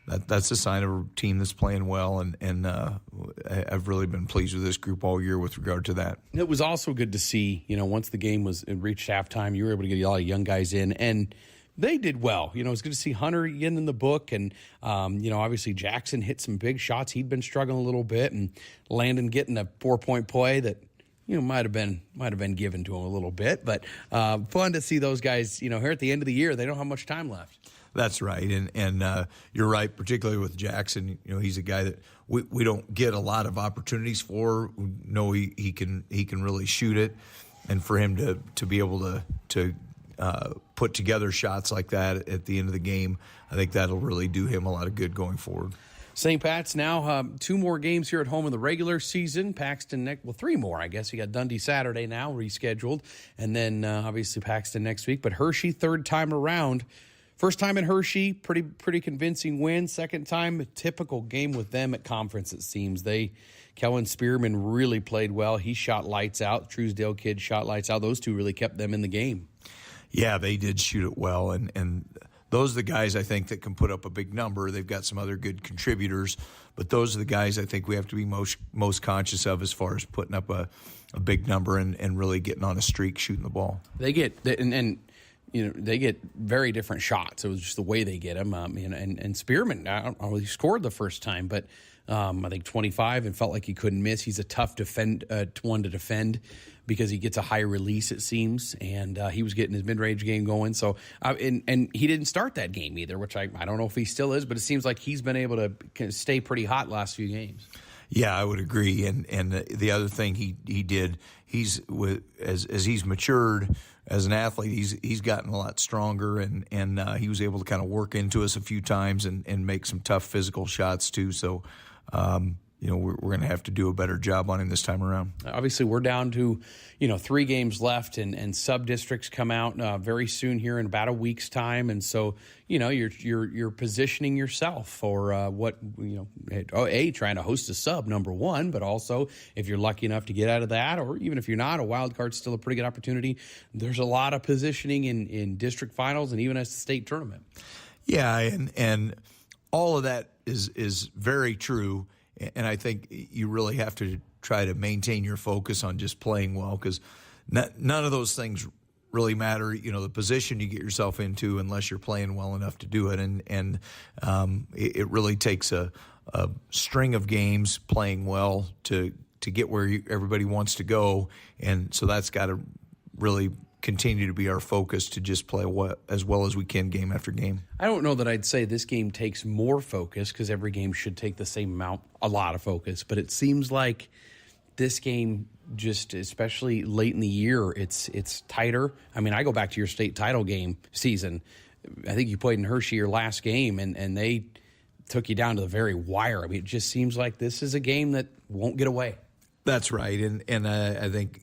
that's a sign of a team that's playing well, and I've really been pleased with this group all year with regard to that. It was also good to see, once the game reached halftime, you were able to get a lot of young guys in, and they did well. It was good to see Hunter again in the book, and obviously Jackson hit some big shots. He'd been struggling a little bit, and Landon getting a 4-point play that might have been given to him a little bit, but fun to see those guys. Here at the end of the year, they don't have much time left. That's right, and you're right, particularly with Jackson. He's a guy that we don't get a lot of opportunities for. We know he can really shoot it, and for him to be able to put together shots like that at the end of the game, I think that'll really do him a lot of good going forward. St. Pat's now 2 more games here at home in the regular season. Paxton 3 more, I guess. You got Dundee Saturday now rescheduled, and then obviously Paxton next week. But Hershey, third time around. First time in Hershey, pretty convincing win. Second time, a typical game with them at conference, it seems. Kellen Spearman really played well. He shot lights out. Truesdale kid shot lights out. Those two really kept them in the game. Yeah, they did shoot it well, and those are the guys I think that can put up a big number. They've got some other good contributors, but those are the guys I think we have to be most conscious of as far as putting up a big number and really getting on a streak shooting the ball. They get they get very different shots. It was just the way they get them. And Spearman, he scored the first time, but I think 25, and felt like he couldn't miss. He's a tough one to defend because he gets a high release, it seems, and he was getting his mid-range game going. So, and he didn't start that game either, which I don't know if he still is, but it seems like he's been able to stay pretty hot last few games. Yeah, I would agree. And the other thing he did, as he's matured as an athlete, he's gotten a lot stronger, and he was able to kind of work into us a few times and make some tough physical shots too. So, we're going to have to do a better job on him this time around. Obviously, we're down to 3 games left, and sub districts come out very soon here in about a week's time, and so you're positioning yourself for what trying to host a sub, number one, but also if you're lucky enough to get out of that, or even if you're not, a wild card's still a pretty good opportunity. There's a lot of positioning in district finals and even as the state tournament. Yeah, and all of that is very true. And I think you really have to try to maintain your focus on just playing well, because none of those things really matter. The position you get yourself into, unless you're playing well enough to do it. And it really takes a string of games playing well to get where everybody wants to go. And so that's got to really continue to be our focus, to just play as well as we can game after game. I don't know that I'd say this game takes more focus, because every game should take the same amount, a lot of focus, but it seems like this game, just especially late in the year, it's tighter. I mean, I go back to your state title game season. I think you played in Hershey your last game, and they took you down to the very wire. I mean, it just seems like this is a game that won't get away. That's right, and I think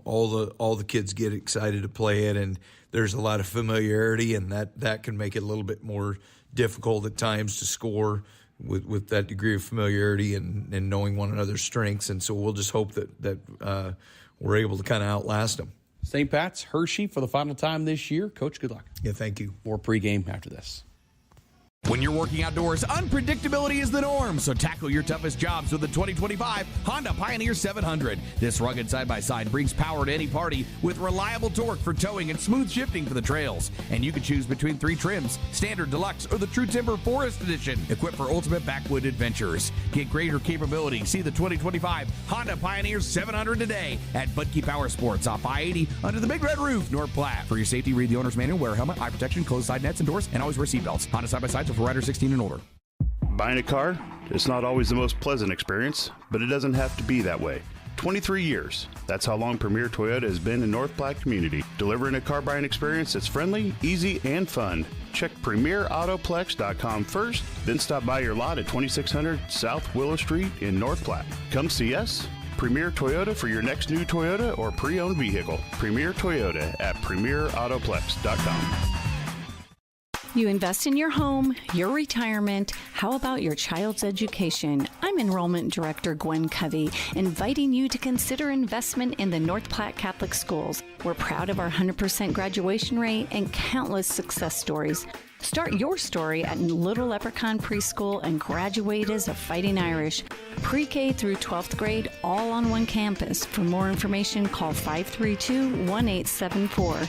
all the kids get excited to play it, and there's a lot of familiarity, and that can make it a little bit more difficult at times to score with that degree of familiarity and knowing one another's strengths. And so we'll just hope that we're able to kind of outlast them. St. Pat's, Hershey for the final time this year. Coach, good luck. Yeah, thank you. More pregame after this. When you're working outdoors, unpredictability is the norm, so tackle your toughest jobs with the 2025 Honda Pioneer 700. This rugged side-by-side brings power to any party with reliable torque for towing and smooth shifting for the trails. And you can choose between 3 trims, Standard, Deluxe, or the True Timber Forest Edition, equipped for ultimate backwood adventures. Get greater capability. See the 2025 Honda Pioneer 700 today at Budke Power Sports off I-80 under the Big Red Roof, North Platte. For your safety, read the owner's manual, wear a helmet, eye protection, closed side nets and doors, and always wear seatbelts. Honda side-by-sides for riders 16 and older. Buying a car, it's not always the most pleasant experience, but it doesn't have to be that way. 23 years. That's how long Premier Toyota has been in North Platte community, delivering a car buying experience that's friendly, easy, and fun. Check PremierAutoplex.com first, then stop by your lot at 2600 South Willow Street in North Platte. Come see us. Premier Toyota for your next new Toyota or pre-owned vehicle. Premier Toyota at PremierAutoplex.com. You invest in your home, your retirement. How about your child's education? I'm Enrollment Director Gwen Covey, inviting you to consider investment in the North Platte Catholic Schools. We're proud of our 100% graduation rate and countless success stories. Start your story at Little Leprechaun Preschool and graduate as a Fighting Irish. Pre-K through 12th grade, all on one campus. For more information, call 532-1874.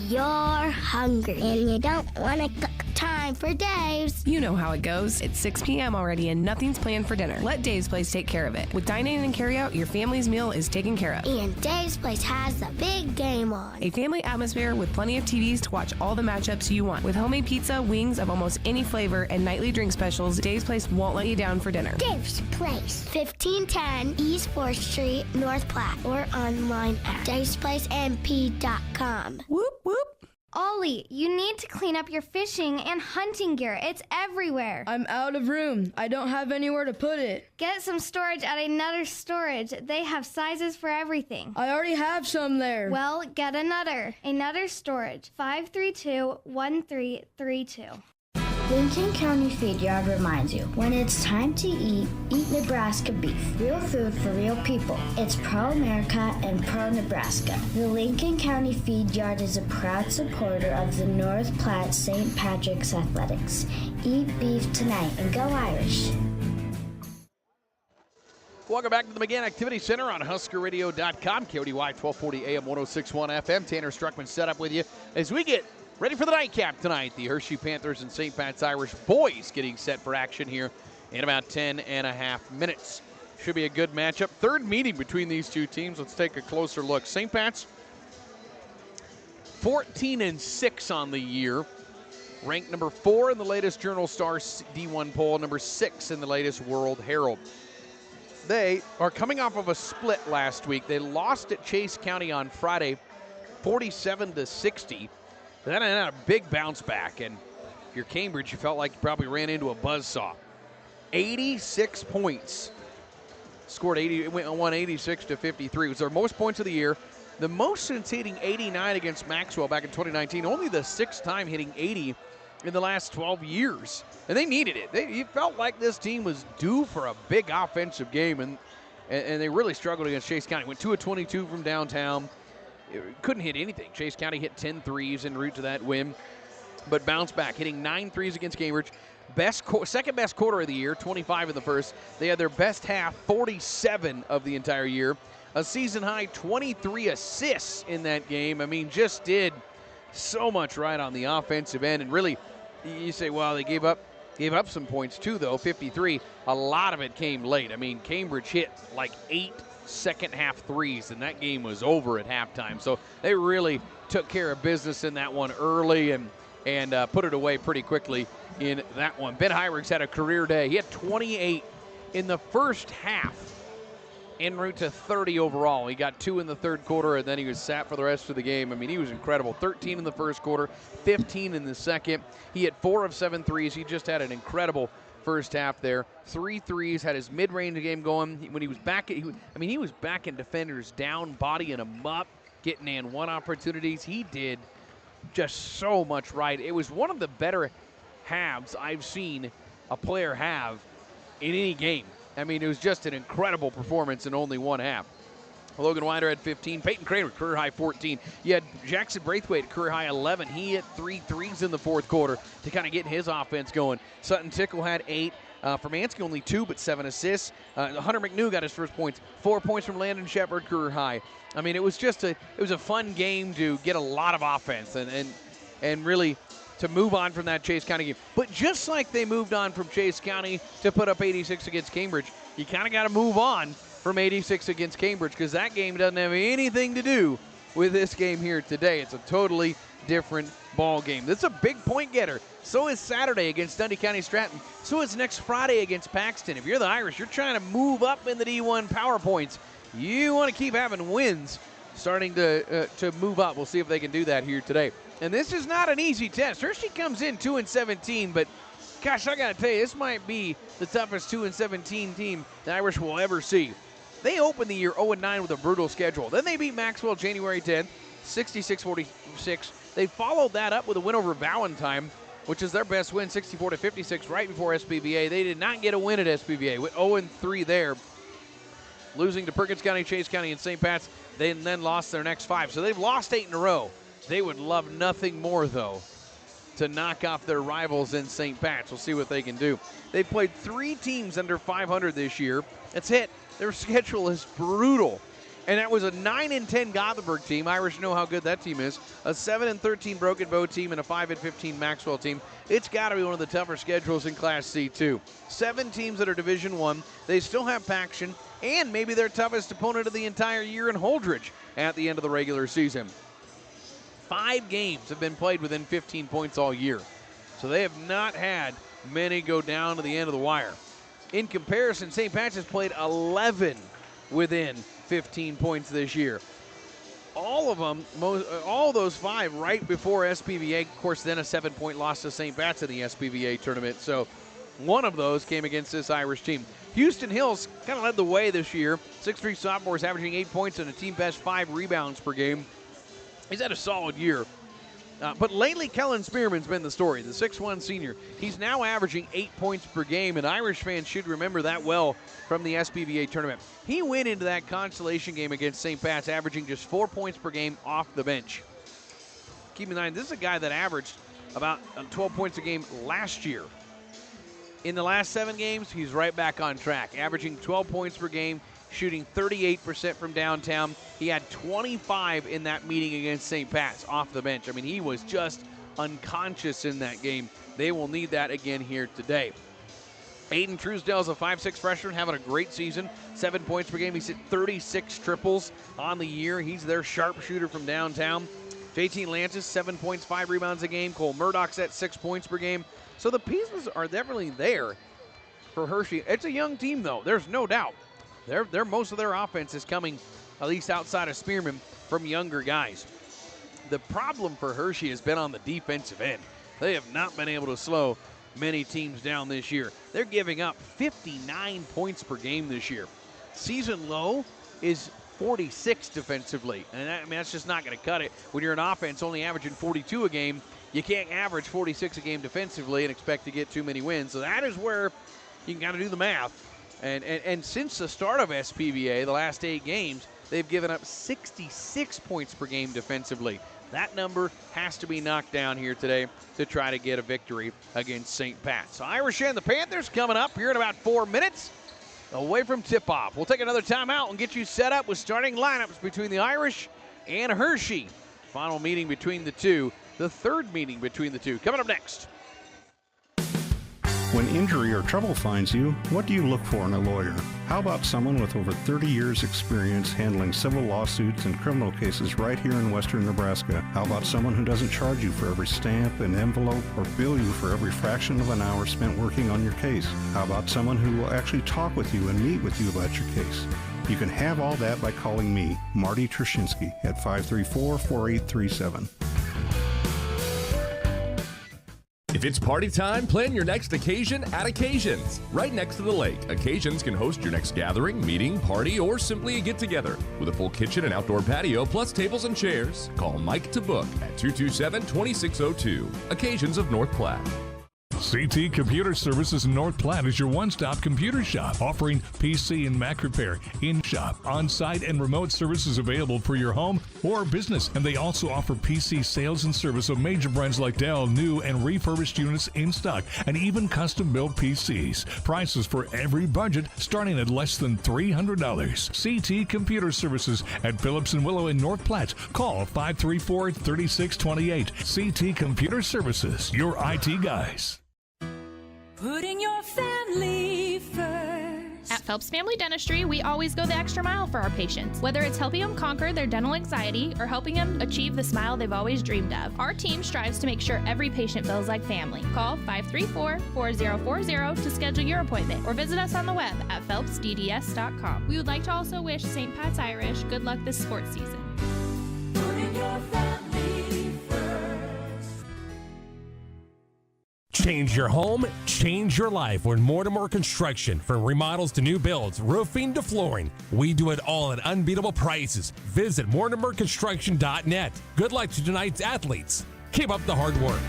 You're hungry and you don't want to cook. Time for Dave's. You know how it goes. It's 6 p.m. already and nothing's planned for dinner. Let Dave's Place take care of it. With dine-in and carry-out, your family's meal is taken care of. And Dave's Place has the big game on. A family atmosphere with plenty of TVs to watch all the matchups you want. With homemade pizza, wings of almost any flavor, and nightly drink specials, Dave's Place won't let you down for dinner. Dave's Place, 1510 East 4th Street, North Platte, or online at davesplacemp.com. Whoop, whoop. Ollie, you need to clean up your fishing and hunting gear. It's everywhere. I'm out of room. I don't have anywhere to put it. Get some storage at Another Storage. They have sizes for everything. I already have some there. Well, get another. Another Storage, 532-1332. Lincoln County Feed Yard reminds you, when it's time to eat Nebraska beef. Real food for real people. It's pro-America and pro-Nebraska. The Lincoln County Feed Yard is a proud supporter of the North Platte St. Patrick's Athletics. Eat beef tonight and go Irish. Welcome back to the McGann Activity Center on HuskerRadio.com. KODY 1240 AM 106.1 FM. Tanner Struckman set up with you as we get ready for the nightcap tonight. The Hershey Panthers and St. Pat's Irish boys getting set for action here in about 10.5 minutes. Should be a good matchup. Third meeting between these two teams. Let's take a closer look. St. Pat's 14-6 on the year. Ranked number 4 in the latest Journal Star D1 poll, number 6 in the latest World Herald. They are coming off of a split last week. They lost at Chase County on Friday, 47-60. Then had a big bounce back, and if you're Cambridge, you felt like you probably ran into a buzzsaw. 86 points. Scored 80, it went 186-53. It was their most points of the year. The most since hitting 89 against Maxwell back in 2019. Only the 6th time hitting 80 in the last 12 years. And they needed it. You felt like this team was due for a big offensive game, and they really struggled against Chase County. Went 2 of 22 from downtown. Couldn't hit anything. Chase County hit 10 threes en route to that win, but bounced back, hitting 9 threes against Cambridge. Second best quarter of the year, 25 in the first. They had their best half, 47 of the entire year. A season high 23 assists in that game. I mean, just did so much right on the offensive end. And really, you say, well, they gave up some points too, though, 53. A lot of it came late. I mean, Cambridge hit like 8 second-half threes, and that game was over at halftime. So they really took care of business in that one early and put it away pretty quickly in that one. Ben Heinrichs had a career day. He had 28 in the first half, en route to 30 overall. He got 2 in the third quarter, and then he was sat for the rest of the game. I mean, he was incredible. 13 in the first quarter, 15 in the second. He hit 4 of 7 threes. He just had an incredible first half there. 3 threes, had his mid-range game going. When he was back, he was backing defenders down, bodying them up, getting and one opportunities. He did just so much right. It was one of the better halves I've seen a player have in any game. I mean, it was just an incredible performance in only one half. Logan Winder had 15. Peyton Craner, career high 14. You had Jackson Braithwaite, career high 11. He hit 3 threes in the fourth quarter to kind of get his offense going. Sutton Tickle had 8. Formansky only 2, but 7 assists. Hunter McNew got his first points. 4 points from Landon Shepard, career high. I mean, it was a fun game to get a lot of offense and really to move on from that Chase County game. But just like they moved on from Chase County to put up 86 against Cambridge, you kind of got to move on from 86 against Cambridge, because that game doesn't have anything to do with this game here today. It's a totally different ball game. This is a big point getter. So is Saturday against Dundee County Stratton. So is next Friday against Paxton. If you're the Irish, you're trying to move up in the D1 power points. You want to keep having wins starting to move up. We'll see if they can do that here today. And this is not an easy test. Hershey comes in 2-17, but gosh, I got to tell you, this might be the toughest 2-17 team the Irish will ever see. They opened the year 0-9 with a brutal schedule. Then they beat Maxwell January 10th, 66-46. They followed that up with a win over Valentine, which is their best win, 64-56, right before SPVA. They did not get a win at SPVA, with 0-3 there, losing to Perkins County, Chase County, and St. Pat's. They then lost their next 5. So they've lost 8 in a row. They would love nothing more, though, to knock off their rivals in St. Pat's. We'll see what they can do. They've played 3 teams under 500 this year. That's it. Their schedule is brutal. And that was a 9-10 Gothenburg team. Irish know how good that team is. A 7-13 Broken Bow team and a 5-15 Maxwell team. It's got to be one of the tougher schedules in Class C, too. 7 teams that are Division I. They still have Paxton and maybe their toughest opponent of the entire year in Holdridge at the end of the regular season. 5 games have been played within 15 points all year. So they have not had many go down to the end of the wire. In comparison, St. Pat's has played 11 within 15 points this year. All of them, all those 5 right before SPVA. Of course, then a 7-point loss to St. Pat's in the SPVA tournament. So one of those came against this Irish team. Houston Hills kind of led the way this year. 6'3" sophomores averaging 8 points and a team best 5 rebounds per game. He's had a solid year. But lately, Kellen Spearman's been the story, the 6'1" senior. He's now averaging 8 points per game, and Irish fans should remember that well from the SPVA tournament. He went into that consolation game against St. Pat's averaging just 4 points per game off the bench. Keep in mind, this is a guy that averaged about 12 points a game last year. In the last 7 games, he's right back on track, averaging 12 points per game, shooting 38% from downtown. He had 25 in that meeting against St. Pat's off the bench. I mean, he was just unconscious in that game. They will need that again here today. Aiden Truesdale's a 5'6 freshman, having a great season. 7 points per game. He's hit 36 triples on the year. He's their sharpshooter from downtown. JT Lantis, 7 points, 5 rebounds a game. Cole Murdoch's at 6 points per game. So the pieces are definitely there for Hershey. It's a young team, though. There's no doubt. Most of their offense is coming, at least outside of Spearman, from younger guys. The problem for Hershey has been on the defensive end. They have not been able to slow many teams down this year. They're giving up 59 points per game this year. Season low is 46 defensively, and that's just not going to cut it. When you're an offense only averaging 42 a game, you can't average 46 a game defensively and expect to get too many wins. So that is where you can kind of do the math. And since the start of SPVA, the last 8 games, they've given up 66 points per game defensively. That number has to be knocked down here today to try to get a victory against St. Pat. So Irish and the Panthers coming up here in about 4 minutes away from tip-off. We'll take another timeout and get you set up with starting lineups between the Irish and Hershey. Final meeting between the two, the third meeting between the two, coming up next. When injury or trouble finds you, what do you look for in a lawyer? How about someone with over 30 years experience handling civil lawsuits and criminal cases right here in western Nebraska? How about someone who doesn't charge you for every stamp and envelope or bill you for every fraction of an hour spent working on your case? How about someone who will actually talk with you and meet with you about your case? You can have all that by calling me, Marty Trzynski, at 534-4837. If it's party time, plan your next occasion at Occasions. Right next to the lake, Occasions can host your next gathering, meeting, party, or simply a get-together. With a full kitchen and outdoor patio, plus tables and chairs, call Mike to book at 227-2602. Occasions of North Platte. CT Computer Services in North Platte is your one-stop computer shop, offering PC and Mac repair, in-shop, on-site, and remote services available for your home or business. And they also offer PC sales and service of major brands like Dell, new and refurbished units in stock, and even custom-built PCs. Prices for every budget starting at less than $300. CT Computer Services at Phillips and Willow in North Platte. Call 534-3628. CT Computer Services, your IT guys. Putting your family first. At Phelps Family Dentistry, we always go the extra mile for our patients. Whether it's helping them conquer their dental anxiety or helping them achieve the smile they've always dreamed of, our team strives to make sure every patient feels like family. Call 534-4040 to schedule your appointment or visit us on the web at phelpsdds.com. We would like to also wish St. Pat's Irish good luck this sports season. Putting your family first. Change your home, change your life with Mortimer Construction. From remodels to new builds, roofing to flooring, we do it all at unbeatable prices. Visit MortimerConstruction.net. Good luck to tonight's athletes. Keep up the hard work.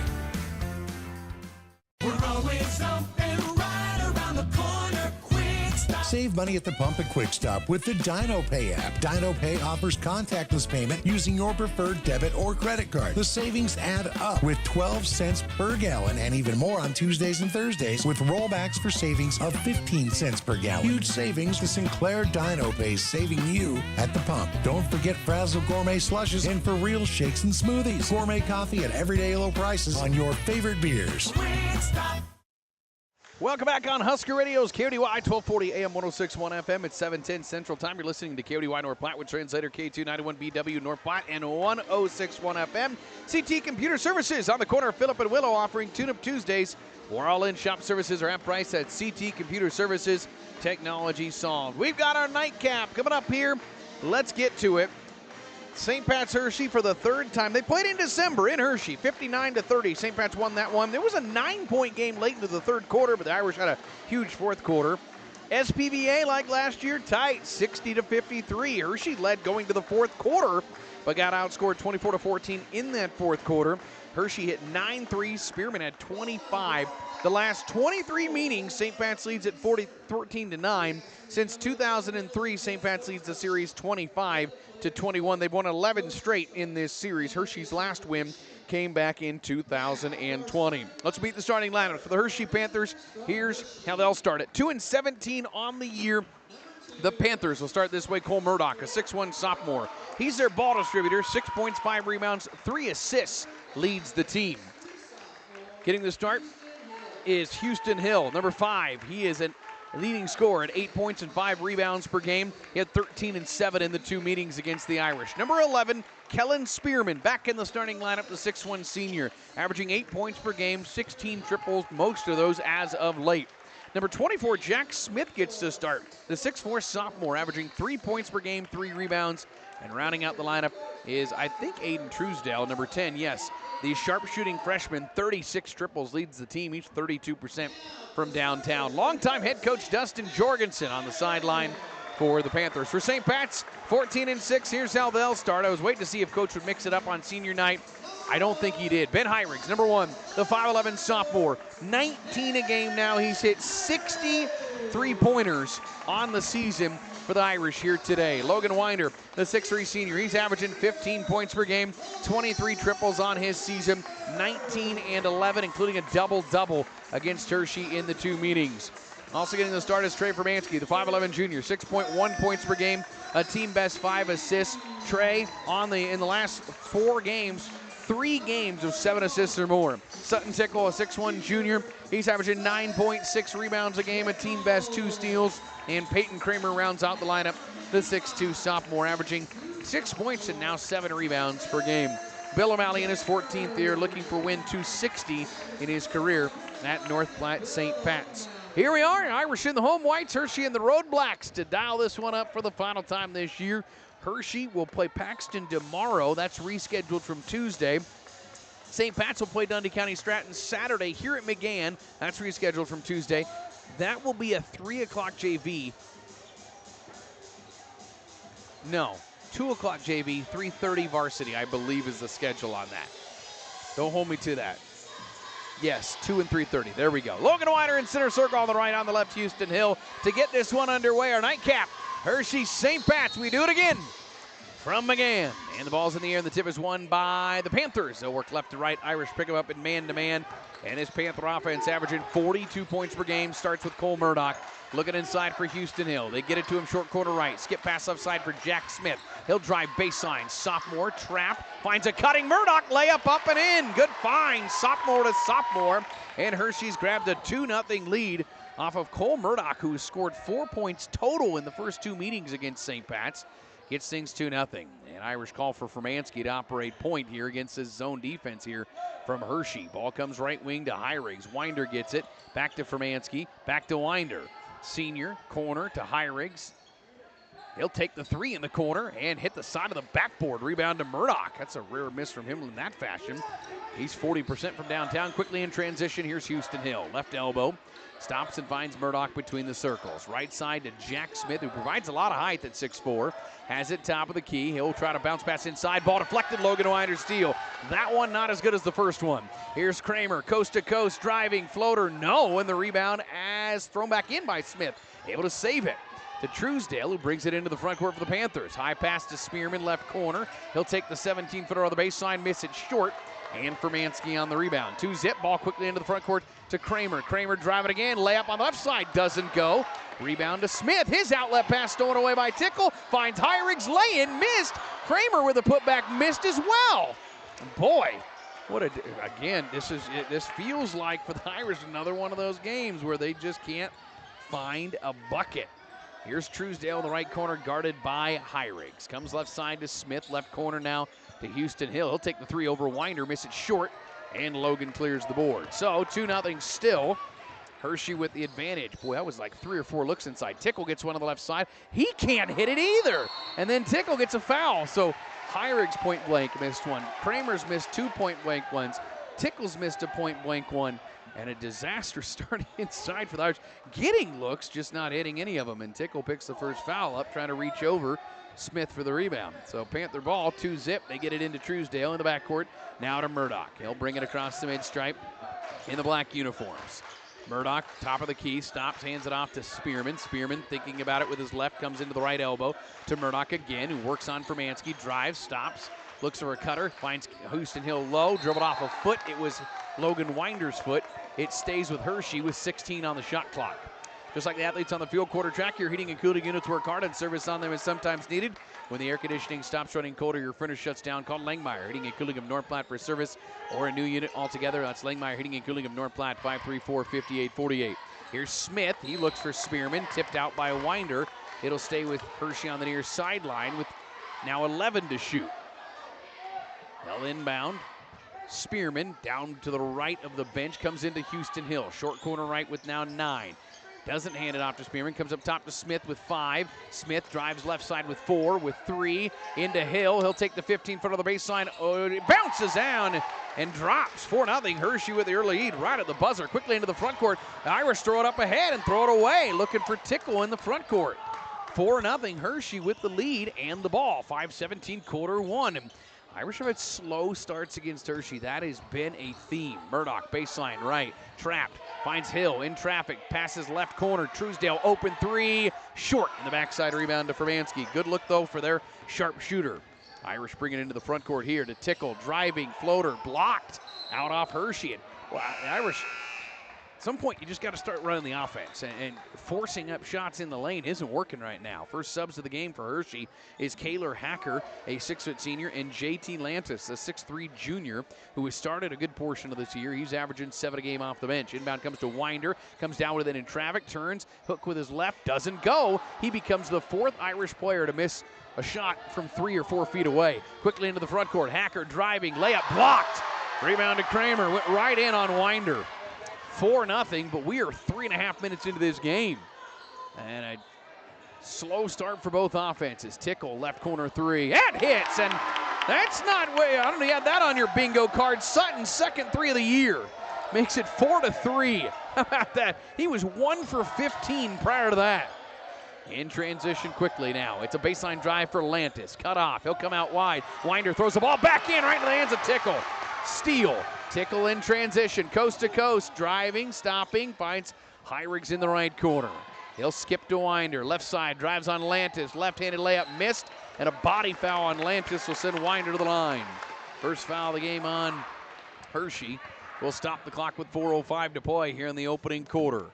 We're always open right around the corner. Quick Stop. Save money at the pump at Quick Stop with the DinoPay app. DinoPay offers contactless payment using your preferred debit or credit card. The savings add up with 12 cents per gallon and even more on Tuesdays and Thursdays with rollbacks for savings of 15 cents per gallon. Huge savings. The Sinclair DinoPay is saving you at the pump. Don't forget Frazzle Gourmet Slushes and For Real Shakes and Smoothies. Gourmet coffee at everyday low prices on your favorite beers. Welcome back on Husker Radio's KODY 1240 AM 106.1 FM. It's 7:10 Central Time. You're listening to KODY North Platte with translator K291BW North Platte and 106.1 FM. CT Computer Services on the corner of Phillip and Willow offering Tune-Up Tuesdays. Or all-in shop services are at price at CT Computer Services. Technology solved. We've got our nightcap coming up here. Let's get to it. St. Pat's Hershey for the third time. They played in December in Hershey, 59-30. St. Pat's won that one. There was a 9-point game late into the third quarter, but the Irish had a huge fourth quarter. SPVA, like last year, tight, 60-53. Hershey led going to the fourth quarter, but got outscored 24-14 in that fourth quarter. Hershey hit 9 threes. Spearman had 25. The last 23 meetings, St. Pat's leads at 14-9. Since 2003, St. Pat's leads the series 25-21. They've won 11 straight in this series. Hershey's last win came back in 2020. Let's meet the starting lineup for the Hershey Panthers. Here's how they'll start it. 2-17 on the year. The Panthers will start this way. Cole Murdoch, a 6'1 sophomore. He's their ball distributor. 6 points, 5 rebounds, 3 assists, leads the team. Getting the start is Houston Hill, number 5. He is a leading scorer at 8 points and 5 rebounds per game. He had 13 and 7 in the 2 meetings against the Irish. Number 11, Kellen Spearman, back in the starting lineup, the 6'1 senior, averaging 8 points per game, 16 triples, most of those as of late. Number 24, Jack Smith gets to start. The 6'4 sophomore, averaging 3 points per game, 3 rebounds. And rounding out the lineup is, I think, Aiden Truesdale, number 10. Yes, the sharpshooting freshman, 36 triples, leads the team. He's 32% from downtown. Longtime head coach Dustin Jorgensen on the sideline for the Panthers. For St. Pat's, 14-6. Here's how they'll start. I was waiting to see if Coach would mix it up on senior night. I don't think he did. Ben Heirigs, number 1, the 5'11 sophomore. 19 a game now. He's hit 60 3-pointers on the season for the Irish here today. Logan Winder, the 6'3 senior. He's averaging 15 points per game, 23 triples on his season, 19 and 11, including a double-double against Hershey in the 2 meetings. Also getting the start is Trey Formansky, the 5'11 junior, 6.1 points per game, a team best 5 assists. Trey in the last 4 games, 3 games of 7 assists or more. Sutton Tickle, a 6'1 junior. He's averaging 9.6 rebounds a game, a team best 2 steals. And Peyton Kramer rounds out the lineup, the 6'2 sophomore, averaging 6 points and now 7 rebounds per game. Bill O'Malley in his 14th year, looking for win 260 in his career at North Platte St. Pat's. Here we are, Irish in the home whites, Hershey in the road blacks to dial this one up for the final time this year. Hershey will play Paxton tomorrow. That's rescheduled from Tuesday. St. Pat's will play Dundee County Stratton Saturday here at McGann. That's rescheduled from Tuesday. That will be a 3 o'clock JV. No, 2 o'clock JV, 3:30 varsity, I believe is the schedule on that. Don't hold me to that. Yes, 2 and 3:30. There we go. Logan Winder in center circle on the right, on the left, Houston Hill. To get this one underway, our nightcap, Hershey St. Pat's. We do it again from McGann. And the ball's in the air, and the tip is won by the Panthers. They'll work left to right. Irish pick him up in man-to-man. And his Panther offense averaging 42 points per game. Starts with Cole Murdoch. Looking inside for Houston Hill. They get it to him short corner right. Skip pass left side for Jack Smith. He'll drive baseline. Sophomore trap. Finds a cutting Murdoch. Layup up and in. Good find. Sophomore to sophomore. And Hershey's grabbed a 2-0 lead off of Cole Murdoch, who has scored 4 points total in the first 2 meetings against St. Pat's. Gets things 2-0. And Irish call for Formansky to operate point here against his zone defense here from Hershey. Ball comes right wing to Heirigs. Winder gets it. Back to Formansky. Back to Winder. Senior, corner to Heirigs. He'll take the 3 in the corner and hit the side of the backboard. Rebound to Murdoch. That's a rare miss from him in that fashion. He's 40% from downtown. Quickly in transition, here's Houston Hill. Left elbow. Stops and finds Murdoch between the circles. Right side to Jack Smith, who provides a lot of height at 6'4". Has it top of the key. He'll try to bounce pass inside. Ball deflected. Logan Winder steal. That one not as good as the first one. Here's Kramer, coast to coast, driving, floater, no. And the rebound as thrown back in by Smith. Able to save it to Truesdale, who brings it into the front court for the Panthers. High pass to Spearman, left corner. He'll take the 17-footer on the baseline, miss it short. And Formansky on the rebound. 2-zip, ball quickly into the front court to Kramer. Kramer driving again, layup on the left side, doesn't go. Rebound to Smith, his outlet pass stolen away by Tickle. Finds Heirigs, lay-in, missed. Kramer with a putback, missed as well. Boy, this feels like for the Irish another one of those games where they just can't find a bucket. Here's Truesdale in the right corner, guarded by Heirigs. Comes left side to Smith, left corner now to Houston Hill. He'll take the 3 over Winder, miss it short, and Logan clears the board. So 2-0 still. Hershey with the advantage. Boy, that was like 3 or 4 looks inside. Tickle gets one on the left side. He can't hit it either. And then Tickle gets a foul. So Heirigs point blank missed one. Kramer's missed 2 point blank ones. Tickle's missed a point blank one. And a disaster starting inside for the Irish. Getting looks, just not hitting any of them. And Tickle picks the first foul up, trying to reach over Smith for the rebound. So Panther ball, 2-zip. They get it into Truesdale in the backcourt. Now to Murdoch. He'll bring it across the mid-stripe in the black uniforms. Murdoch, top of the key, stops, hands it off to Spearman. Spearman, thinking about it with his left, comes into the right elbow to Murdoch again, who works on Formansky, drives, stops, looks for a cutter, finds Houston Hill low, dribbled off a foot. It was Logan Winder's foot. It stays with Hershey with 16 on the shot clock. Just like the athletes on the field, quarter track, your heating and cooling units work hard, and service on them is sometimes needed. When the air conditioning stops running cold or your furnace shuts down, call Langmeyer Heating and Cooling of North Platte for service or a new unit altogether. That's Langmeyer Heating and Cooling of North Platte, 534-5848. Here's Smith. He looks for Spearman, tipped out by Winder. It'll stay with Hershey on the near sideline with now 11 to shoot. They'll inbound. Spearman down to the right of the bench, comes into Houston Hill. Short corner right with now 9. Doesn't hand it off to Spearman. Comes up top to Smith with 5. Smith drives left side with 4, with 3. Into Hill. He'll take the 15-foot of the baseline. Oh, it bounces down and drops 4-0. Hershey with the early lead right at the buzzer. Quickly into the front court. The Irish throw it up ahead and throw it away. Looking for Tickle in the front court. 4-0. Hershey with the lead and the ball. 5:17 quarter one. Irish have had slow starts against Hershey. That has been a theme. Murdoch, baseline right, trapped, finds Hill in traffic, passes left corner. Truesdale, open 3, short. In the backside rebound to Fermansky. Good look, though, for their sharp shooter. Irish bring it into the front court here to Tickle. Driving, floater, blocked out off Hershey. And, well, the Irish, at some point, you just got to start running the offense. And forcing up shots in the lane isn't working right now. First subs of the game for Hershey is Kaylor Hacker, a 6-foot senior, and JT Lantis, a 6'3 junior, who has started a good portion of this year. He's averaging 7 a game off the bench. Inbound comes to Winder, comes down with it in traffic, turns, hook with his left, doesn't go. He becomes the 4th Irish player to miss a shot from 3 or 4 feet away. Quickly into the front court. Hacker driving, layup blocked. Rebound to Kramer, went right in on Winder. 4-0, but we are 3.5 minutes into this game. And a slow start for both offenses. Tickle, left corner 3, and hits, and that's not way, I don't know, you had that on your bingo card. Sutton's second 3 of the year. Makes it 4-3. How about that? He was 1 for 15 prior to that. In transition quickly now. It's a baseline drive for Lantis. Cut off. He'll come out wide. Winder throws the ball back in right into the hands of Tickle. Steal. Tickle in transition. Coast to coast. Driving, stopping. Finds Hyrigs in the right corner. He'll skip to Winder. Left side. Drives on Lantis. Left-handed layup missed. And a body foul on Lantis will send Winder to the line. First foul of the game on Hershey. We'll stop the clock with 4:05 to play here in the opening quarter.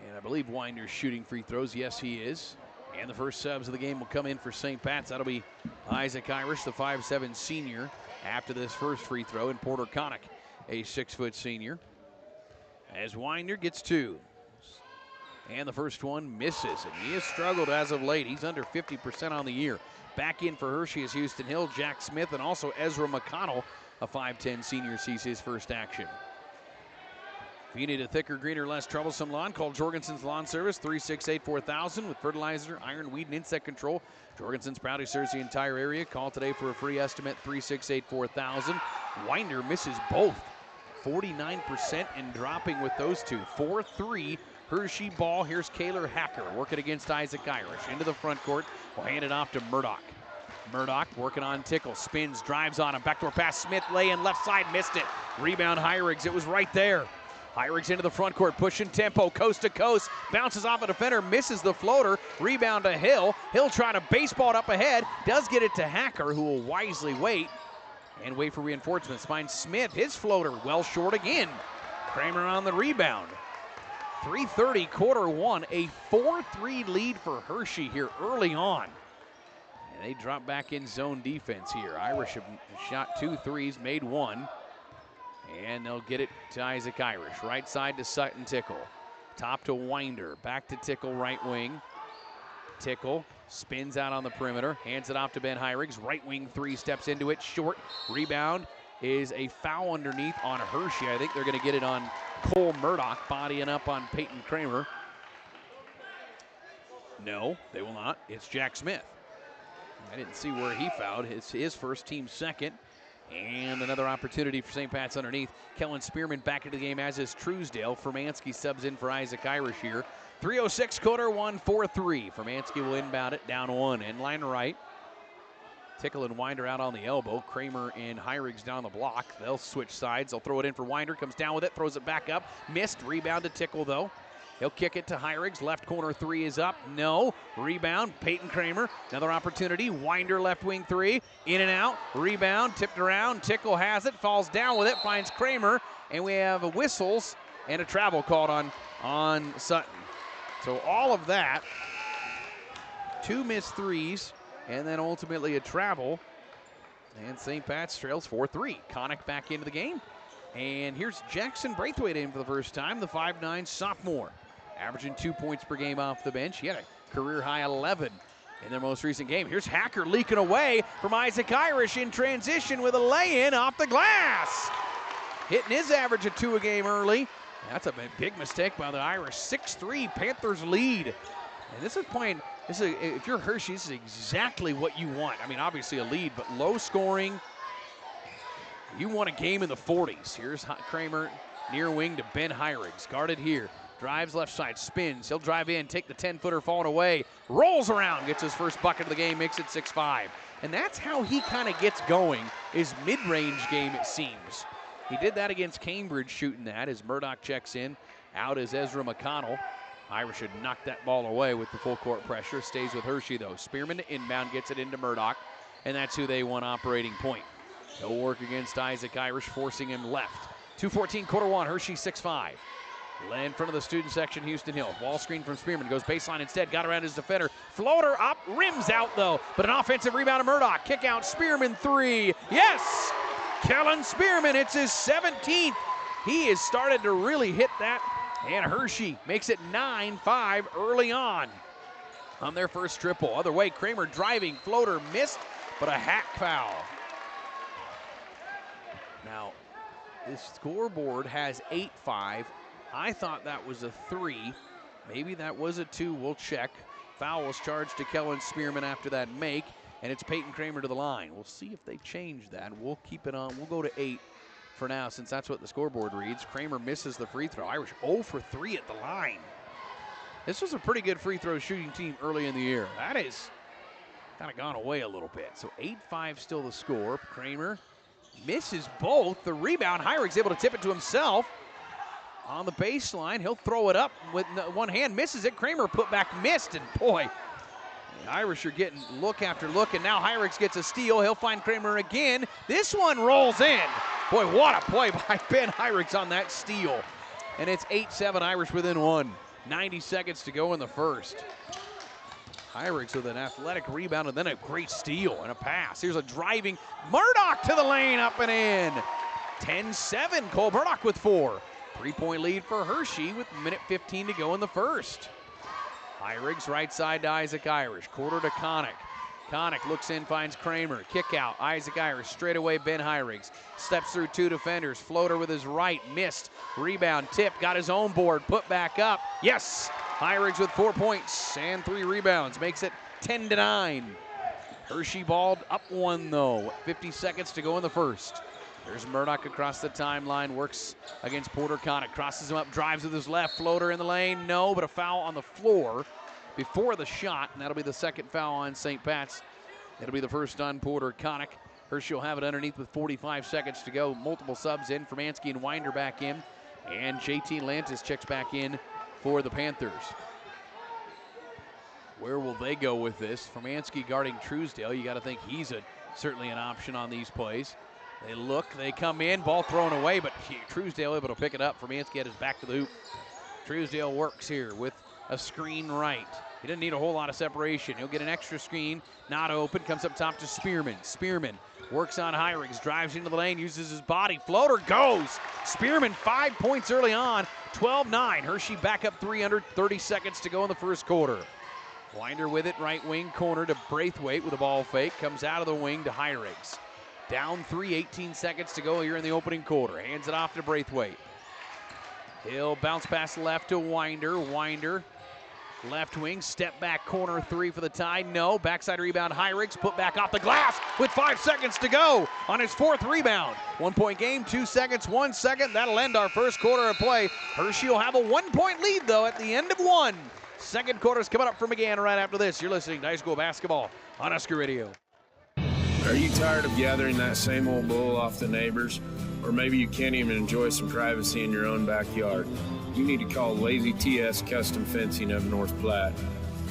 And I believe Winder's shooting free throws. Yes, he is. And the first subs of the game will come in for St. Pat's. That'll be Isaac Irish, the 5'7 senior, after this first free throw, and Porter Connick, a 6-foot senior. As Winder gets 2. And the first one misses, and he has struggled as of late. He's under 50% on the year. Back in for Hershey is Houston Hill, Jack Smith, and also Ezra McConnell, a 5'10 senior, sees his first action. If you need a thicker, greener, less troublesome lawn, call Jorgensen's Lawn Service, 368-4000 with fertilizer, iron, weed, and insect control. Jorgensen's proudly serves the entire area. Call today for a free estimate, 368-4000. Winder misses both, 49% and dropping with those two. 4-3 Hershey ball. Here's Kaylor Hacker working against Isaac Irish. Into the front court. We'll hand it off to Murdoch. Murdoch working on Tickle. Spins, drives on him. Backdoor pass. Smith lay in left side. Missed it. Rebound Hyrigs. It was right there. Hyrigs into the front court. Pushing tempo. Coast to coast. Bounces off a defender. Misses the floater. Rebound to Hill. Hill trying to baseball it up ahead. Does get it to Hacker, who will wisely wait and wait for reinforcements. Finds Smith. His floater well short again. Kramer on the rebound. 3:30 quarter one, a 4-3 lead for Hershey here early on. And they drop back in zone defense here. Irish have shot 2 threes, made 1. And they'll get it to Isaac Irish. Right side to Sutton Tickle. Top to Winder. Back to Tickle, right wing. Tickle spins out on the perimeter. Hands it off to Ben Hyrigs. Right wing 3, steps into it. Short. Rebound is a foul underneath on Hershey. I think they're going to get it on Cole Murdoch, bodying up on Peyton Kramer. No, they will not. It's Jack Smith. I didn't see where he fouled. It's his first, team second. And another opportunity for St. Pat's underneath. Kellen Spearman back into the game, as is Truesdale. Fermansky subs in for Isaac Irish here. 3:06 quarter one, 4-3. Fermansky will inbound it, down 1. End line right. Tickle and Winder out on the elbow. Kramer and Hyrigs down the block. They'll switch sides. They'll throw it in for Winder. Comes down with it, throws it back up. Missed. Rebound to Tickle, though. He'll kick it to Heirigs. Left corner three is up. No. Rebound. Peyton Kramer. Another opportunity. Winder left wing three. In and out. Rebound. Tipped around. Tickle has it. Falls down with it. Finds Kramer. And we have whistles and a travel called on Sutton. So all of that. 2 missed threes. And then ultimately a travel. And St. Pat's trails 4-3. Connick back into the game. And here's Jackson Braithwaite in for the first time, the 5'9" sophomore. Averaging 2 points per game off the bench. He had a career-high 11 in their most recent game. Here's Hacker leaking away from Isaac Irish in transition with a lay-in off the glass. Hitting his average of 2 a game early. That's a big mistake by the Irish. 6-3, Panthers lead. And this is playing, if you're Hershey, this is exactly what you want. I mean, obviously a lead, but low scoring. You want a game in the 40s. Here's Kramer near wing to Ben Heirigs. Guarded here. Drives left side, spins. He'll drive in, take the 10-footer, falling away. Rolls around, gets his first bucket of the game, makes it 6-5. And that's how he kind of gets going, is mid-range game, it seems. He did that against Cambridge, shooting that as Murdoch checks in. Out is Ezra McConnell. Irish should knock that ball away with the full court pressure. Stays with Hershey, though. Spearman to inbound, gets it into Murdoch. And that's who they want operating point. No work against Isaac Irish, forcing him left. 2:14, quarter one, Hershey 6-5. In front of the student section, Houston Hill. Ball screen from Spearman, goes baseline instead, got around his defender. Floater up, rims out though, but an offensive rebound to Murdoch. Kick out, Spearman three, yes! Kellen Spearman, it's his 17th. He has started to really hit that, and Hershey makes it 9-5 early on their first triple. Other way, Kramer driving, floater missed, but a hack foul. Now, this scoreboard has 8-5. I thought that was a 3. Maybe that was a 2. We'll check. Foul was charged to Kellen Spearman after that make, and it's Peyton Kramer to the line. We'll see if they change that. We'll keep it on. We'll go to 8 for now, since that's what the scoreboard reads. Kramer misses the free throw. Irish 0 for 3 at the line. This was a pretty good free throw shooting team early in the year. That is kind of gone away a little bit. So 8-5 still the score. Kramer misses both. The rebound, Heirig's able to tip it to himself. On the baseline, he'll throw it up with one hand, misses it. Kramer put back, missed, and boy, the Irish are getting look after look, and now Heirigs gets a steal. He'll find Kramer again. This one rolls in. Boy, what a play by Ben Heirigs on that steal. And it's 8-7, Irish within 1. 90 seconds to go in the first. Heirigs with an athletic rebound and then a great steal and a pass. Here's a driving Murdoch to the lane, up and in. 10-7, Cole Murdoch with 4. 3-point lead for Hershey with minute 15 to go in the first. Heirigs right side to Isaac Irish. Quarter to Connick. Connick looks in, finds Kramer. Kick out, Isaac Irish. Straight away, Ben Heirigs. Steps through 2 defenders. Floater with his right, missed. Rebound, tip, got his own board, put back up. Yes! Heirigs with 4 points and 3 rebounds. Makes it 10-9. Hershey balled up 1 though. 50 seconds to go in the first. There's Murdoch across the timeline, works against Porter Connick, crosses him up, drives with his left, floater in the lane, no, but a foul on the floor before the shot, and that'll be the second foul on St. Pat's. It'll be the first on Porter Connick. Hershey will have it underneath with 45 seconds to go. Multiple subs in, Formansky and Winder back in, and JT Lantis checks back in for the Panthers. Where will they go with this? Formansky guarding Truesdale. You got to think he's certainly an option on these plays. They look, they come in, ball thrown away, but Truesdale able to pick it up. Formansky had his back to the hoop. Truesdale works here with a screen right. He doesn't need a whole lot of separation. He'll get an extra screen, not open, comes up top to Spearman. Spearman works on Heirigs, drives into the lane, uses his body, floater goes. Spearman 5 points early on, 12-9. Hershey back up 3 under 30 seconds to go in the first quarter. Winder with it, right wing corner to Braithwaite with a ball fake, comes out of the wing to Heirigs. Down 3, 18 seconds to go here in the opening quarter. Hands it off to Braithwaite. He'll bounce pass left to Winder. Winder, left wing, step back, corner 3 for the Tide. No, backside rebound, Heirigs, put back off the glass with 5 seconds to go on his 4th rebound. 1 point game, 2 seconds, 1 second. That'll end our first quarter of play. Hershey will have a 1 point lead, though, at the end of 1. Second quarter's coming up from McGann right after this. You're listening to high school basketball on Husker Radio. Are you tired of gathering that same old bull off the neighbors? or maybe you can't even enjoy some privacy in your own backyard, you need to call Lazy TS Custom Fencing of North Platte.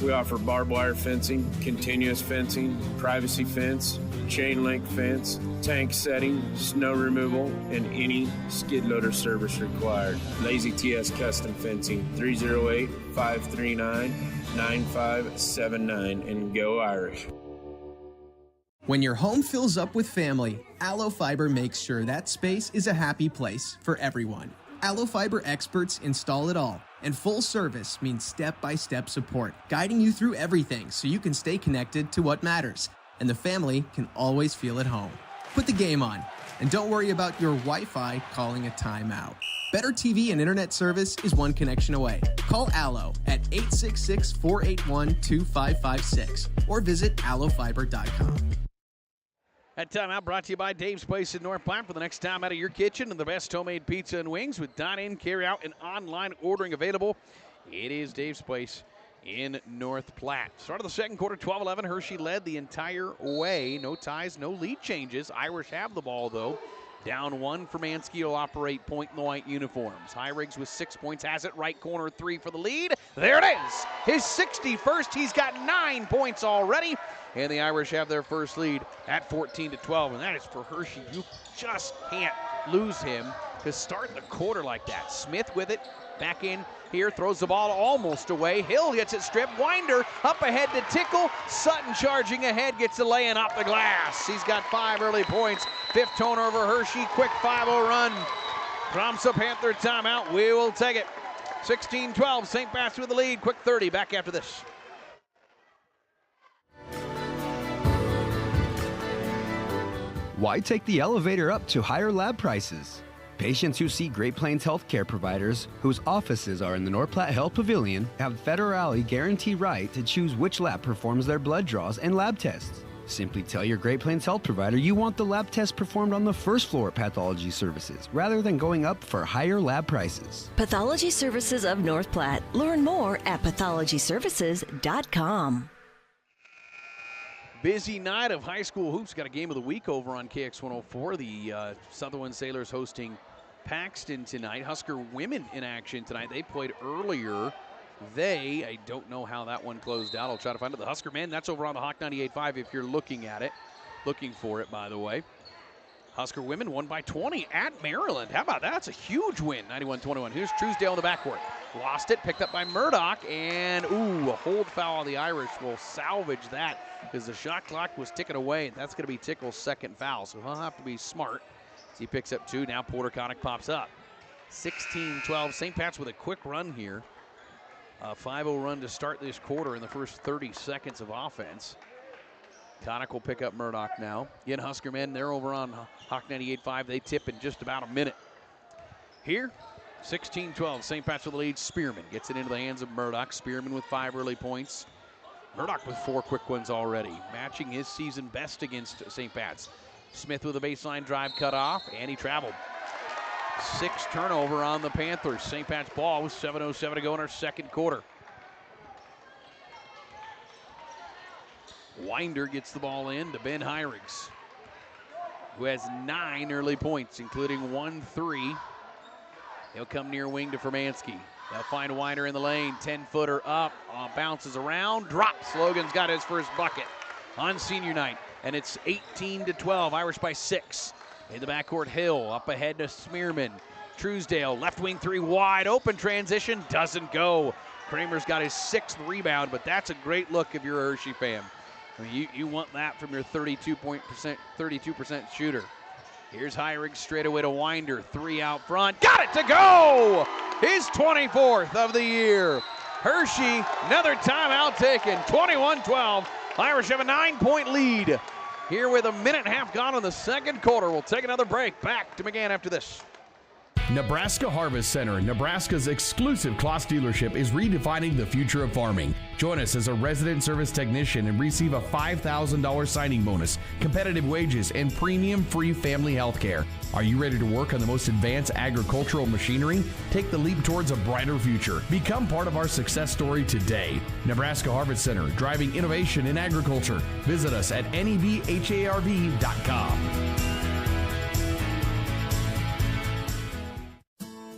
We offer barbed wire fencing, continuous fencing, privacy fence, chain link fence, tank setting, snow removal, and any skid loader service required. Lazy TS Custom Fencing, 308-539-9579, and go Irish. When your home fills up with family, Aloe Fiber makes sure that space is a happy place for everyone. Aloe Fiber experts install it all, and full service means step-by-step support, guiding you through everything so you can stay connected to what matters, and the family can always feel at home. Put the game on, and don't worry about your Wi-Fi calling a timeout. Better TV and internet service is one connection away. Call Aloe at 866-481-2556 or visit aloefiber.com. That timeout brought to you by Dave's Place in North Platte. For the next time out of your kitchen and the best homemade pizza and wings with dine-in, carry-out, and online ordering available. It is Dave's Place in North Platte. Start of the second quarter, 12-11. Hershey led the entire way. No ties, no lead changes. Irish have the ball, though. Down one for Mansky will operate point in the white uniforms. Hyriggs with 6 points has it. Right corner, 3 for the lead. There it is. His 61st. He's got 9 points already. And the Irish have their first lead at 14-12. And that is for Hershey. You just can't lose him to start the quarter like that. Smith with it. Back in here, throws the ball almost away. Hill gets it stripped. Winder up ahead to Tickle. Sutton charging ahead, gets a laying off the glass. He's got 5 early points. 5th turnover, Hershey. Quick 5-0 run. Prompts a Panther timeout. We will take it. 16-12, St. Pat's with the lead. Quick 30, back after this. Why take the elevator up to higher lab prices? Patients who see Great Plains healthcare providers, whose offices are in the North Platte Health Pavilion, have federally guaranteed right to choose which lab performs their blood draws and lab tests. Simply tell your Great Plains health provider you want the lab test performed on the first floor of Pathology Services, rather than going up for higher lab prices. Pathology Services of North Platte. Learn more at pathologyservices.com. Busy night of high school hoops. Got a game of the week over on KX 104. The Sutherland Sailors hosting Paxton tonight. Husker women in action tonight. They played earlier. I don't know how that one closed out. I'll try to find it. The Husker men, that's over on the Hawk 98.5 if you're looking at it. Looking for it, by the way. Husker women won by 20 at Maryland. How about that? That's a huge win, 91-21. Here's Truesdale in the backcourt. Lost it, picked up by Murdoch, and a hold foul on the Irish will salvage that because the shot clock was ticking away, and that's going to be Tickle's second foul, so he'll have to be smart as he picks up 2. Now Porter Connick pops up. 16-12, St. Pat's with a quick run here. A 5-0 run to start this quarter in the first 30 seconds of offense. Connick will pick up Murdoch now. Again, Husker men, they're over on Hawk 98.5. They tip in just about a minute. Here, 16-12, St. Pat's with the lead. Spearman gets it into the hands of Murdoch. Spearman with 5 early points. Murdoch with 4 quick ones already, matching his season best against St. Pat's. Smith with a baseline drive cut off, and he traveled. 6 turnover on the Panthers. St. Pat's ball with 7:07 to go in our second quarter. Winder gets the ball in to Ben Hyriggs, who has 9 early points, including 1 3. He'll come near wing to Fermansky. They'll find Winder in the lane. 10-footer up, bounces around, drops. Logan's got his first bucket on senior night, and it's 18-12. Irish by 6. In the backcourt, Hill up ahead to Spearman. Truesdale, left wing 3 wide open transition, doesn't go. Kramer's got his 6th rebound, but that's a great look if you're a Hershey fan. I mean, you want that from your 32% shooter. Here's Hyriggs straight away to Winder. 3 out front. Got it to go! His 24th of the year. Hershey, another timeout taken. 21-12. Irish have a 9-point lead. Here with a minute and a half gone in the second quarter. We'll take another break. Back to McGann after this. Nebraska Harvest Center, Nebraska's exclusive Kloss dealership, is redefining the future of farming. Join us as a resident service technician and receive a $5,000 signing bonus, competitive wages, and premium free family health care. Are you ready to work on the most advanced agricultural machinery? Take the leap towards a brighter future. Become part of our success story today. Nebraska Harvest Center, driving innovation in agriculture. Visit us at nebharv.com.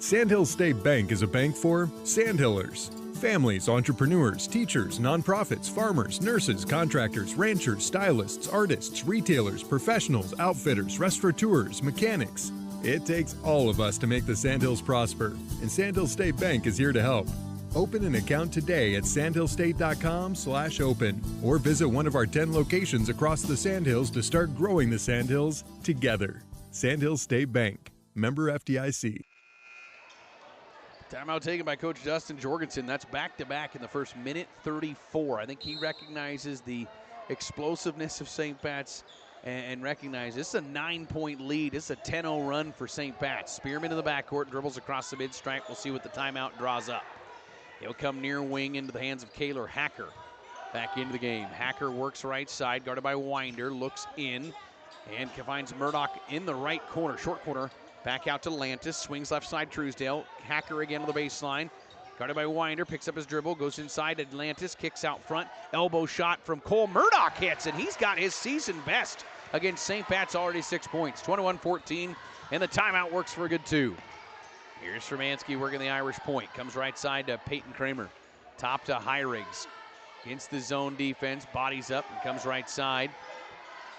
Sandhills State Bank is a bank for Sandhillers. Families, entrepreneurs, teachers, nonprofits, farmers, nurses, contractors, ranchers, stylists, artists, retailers, professionals, outfitters, restaurateurs, mechanics. It takes all of us to make the Sandhills prosper, and Sandhills State Bank is here to help. Open an account today at sandhillstate.com/open or visit one of our 10 locations across the Sandhills to start growing the Sandhills together. Sandhills State Bank, member FDIC. Timeout taken by Coach Dustin Jorgensen. That's back-to-back in the first minute 34. I think he recognizes the explosiveness of St. Pat's and recognizes this is a 9-point lead. It's a 10-0 run for St. Pat's. Spearman in the backcourt, dribbles across the mid-stripe. We'll see what the timeout draws up. He'll come near wing into the hands of Kaylor Hacker. Back into the game. Hacker works right side, guarded by Winder, looks in, and finds Murdoch in the right corner, short corner. Back out to Lantis, swings left side, Truesdale. Hacker again to the baseline. Guarded by Winder, picks up his dribble, goes inside Atlantis, kicks out front. Elbow shot from Cole. Murdoch hits, and he's got his season best against St. Pat's, already 6 points. 21-14, and the timeout works for a good 2. Here's Shermansky working the Irish point. Comes right side to Peyton Kramer. Top to Heirigs. Against the zone defense, bodies up and comes right side.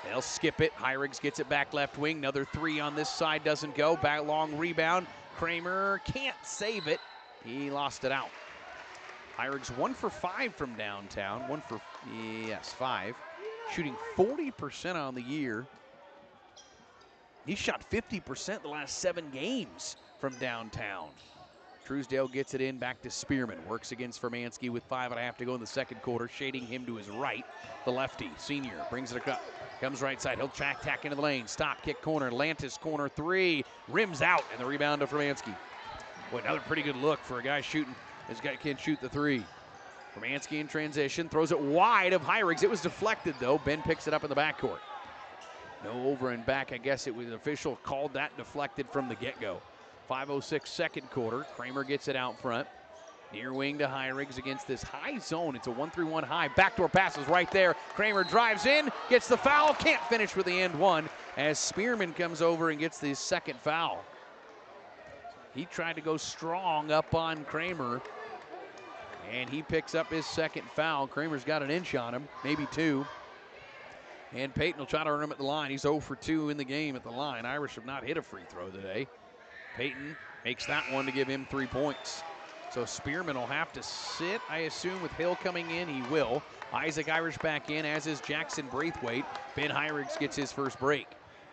They'll skip it. Heirigs gets it back left wing. Another 3 on this side, doesn't go. Back long rebound. Kramer can't save it. He lost it out. Heirigs 1 for 5 from downtown. 5. Shooting 40% on the year. He shot 50% the last 7 games from downtown. Truesdale gets it in back to Spearman. Works against Fermansky with 5.5 to go in the second quarter. Shading him to his right. The lefty, senior, brings it across. Comes right side. He'll tack into the lane. Stop, kick corner. Lantis corner 3. Rims out, and the rebound to Fermansky. Boy, another pretty good look for a guy shooting. This guy can't shoot the 3. Fermansky in transition. Throws it wide of Heirigs. It was deflected, though. Ben picks it up in the backcourt. No over and back. I guess it was official called that deflected from the get-go. 5:06 second quarter. Kramer gets it out front. Near wing to Heirigs against this high zone. It's a 1-3-1 high. Backdoor pass is right there. Kramer drives in, gets the foul, can't finish with the and one as Spearman comes over and gets the second foul. He tried to go strong up on Kramer, and he picks up his second foul. Kramer's got an inch on him, maybe 2. And Peyton will try to earn him at the line. He's 0 for 2 in the game at the line. Irish have not hit a free throw today. Peyton makes that one to give him 3 points. So Spearman will have to sit, I assume, with Hill coming in. He will. Isaac Irish back in, as is Jackson Braithwaite. Ben Heirigs gets his first break.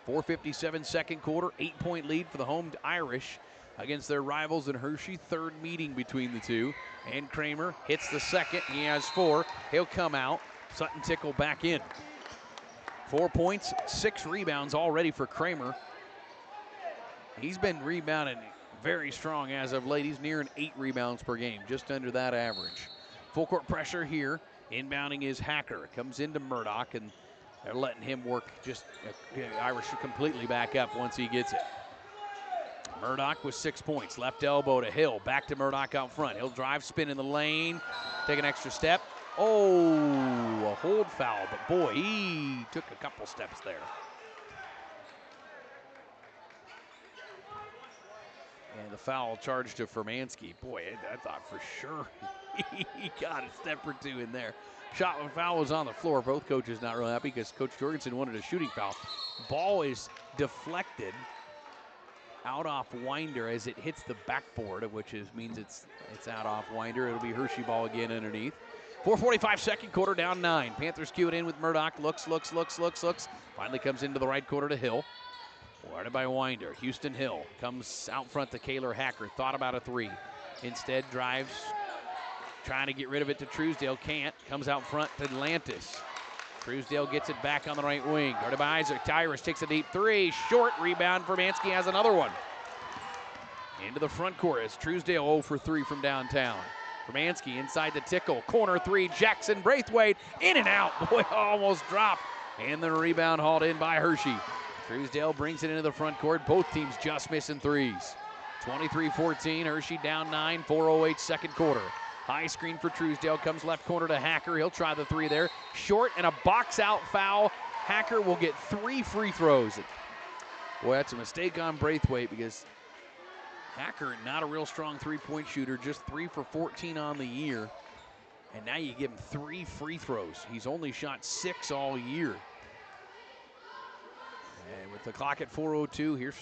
4:57 second quarter, 8-point lead for the home Irish against their rivals in Hershey. Third meeting between the two. And Kramer hits the second. He has 4. He'll come out. Sutton Tickle back in. 4 points, 6 rebounds already for Kramer. He's been rebounding very strong as of late. He's nearing 8 rebounds per game, just under that average. Full court pressure here. Inbounding is Hacker. Comes into Murdoch, and they're letting him work just Irish completely back up once he gets it. Murdoch with 6 points. Left elbow to Hill. Back to Murdoch out front. He'll drive, spin in the lane. Take an extra step. Oh, a hold foul, but boy, he took a couple steps there. And the foul charged to Fermansky. Boy, I thought for sure he got a step or 2 in there. Shot when foul was on the floor. Both coaches not real happy because Coach Jorgensen wanted a shooting foul. Ball is deflected out off Winder as it hits the backboard, which means it's out off Winder. It'll be Hershey ball again underneath. 4:45 second quarter, down 9. Panthers cue it in with Murdoch. Looks. Finally comes into the right corner to Hill. Guarded by Winder. Houston Hill comes out front to Kaylor Hacker. Thought about a 3. Instead drives, trying to get rid of it to Truesdale. Can't. Comes out front to Atlantis. Truesdale gets it back on the right wing. Guarded by Isaac. Tyrus takes a deep 3. Short rebound. Fermansky has another one. Into the front court as Truesdale 0 for 3 from downtown. Fermansky inside the Tickle. Corner 3. Jackson Braithwaite in and out. Boy, almost dropped. And the rebound hauled in by Hershey. Truesdale brings it into the front court. Both teams just missing 3s. 23-14. Hershey down 9. 4:08 second quarter. High screen for Truesdale. Comes left corner to Hacker. He'll try the 3 there. Short and a box out foul. Hacker will get 3 free throws. Boy, that's a mistake on Braithwaite because Hacker, not a real strong three-point shooter, just 3 for 14 on the year. And now you give him 3 free throws. He's only shot 6 all year. And with the clock at 4:02, here's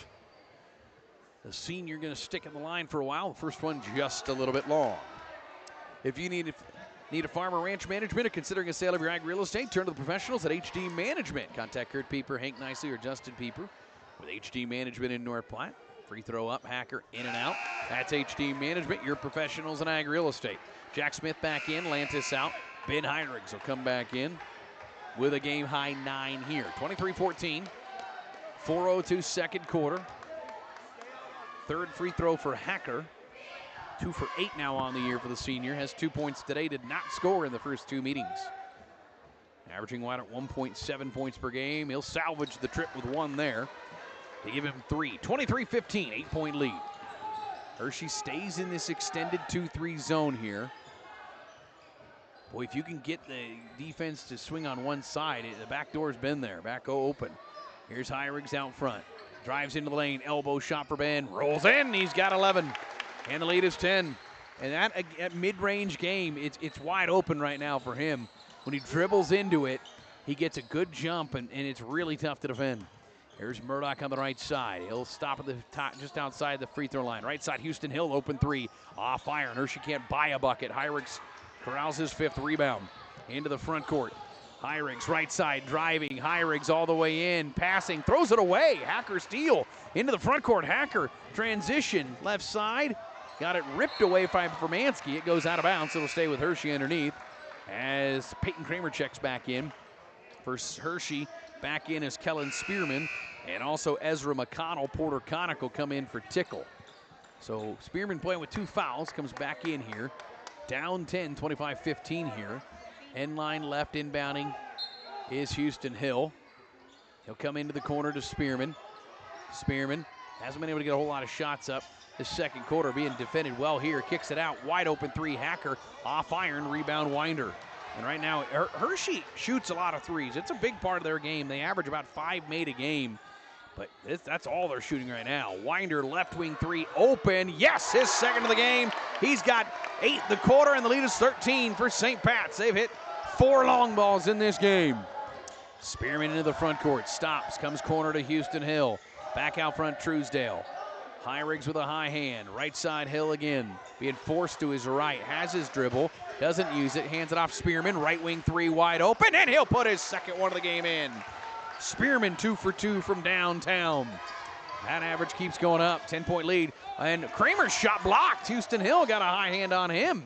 the senior going to stick in the line for a while. The first one just a little bit long. If you need a farm or ranch management or considering a sale of your ag real estate, turn to the professionals at HD Management. Contact Kurt Pieper, Hank Nicely, or Justin Pieper with HD Management in North Platte. Free throw up, Hacker in and out. That's HD Management, your professionals in ag real estate. Jack Smith back in, Lantis out. Ben Heinrichs will come back in with a game-high 9 here. 23-14, 4:02 second quarter. Third free throw for Hacker. 2 for 8 now on the year for the senior. Has 2 points today, did not score in the first 2 meetings. Averaging wide at 1.7 points per game. He'll salvage the trip with 1 there to give him 3. 23-15, 8-point lead. Hershey stays in this extended 2-3 zone here. Boy, if you can get the defense to swing on one side, the back door's been there. Back open. Here's Heinrichs out front. Drives into the lane. Elbow shot for Ben. Rolls in. He's got 11. And the lead is 10. And that mid-range game, it's wide open right now for him. When he dribbles into it, he gets a good jump, and it's really tough to defend. Here's Murdoch on the right side. He'll stop at the top, just outside the free throw line. Right side, Houston Hill, open 3. Off fire, and Hershey can't buy a bucket. Heinrichs corrals his 5th rebound. Into the front court. Heinrichs, right side, driving. Heinrichs all the way in, passing, throws it away. Hacker steal into the front court. Hacker, transition, left side. Got it ripped away from Formansky. It goes out of bounds. It'll stay with Hershey underneath as Peyton Kramer checks back in. For Hershey, back in is Kellen Spearman, and also Ezra McConnell. Porter Connick will come in for Tickle. So Spearman playing with 2 fouls, comes back in here. Down 10, 25-15 here. End line left inbounding is Houston Hill. He'll come into the corner to Spearman. Spearman hasn't been able to get a whole lot of shots up this second quarter, being defended well here. Kicks it out, wide open 3. Hacker off iron, rebound Winder. And right now, Hershey shoots a lot of threes. It's a big part of their game. They average about 5 made a game, but that's all they're shooting right now. Winder, left wing 3, open. Yes, his second of the game. He's got 8 the quarter, and the lead is 13 for St. Pat's. They've hit 4 long balls in this game. Spearman into the front court, stops, comes corner to Houston Hill. Back out front, Truesdale. Heinrichs with a high hand. Right side, Hill again. Being forced to his right. Has his dribble. Doesn't use it. Hands it off Spearman. Right wing 3 wide open. And he'll put his second one of the game in. Spearman 2 for 2 from downtown. That average keeps going up. 10-point lead. And Kramer's shot blocked. Houston Hill got a high hand on him.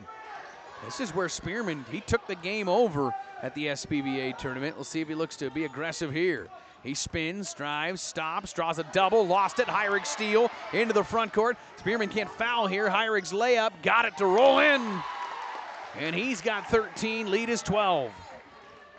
This is where Spearman, he took the game over at the SBVA tournament. We'll see if he looks to be aggressive here. He spins, drives, stops, draws a double, lost it. Heinrichs steal into the front court. Spearman can't foul here. Heinrichs layup, got it to roll in. And he's got 13, lead is 12.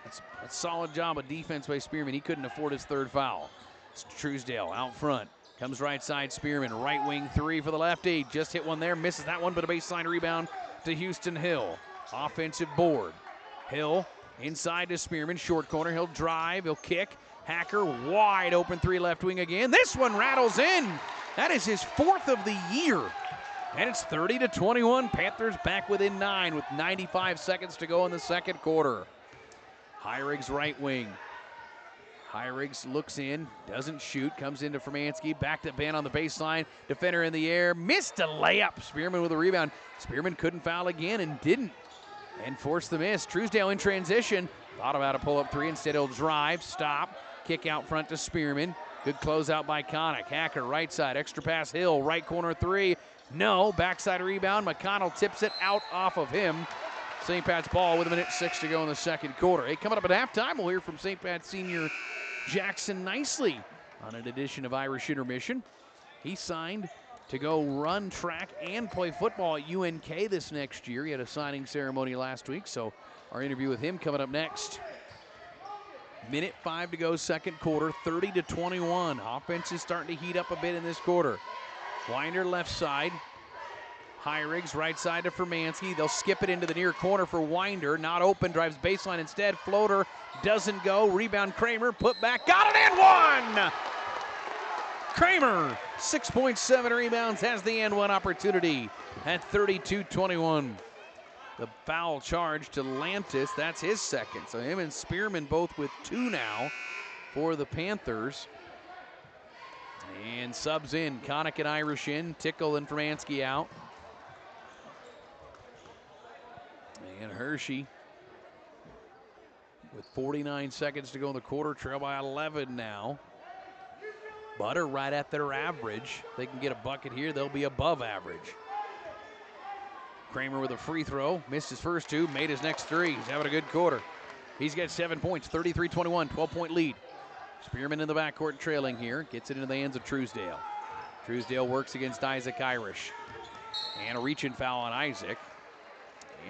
That's a solid job of defense by Spearman. He couldn't afford his 3rd foul. It's Truesdale out front. Comes right side, Spearman, right wing 3 for the lefty. Just hit one there, misses that one, but a baseline rebound to Houston Hill. Offensive board. Hill inside to Spearman, short corner. He'll drive, he'll kick. Hacker, wide open 3 left wing again. This one rattles in. That is his 4th of the year. And it's 30-21. Panthers back within 9 with 95 seconds to go in the second quarter. Heinrichs right wing. Heinrichs looks in, doesn't shoot, comes into Formansky, back to Ben on the baseline. Defender in the air, missed a layup. Spearman with a rebound. Spearman couldn't foul again and didn't, and forced the miss. Truesdale in transition. Thought about a pull-up 3. Instead, he'll drive, stop, kick out front to Spearman. Good closeout by Connick. Hacker, right side, extra pass, Hill, right corner 3. No, backside rebound. McConnell tips it out off of him. St. Pat's ball with 1:06 to go in the second quarter. Hey, coming up at halftime, we'll hear from St. Pat's senior Jackson Nicely on an edition of Irish Intermission. He signed to go run track and play football at UNK this next year. He had a signing ceremony last week, so our interview with him coming up next. 1:05 to go, second quarter, 30-21. Offense is starting to heat up a bit in this quarter. Winder left side. Heinrichs right side to Formansky. They'll skip it into the near corner for Winder. Not open, drives baseline instead. Floater doesn't go. Rebound Kramer, put back, got it in, 1! Kramer, 6.7 rebounds, has the and one opportunity at 32-21. The foul charge to Lantis, that's his second. So him and Spearman both with 2 now for the Panthers. And subs in, Connick and Irish in, Tickle and Fermansky out. And Hershey with 49 seconds to go in the quarter, trail by 11 now. Butter right at their average. If they can get a bucket here, they'll be above average. Kramer with a free throw, missed his first 2, made his next 3. He's having a good quarter. He's got 7 points, 33-21, 12-point lead. Spearman in the backcourt trailing here, gets it into the hands of Truesdale. Truesdale works against Isaac Irish. And a reach-in foul on Isaac.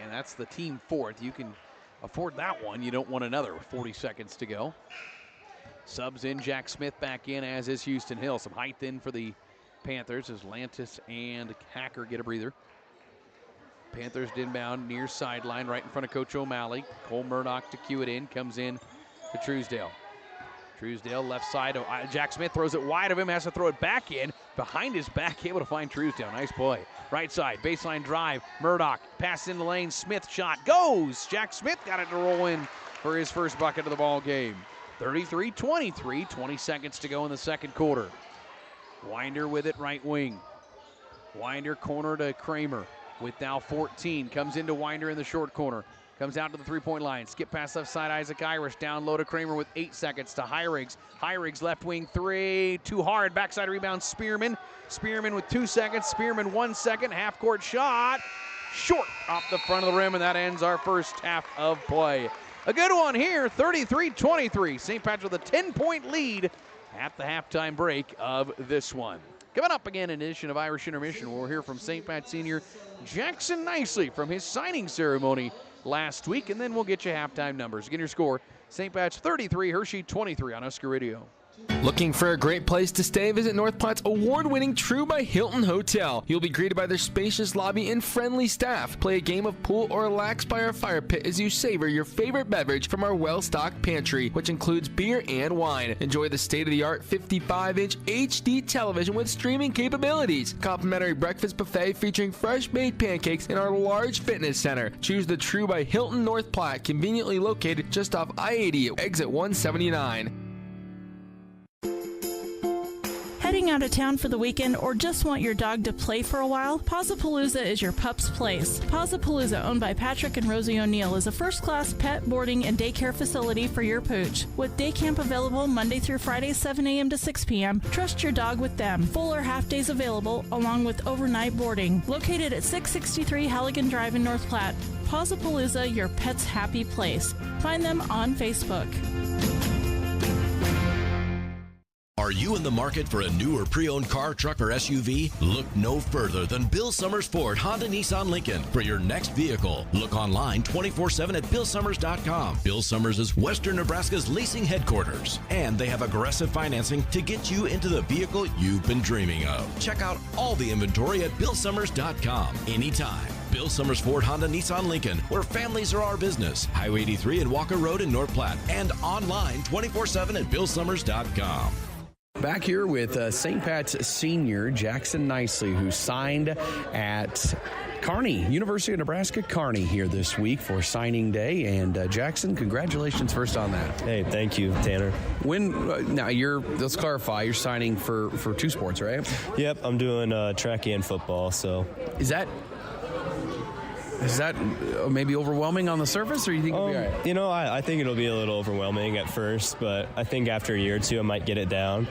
And that's the team 4th. You can afford that one. You don't want another with 40 seconds to go. Subs in, Jack Smith back in, as is Houston Hill. Some height in for the Panthers as Lantis and Hacker get a breather. Panthers inbound near sideline right in front of Coach O'Malley. Cole Murdoch to cue it in, comes in to Truesdale. Truesdale left side. Jack Smith throws it wide of him, has to throw it back in. Behind his back, able to find Truesdale. Nice play. Right side, baseline drive. Murdoch, pass in the lane. Smith shot goes. Jack Smith got it to roll in for his first bucket of the ball game. 33-23, 20 seconds to go in the second quarter. Winder with it, right wing. Winder corner to Kramer with now 14. Comes into Winder in the short corner. Comes out to the three-point line. Skip pass left side, Isaac Irish. Down low to Kramer with 8 seconds to Heirigs. Heirigs left wing 3. Too hard. Backside rebound, Spearman. Spearman with 2 seconds. Spearman 1 second. Half-court shot. Short off the front of the rim, and that ends our first half of play. A good one here, 33-23. St. Pat's with a 10-point lead at the halftime break of this one. Coming up again, an edition of Irish Intermission. We'll hear from St. Pat senior Jackson Nicely from his signing ceremony last week, and then we'll get you halftime numbers. Again, your score, St. Pat's 33, Hershey 23 on Husker Radio. Looking for a great place to stay? Visit North Platte's award-winning True by Hilton Hotel. You'll be greeted by their spacious lobby and friendly staff. Play a game of pool or relax by our fire pit as you savor your favorite beverage from our well-stocked pantry, which includes beer and wine. Enjoy the state-of-the-art 55-inch HD television with streaming capabilities. Complimentary breakfast buffet featuring fresh-made pancakes in our large fitness center. Choose the True by Hilton North Platte, conveniently located just off I-80 at exit 179. Heading out of town for the weekend or just want your dog to play for a while? Pawsapalooza is your pup's place. Pawsapalooza, owned by Patrick and Rosie O'Neill, is a first-class pet boarding and daycare facility for your pooch. With day camp available Monday through Friday, 7 a.m. to 6 p.m., trust your dog with them. Full or half days available, along with overnight boarding. Located at 663 Halligan Drive in North Platte, Pawsapalooza, your pet's happy place. Find them on Facebook. Are you in the market for a new or pre-owned car, truck, or SUV? Look no further than Bill Summers Ford, Honda, Nissan, Lincoln for your next vehicle. Look online 24/7 at BillSummers.com. Bill Summers is Western Nebraska's leasing headquarters, and they have aggressive financing to get you into the vehicle you've been dreaming of. Check out all the inventory at BillSummers.com anytime. Bill Summers Ford, Honda, Nissan, Lincoln, where families are our business. Highway 83 and Walker Road in North Platte, and online 24/7 at BillSummers.com. Back here with St. Pat's senior Jackson Nicely, who signed at Kearney, University of Nebraska Kearney here this week for signing day. And Jackson, congratulations first on that. Hey, thank you, Tanner. Now let's clarify, you're signing for 2 sports, right? Yep, I'm doing track and football. So Is that maybe overwhelming on the surface, or you think it'll be all right? You know, I think it'll be a little overwhelming at first, but I think after a year or two, I might get it down.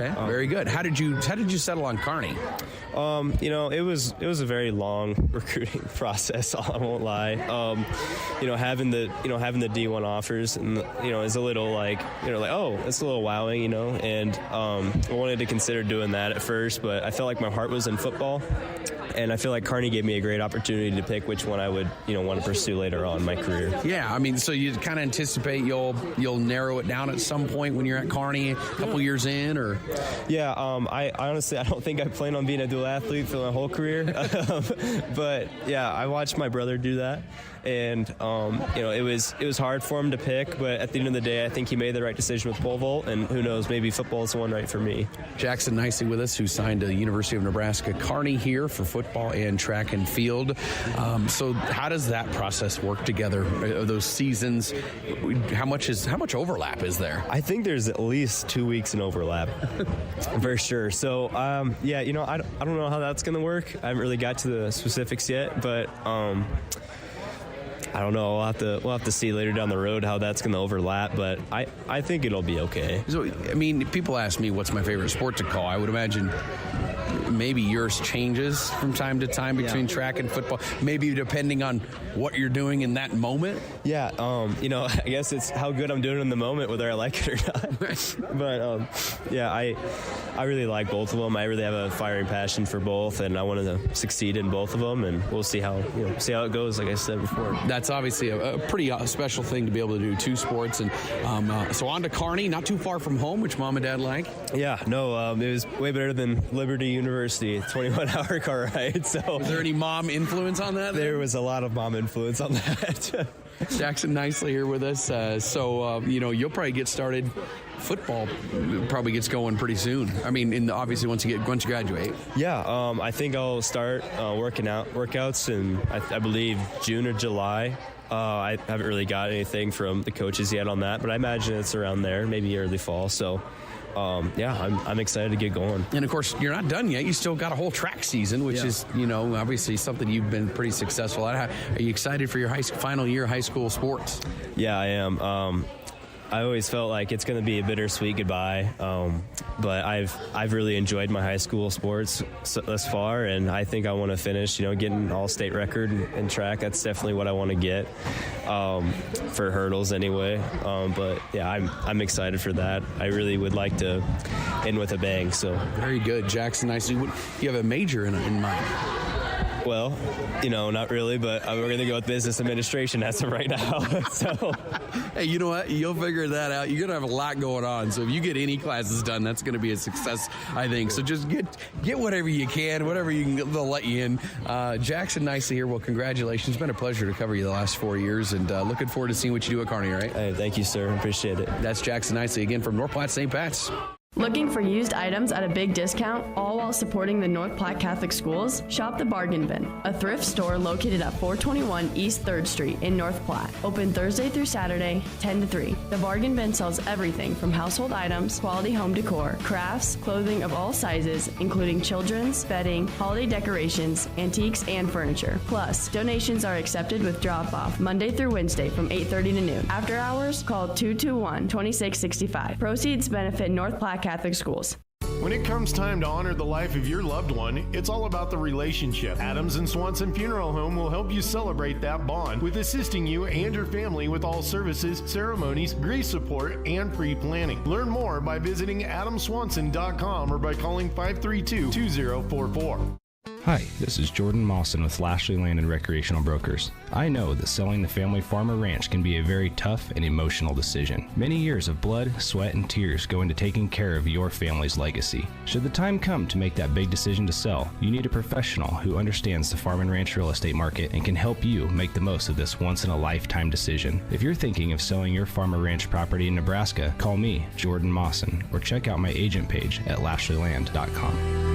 Okay, very good. How did you settle on Kearney? You know, it was a very long recruiting process. I won't lie. You know, having the D1 offers, and is a little like oh, it's a little wowing, and I wanted to consider doing that at first, but I felt like my heart was in football. And I feel like Kearney gave me a great opportunity to pick which one I would, want to pursue later on in my career. Yeah, I mean, so you kind of anticipate you'll narrow it down at some point when you're at Kearney a couple years in, or? Yeah, I honestly, I don't think I plan on being a dual athlete for my whole career. But yeah, I watched my brother do that, and it was hard for him to pick. But at the end of the day, I think he made the right decision with pole vault, and who knows, maybe football is the one right for me. Jackson Nicely with us, who signed to the University of Nebraska Kearney here for football and track and field. So how does that process work together? Those seasons, how much overlap is there? I think there's at least 2 weeks in overlap, for sure. So yeah, I don't know how that's going to work. I haven't really got to the specifics yet, but I don't know. We'll have to see later down the road how that's going to overlap, but I think it'll be okay. So, I mean, people ask me what's my favorite sport to call. I would imagine maybe yours changes from time to time between track and football, maybe depending on what you're doing in that moment. Yeah, I guess it's how good I'm doing in the moment, whether I like it or not. But yeah, I really like both of them. I really have a fiery passion for both, and I want to succeed in both of them, and we'll see how it goes. Like I said before, that's obviously a pretty special thing to be able to do two sports, and so on to Kearney, not too far from home, which Mom and Dad like. Yeah, no, it was way better than Liberty University, 21-hour car ride. So, was there any mom influence on that? There was a lot of mom influence on that. Jackson Nicely here with us. You'll probably get started. Football probably gets going pretty soon. I mean, obviously once you graduate. Yeah, I think I'll start workouts in I believe June or July. I haven't really got anything from the coaches yet on that, but I imagine it's around there, maybe early fall. So. I'm excited to get going. And of course, you're not done yet. You still got a whole track season, which is, obviously something you've been pretty successful at. Are you excited for your final year of high school sports? Yeah, I am. I always felt like it's going to be a bittersweet goodbye, but I've really enjoyed my high school sports thus far, and I think I want to finish, getting an all-state record in track. That's definitely what I want to get for hurdles anyway. But yeah, I'm excited for that. I really would like to end with a bang. So very good, Jackson. Nicely. You have a major in mind. Well, not really, but we're going to go with business administration as of right now. So, hey, you know what? You'll figure that out. You're going to have a lot going on. So if you get any classes done, that's going to be a success, I think. So just get whatever you can, whatever you can, they'll let you in. Jackson Nicely here. Well, congratulations. It's been a pleasure to cover you the last 4 years, and looking forward to seeing what you do at Kearney, right? Hey, thank you, sir. Appreciate it. That's Jackson Nicely again from North Platte St. Pat's. Looking for used items at a big discount, all while supporting the North Platte Catholic Schools? Shop the Bargain Bin, a thrift store located at 421 East 3rd Street in North Platte. Open Thursday through Saturday, 10 to 3. The Bargain Bin sells everything from household items, quality home decor, crafts, clothing of all sizes, including children's, bedding, holiday decorations, antiques, and furniture. Plus, donations are accepted with drop-off Monday through Wednesday from 8:30 to noon. After hours, call 221-2665. Proceeds benefit North Platte Catholic Schools. When it comes time to honor the life of your loved one, it's all about the relationship. Adams and Swanson Funeral Home will help you celebrate that bond with assisting you and your family with all services, ceremonies, grief support, and pre-planning. Learn more by visiting adamswanson.com or by calling 532-2044. Hi, this is Jordan Mawson with Lashley Land and Recreational Brokers. I know that selling the family farm or ranch can be a very tough and emotional decision. Many years of blood, sweat, and tears go into taking care of your family's legacy. Should the time come to make that big decision to sell, you need a professional who understands the farm and ranch real estate market and can help you make the most of this once-in-a-lifetime decision. If you're thinking of selling your farm or ranch property in Nebraska, call me, Jordan Mawson, or check out my agent page at lashleyland.com.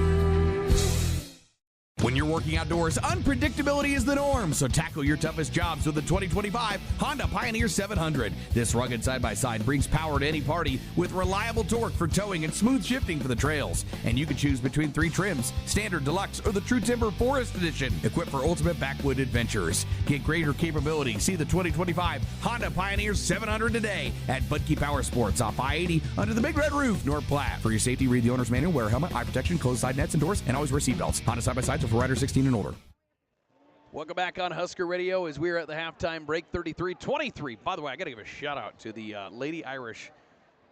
When you're working outdoors, unpredictability is the norm, so tackle your toughest jobs with the 2025 Honda Pioneer 700. This rugged side-by-side brings power to any party with reliable torque for towing and smooth shifting for the trails. And you can choose between 3 trims, Standard, Deluxe, or the True Timber Forest Edition, equipped for ultimate backwood adventures. Get greater capability. See the 2025 Honda Pioneer 700 today at Budke Power Sports off I-80 under the Big Red Roof, North Platte. For your safety, read the owner's manual, wear a helmet, eye protection, closed side nets and doors, and always wear seatbelts. Honda side-by-sides for riders 16 and older. Welcome back on Husker Radio as we're at the halftime break, 33-23. By the way, I got to give a shout-out to the Lady Irish,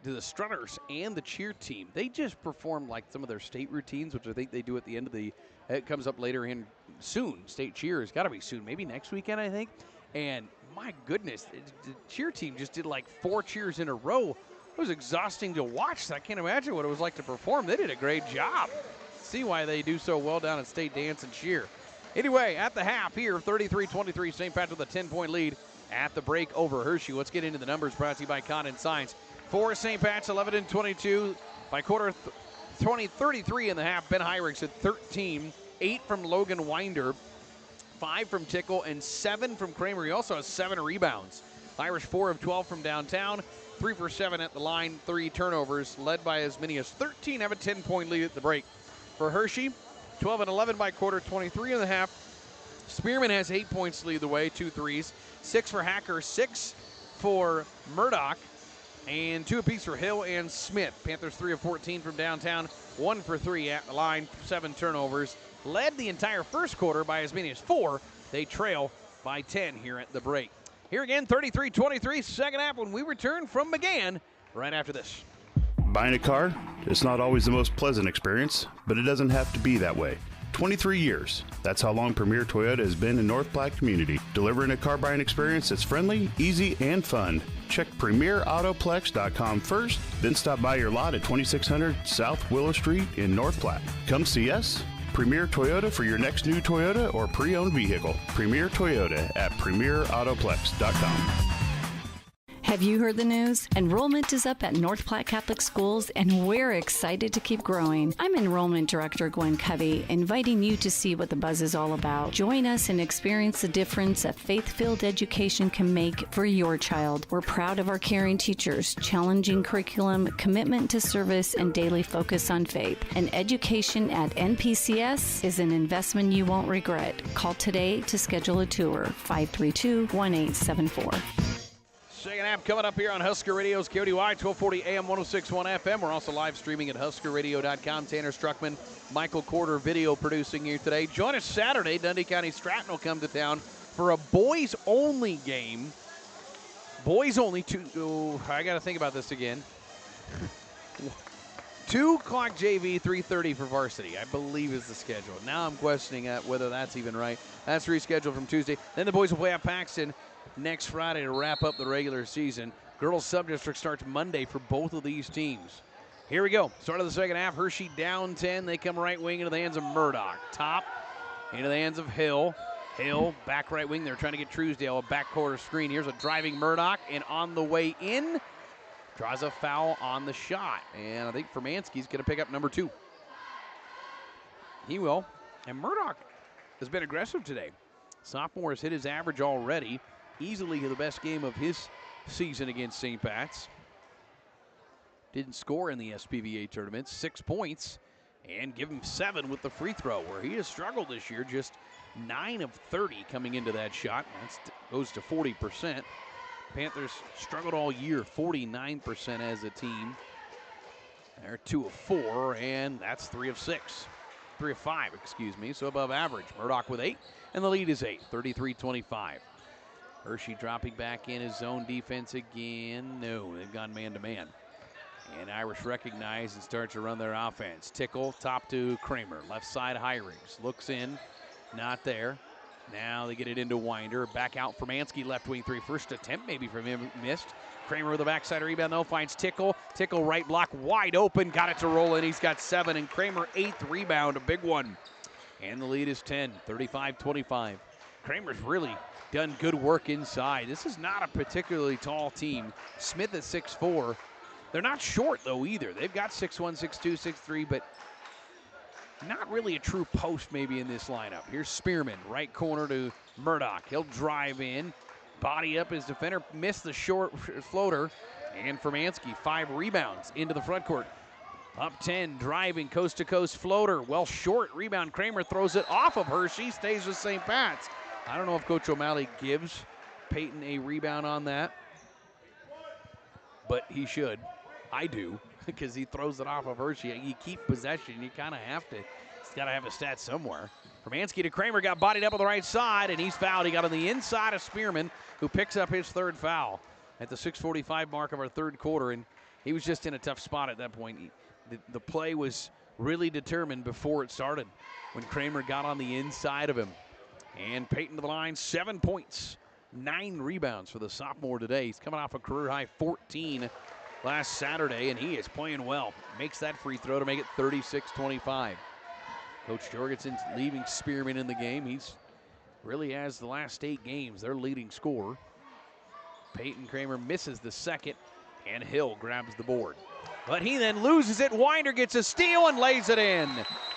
to the Strutters and the cheer team. They just performed like some of their state routines, which I think they do at the end of the – it comes up later in soon. State cheer has got to be soon, maybe next weekend, I think. And my goodness, the cheer team just did like 4 cheers in a row It was exhausting to watch. I can't imagine what it was like to perform. They did a great job. See why they do so well down at State Dance and Cheer. Anyway, at the half here, 33-23, St. Pat with a 10-point lead at the break over Hershey. Let's get into the numbers brought to you by Condon Signs. For St. Pat's, 11-22. By quarter 33 in the half, Ben Heinrichs at 13. 8 from Logan Winder, 5 from Tickle, and 7 from Kramer. He also has 7 rebounds. Irish 4 of 12 from downtown. 3 for 7 at the line, 3 turnovers, led by as many as 13, have a 10-point lead at the break. For Hershey, 12-11 by quarter, 23 in the half. Spearman has 8 points to lead the way, 2 threes. 6 for Hacker, 6 for Murdoch, and 2 apiece for Hill and Smith. Panthers 3 of 14 from downtown, 1 for 3 at the line, 7 turnovers. Led the entire first quarter by as many as 4. They trail by 10 here at the break. Here again, 33-23, second half when we return from McGann right after this. Buying a car, it's not always the most pleasant experience, but it doesn't have to be that way. 23 years. That's how long Premier Toyota has been in North Platte community, delivering a car buying experience that's friendly, easy, and fun. Check PremierAutoplex.com first, then stop by your lot at 2600 South Willow Street in North Platte. Come see us. Premier Toyota for your next new Toyota or pre-owned vehicle. Premier Toyota at PremierAutoplex.com. Have you heard the news? Enrollment is up at North Platte Catholic Schools, and we're excited to keep growing. I'm Enrollment Director Gwen Covey, inviting you to see what the buzz is all about. Join us and experience the difference a faith-filled education can make for your child. We're proud of our caring teachers, challenging curriculum, commitment to service, and daily focus on faith. And education at NPCS is an investment you won't regret. Call today to schedule a tour, 532-1874. Second half coming up here on Husker Radio's KODY 1240 AM 1061 FM. We're also live streaming at HuskerRadio.com. Tanner Struckman, Michael Corder video producing here today. Join us Saturday. Dundee County Stratton will come to town for a boys-only game. Boys-only. I got to think about this again. 2 o'clock JV, 3:30 for varsity, I believe is the schedule. Now I'm questioning whether that's even right. That's rescheduled from Tuesday. Then the boys will play at Paxton next Friday to wrap up the regular season. Girls Subdistrict starts Monday for both of these teams. Here we go. Start of the second half. Hershey down 10. They come right wing into the hands of Murdoch. Top into the hands of Hill. Hill back right wing. They're trying to get Truesdale a back quarter screen. Here's a driving Murdoch, and on the way in, draws a foul on the shot. And I think Formanski's going to pick up number 2. He will. And Murdoch has been aggressive today. Sophomore has hit his average already. Easily the best game of his season against St. Pat's. Didn't score in the SPVA tournament. 6 points, and give him 7 with the free throw, where he has struggled this year. Just 9 of 30 coming into that shot. That goes to 40%. Panthers struggled all year, 49% as a team. They're 2 of 4, and that's 3 of 6. 3 of 5, excuse me, so above average. Murdoch with 8, and the lead is 8, 33-25. Hershey dropping back in his zone defense again. No, they've gone man-to-man. And Irish recognize and starts to run their offense. Tickle, top to Kramer. Left side, Hirings. Looks in, not there. Now they get it into Winder. Back out for Mansky, left wing 3. First attempt maybe from him, missed. Kramer with the backside rebound, though, finds Tickle. Tickle right block, wide open, got it to roll in. He's got 7, and Kramer 8th rebound, a big one. And the lead is 10, 35-25. Kramer's really done good work inside. This is not a particularly tall team. Smith at 6'4". They're not short, though, either. They've got 6'1", 6'2", 6'3", but not really a true post maybe in this lineup. Here's Spearman, right corner to Murdoch. He'll drive in, body up his defender, missed the short floater, and Formanski, 5 rebounds into the front court. Up 10, driving, coast-to-coast floater. Well short, rebound. Kramer throws it off of Hershey, stays with St. Pat's. I don't know if Coach O'Malley gives Peyton a rebound on that, but he should. I do, because he throws it off of Hershey. You keep possession, you kind of have to. He's got to have a stat somewhere. Formanski to Kramer, got bodied up on the right side, and he's fouled. He got on the inside of Spearman, who picks up his 3rd foul at the 6:45 mark of our 3rd quarter, and he was just in a tough spot at that point. The play was really determined before it started when Kramer got on the inside of him. And Peyton to the line, 7 points, 9 rebounds for the sophomore today. He's coming off a career-high 14 last Saturday, and he is playing well. Makes that free throw to make it 36-25. Coach Jorgensen's leaving Spearman in the game. He's really has the last 8 games their leading scorer. Peyton Kramer misses the second, and Hill grabs the board. But he then loses it. Winder gets a steal and lays it in.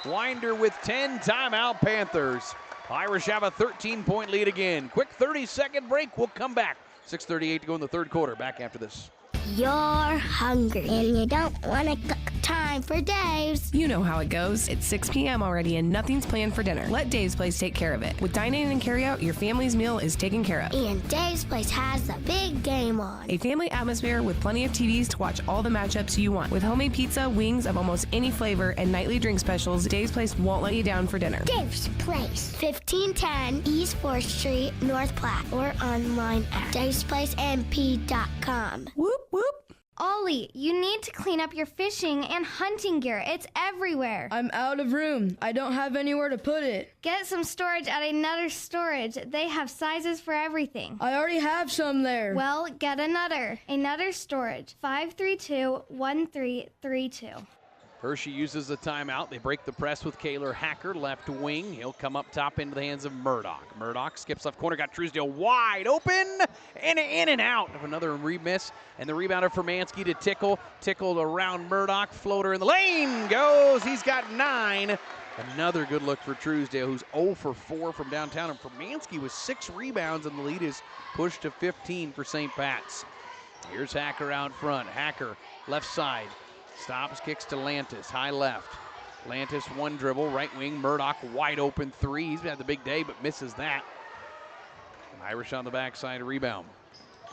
Winder with 10, timeout Panthers. Irish have a 13-point lead again. Quick 30-second break. We'll come back. 6:38 to go in the third quarter. Back after this. You're hungry and you don't want to cook. Time for Dave's. You know how it goes. It's 6 p.m. already and nothing's planned for dinner. Let Dave's Place take care of it. With dine-in and carry-out, your family's meal is taken care of. And Dave's Place has the big game on. A family atmosphere with plenty of TVs to watch all the matchups you want. With homemade pizza, wings of almost any flavor, and nightly drink specials, Dave's Place won't let you down for dinner. Dave's Place, 1510 East 4th Street, North Platte, or online at davesplacemp.com. Whoop, whoop. Ollie, you need to clean up your fishing and hunting gear. It's everywhere. I'm out of room. I don't have anywhere to put it. Get some storage at Another Storage. They have sizes for everything. I already have some there. Well, get another. Another Storage, 532-1332. Hershey uses the timeout. They break the press with Kaler Hacker, left wing. He'll come up top into the hands of Murdoch. Murdoch skips left corner, got Truesdale wide open, and in and out of another miss. And the rebounder for Mansky to Tickle. Tickled around Murdoch. Floater in the lane goes. He's got 9. Another good look for Truesdale, who's 0 for 4 from downtown. And for Mansky with 6 rebounds, and the lead is pushed to 15 for St. Pat's. Here's Hacker out front. Hacker left side. Stops, kicks to Lantis, high left. Lantis one dribble, right wing. Murdoch wide open 3. He's had the big day, but misses that. Irish on the backside rebound.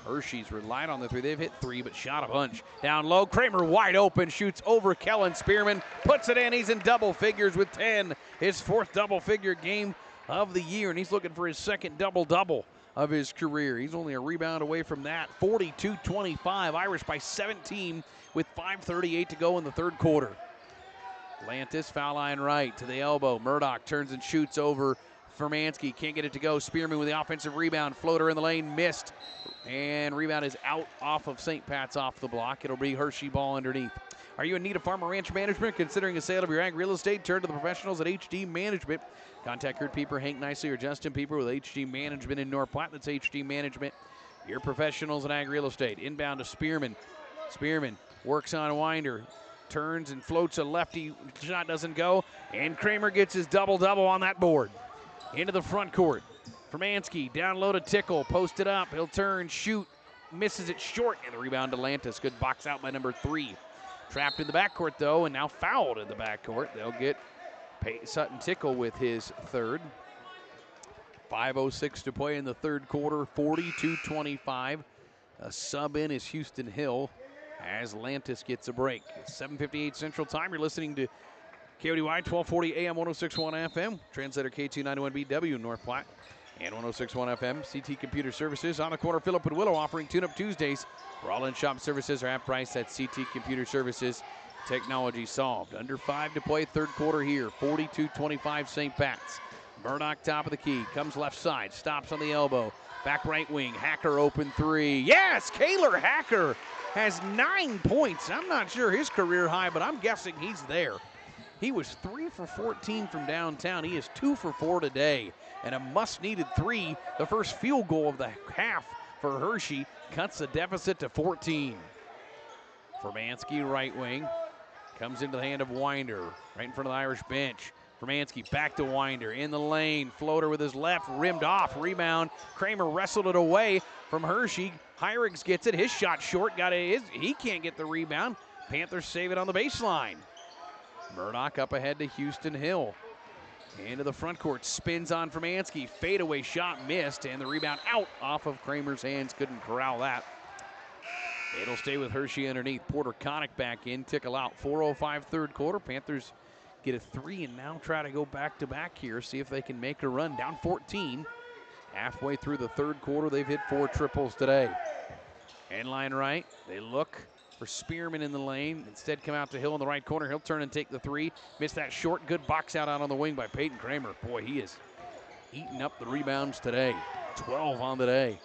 Hershey's relied on the 3. They've hit 3, but shot a bunch. Down low, Kramer wide open, shoots over Kellen Spearman, puts it in. He's in double figures with 10. His 4th double-figure game of the year, and he's looking for his 2nd double-double of his career. He's only a rebound away from that. 42-25, Irish by 17 with 5:38 to go in the third quarter. Lantis, foul line right to the elbow. Murdoch turns and shoots over Furmansky. Can't get it to go. Spearman with the offensive rebound. Floater in the lane, missed. And rebound is out off of St. Pat's off the block. It'll be Hershey ball underneath. Are you in need of farm or ranch management? Considering a sale of your ag real estate? Turn to the professionals at HD Management. Contact Kurt Pieper, Hank Nicely, or Justin Pieper with HD Management in North Platte. That's HD Management, your professionals in ag real estate. Inbound to Spearman. Spearman works on Winder. Turns and floats a lefty. Shot doesn't go. And Kramer gets his double-double on that board. Into the front court. Furmansky down low to Tickle. Posted up. He'll turn, shoot. Misses it short. And the rebound to Lantis. Good box out by number 3. Trapped in the backcourt, though, and now fouled in the backcourt. They'll get Sutton Tickle with his 3rd. 5:06 to play in the third quarter. 42-25. A sub in is Houston Hill as Lantis gets a break. 7:58 Central Time. You're listening to KODY 1240 AM 1061 FM. Translator K291BW North Platte and 1061 FM. CT Computer Services on the corner. Phillip and Willow offering Tune-Up Tuesdays. For all in-shop services are half price at CT Computer Services. Technology solved. Under 5 to play third quarter here. 42-25 St. Pat's. Murdoch top of the key. Comes left side. Stops on the elbow. Back right wing. Hacker open 3. Yes! Kaler Hacker has 9 points. I'm not sure his career high, but I'm guessing he's there. He was 3 for 14 from downtown. He is 2 for 4 today. And a must-needed 3. The first field goal of the half for Hershey. Cuts the deficit to 14. Furmansky, right wing. Comes into the hand of Winder. Right in front of the Irish bench. Furmansky back to Winder. In the lane. Floater with his left. Rimmed off. Rebound. Kramer wrestled it away from Hershey. Hyrigs gets it. His shot short. He can't get the rebound. Panthers save it on the baseline. Murdoch up ahead to Houston Hill. Into the front court. Spins on Furmansky. Fadeaway shot missed. And the rebound out off of Kramer's hands. Couldn't corral that. It'll stay with Hershey underneath. Porter Connick back in. Tickle out. 4:05 third quarter. Panthers get a 3 and now try to go back-to-back here. See if they can make a run. Down 14. Halfway through the third quarter, they've hit 4 triples today. End line right. They look for Spearman in the lane. Instead come out to Hill in the right corner. He'll turn and take the 3. Missed that short. Good box out on the wing by Peyton Kramer. Boy, he is eating up the rebounds today. 12 on the day.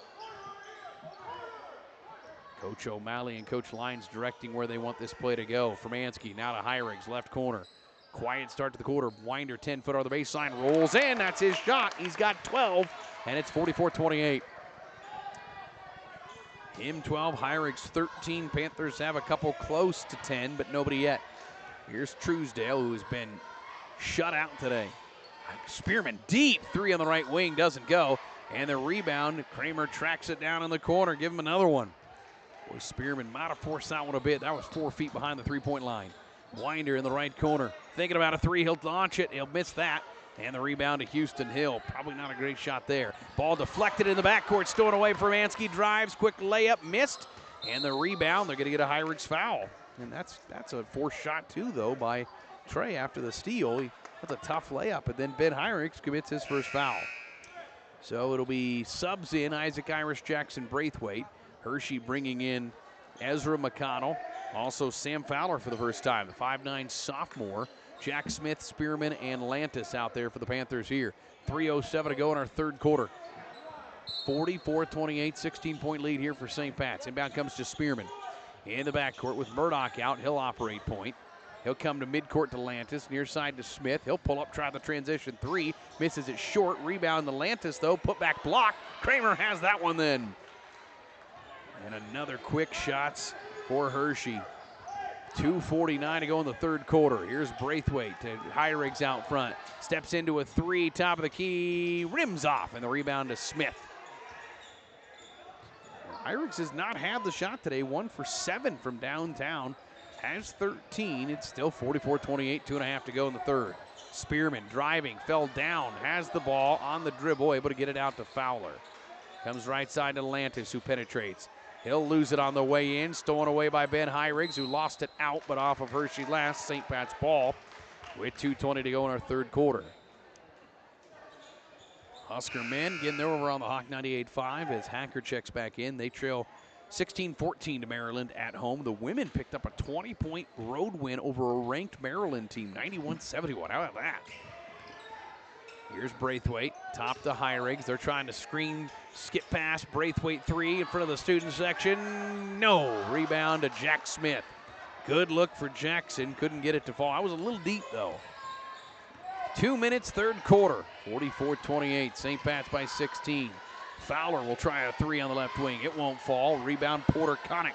Coach O'Malley and Coach Lyons directing where they want this play to go. Formansky now to Heirigs, left corner. Quiet start to the quarter. Winder 10-foot on the baseline, rolls in. That's his shot. He's got 12, and it's 44-28. Him 12, Heirigs 13. Panthers have a couple close to 10, but nobody yet. Here's Truesdale, who has been shut out today. Spearman deep, 3 on the right wing, doesn't go. And the rebound, Kramer tracks it down in the corner. Give him another one. Boy, Spearman might have forced that one a bit. That was 4 feet behind the three-point line. Winder in the right corner. Thinking about a three, he'll launch it. He'll miss that. And the rebound to Houston Hill. Probably not a great shot there. Ball deflected in the backcourt, stolen away. Formansky drives, quick layup, missed. And the rebound, they're going to get a Heirigs foul. And that's a forced shot too, though, by Trey after the steal. That's a tough layup, and then Ben Heirigs commits his first foul. So it'll be subs in, Isaac Irish, Jackson Braithwaite. Hershey bringing in Ezra McConnell. Also Sam Fowler for the first time, the 5'9 sophomore. Jack Smith, Spearman, and Lantis out there for the Panthers here. 3:07 to go in our third quarter. 44-28, 16-point lead here for St. Pat's. Inbound comes to Spearman. In the backcourt with Murdoch out, he'll operate point. He'll come to midcourt to Lantis, near side to Smith. He'll pull up, try the transition three. Misses it short. Rebound to Lantis, though. Put back block. Kramer has that one then. And another quick shots for Hershey. 2:49 to go in the third quarter. Here's Braithwaite to Heirigs out front. Steps into a three, top of the key, rims off, and the rebound to Smith. Heirigs has not had the shot today. 1 for 7 from downtown. Has 13. It's still 44-28, 2.5 to go in the third. Spearman driving, fell down, has the ball on the dribble, able to get it out to Fowler. Comes right side to Lantis, who penetrates. He'll lose it on the way in, stolen away by Ben Heirigs, who lost it out, but off of Hershey last. St. Pat's ball with 2:20 to go in our third quarter. Husker men getting there over on the Hawk 98.5 as Hacker checks back in. They trail 16-14 to Maryland at home. The women picked up a 20-point road win over a ranked Maryland team, 91-71. How about that? Here's Braithwaite, top to Heirigs. They're trying to screen, skip pass. Braithwaite three in front of the student section. No. Rebound to Jack Smith. Good look for Jackson. Couldn't get it to fall. I was a little deep, though. 2 minutes, third quarter. 44-28. St. Pat's by 16. Fowler will try a three on the left wing. It won't fall. Rebound, Porter Connick.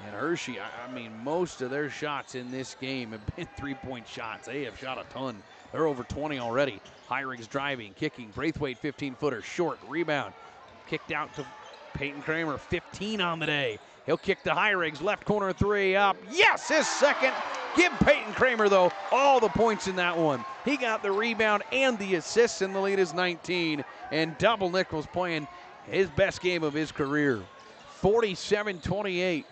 And Hershey, I mean, most of their shots in this game have been three-point shots. They have shot a ton. They're over 20 already. Heirigs driving, kicking. Braithwaite, 15-footer, short. Rebound. Kicked out to Peyton Kramer, 15 on the day. He'll kick to Heirigs, left corner three up. Yes, his second. Give Peyton Kramer, though, all the points in that one. He got the rebound and the assist, and the lead is 19. And Double Nichols playing his best game of his career. 47-28.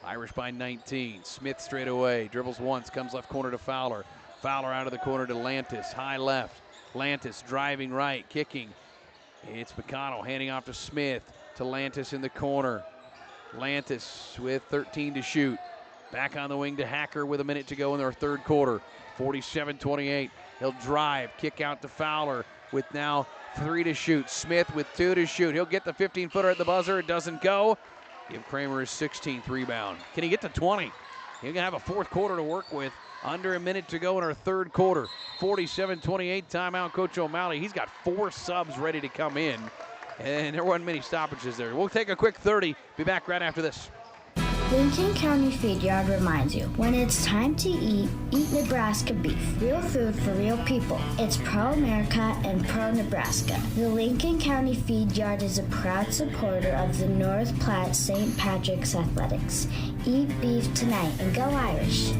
Irish by 19. Smith straight away. Dribbles once, comes left corner to Fowler. Fowler out of the corner to Lantis, high left. Lantis driving right, kicking. It's McConnell handing off to Smith, to Lantis in the corner. Lantis with 13 to shoot. Back on the wing to Hacker with a minute to go in their third quarter. 47-28. He'll drive, kick out to Fowler with now 3 to shoot. Smith with 2 to shoot. He'll get the 15-footer at the buzzer. It doesn't go. Give Kramer his 16th rebound. Can he get to 20? He's going to have a fourth quarter to work with. Under a minute to go in our third quarter. 47-28, timeout, Coach O'Malley. He's got 4 subs ready to come in, and there weren't many stoppages there. We'll take a quick 30. Be back right after this. Lincoln County Feed Yard reminds you, when it's time to eat Nebraska beef. Real food for real people. It's pro-America and pro-Nebraska. The Lincoln County Feed Yard is a proud supporter of the North Platte St. Patrick's Athletics. Eat beef tonight and go Irish.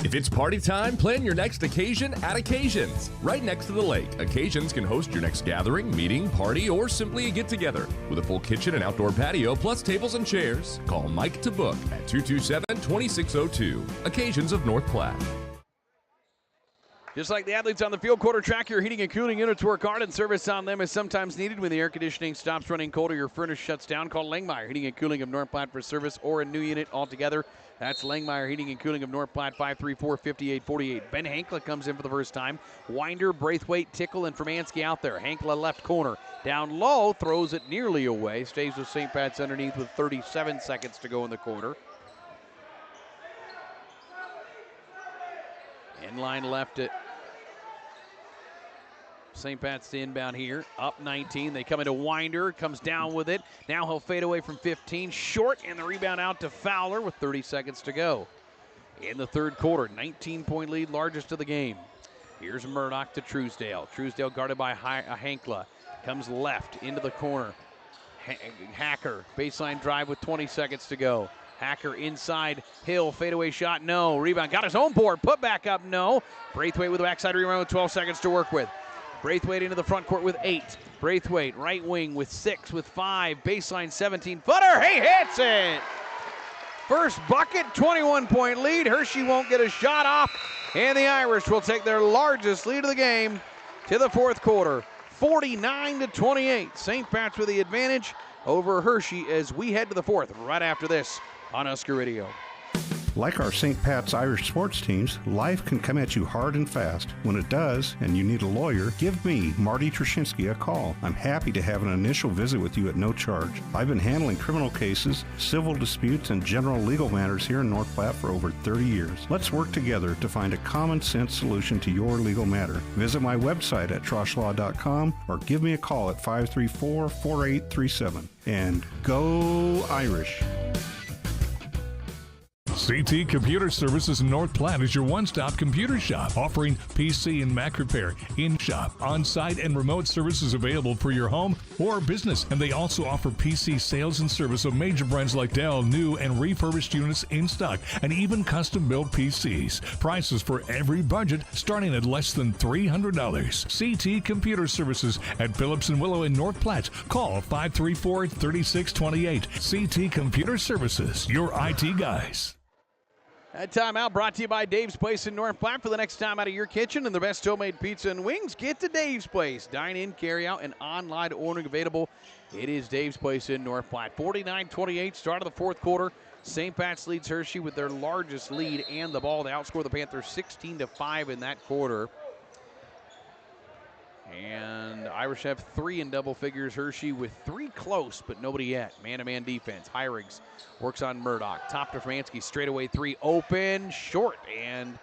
If it's party time, plan your next occasion at Occasions. Right next to the lake, Occasions can host your next gathering, meeting, party, or simply a get-together. With a full kitchen and outdoor patio, plus tables and chairs, call Mike to book at 227-2602. Occasions of North Platte. Just like the athletes on the field, quarter track, your heating and cooling units work hard, and service on them is sometimes needed when the air conditioning stops running cold or your furnace shuts down. Call Langmeyer Heating and Cooling of North Platte for service or a new unit altogether. That's Langmeyer Heating and Cooling of North Platte, 534-5848. Ben Hankla comes in for the first time. Winder, Braithwaite, Tickle, and Fermansky out there. Hankla left corner. Down low, throws it nearly away. Stays with St. Pat's underneath with 37 seconds to go in the quarter. Inline left it. St. Pat's to inbound here, up 19. They come into Winder, comes down with it. Now he'll fade away from 15, short, and the rebound out to Fowler with 30 seconds to go. In the third quarter, 19-point lead, largest of the game. Here's Murdoch to Truesdale. Truesdale guarded by Hankla. Comes left into the corner. Hacker, baseline drive with 20 seconds to go. Hacker inside, Hill, fadeaway shot, no. Rebound, got his own board, put back up, no. Braithwaite with the backside rebound with 12 seconds to work with. Braithwaite into the front court with 8. Braithwaite, right wing with 6, with 5. Baseline 17-footer. He hits it! First bucket, 21-point lead. Hershey won't get a shot off, and the Irish will take their largest lead of the game to the fourth quarter. 49-28. St. Pat's with the advantage over Hershey as we head to the fourth right after this on Husker Radio. Like our St. Pat's Irish sports teams, life can come at you hard and fast. When it does, and you need a lawyer, give me, Marty Trashinsky, a call. I'm happy to have an initial visit with you at no charge. I've been handling criminal cases, civil disputes, and general legal matters here in North Platte for over 30 years. Let's work together to find a common-sense solution to your legal matter. Visit my website at troshlaw.com or give me a call at 534-4837. And go Irish! CT Computer Services in North Platte is your one-stop computer shop, offering PC and Mac repair, in-shop, on-site, and remote services available for your home or business. And they also offer PC sales and service of major brands like Dell, new and refurbished units in stock, and even custom-built PCs. Prices for every budget starting at less than $300. CT Computer Services at Phillips and Willow in North Platte. Call 534-3628. CT Computer Services, your IT guys. That timeout brought to you by Dave's Place in North Platte. For the next time out of your kitchen and the best homemade pizza and wings, get to Dave's Place. Dine in, carry out, and online ordering available. It is Dave's Place in North Platte. 49-28, start of the fourth quarter. St. Pat's leads Hershey with their largest lead and the ball to outscore the Panthers 16-5 in that quarter. And Irish have 3 in double figures. Hershey with 3 close, but nobody yet. Man-to-man defense. Hyrigs works on Murdoch. Top to Fermansky. Straightaway 3. Open. Short. And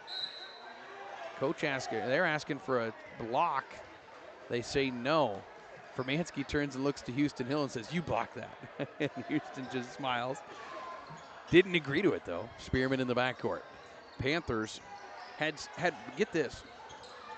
coach they're asking for a block. They say no. Fermansky turns and looks to Houston Hill and says, "You block that." And Houston just smiles. Didn't agree to it, though. Spearman in the backcourt. Panthers had get this,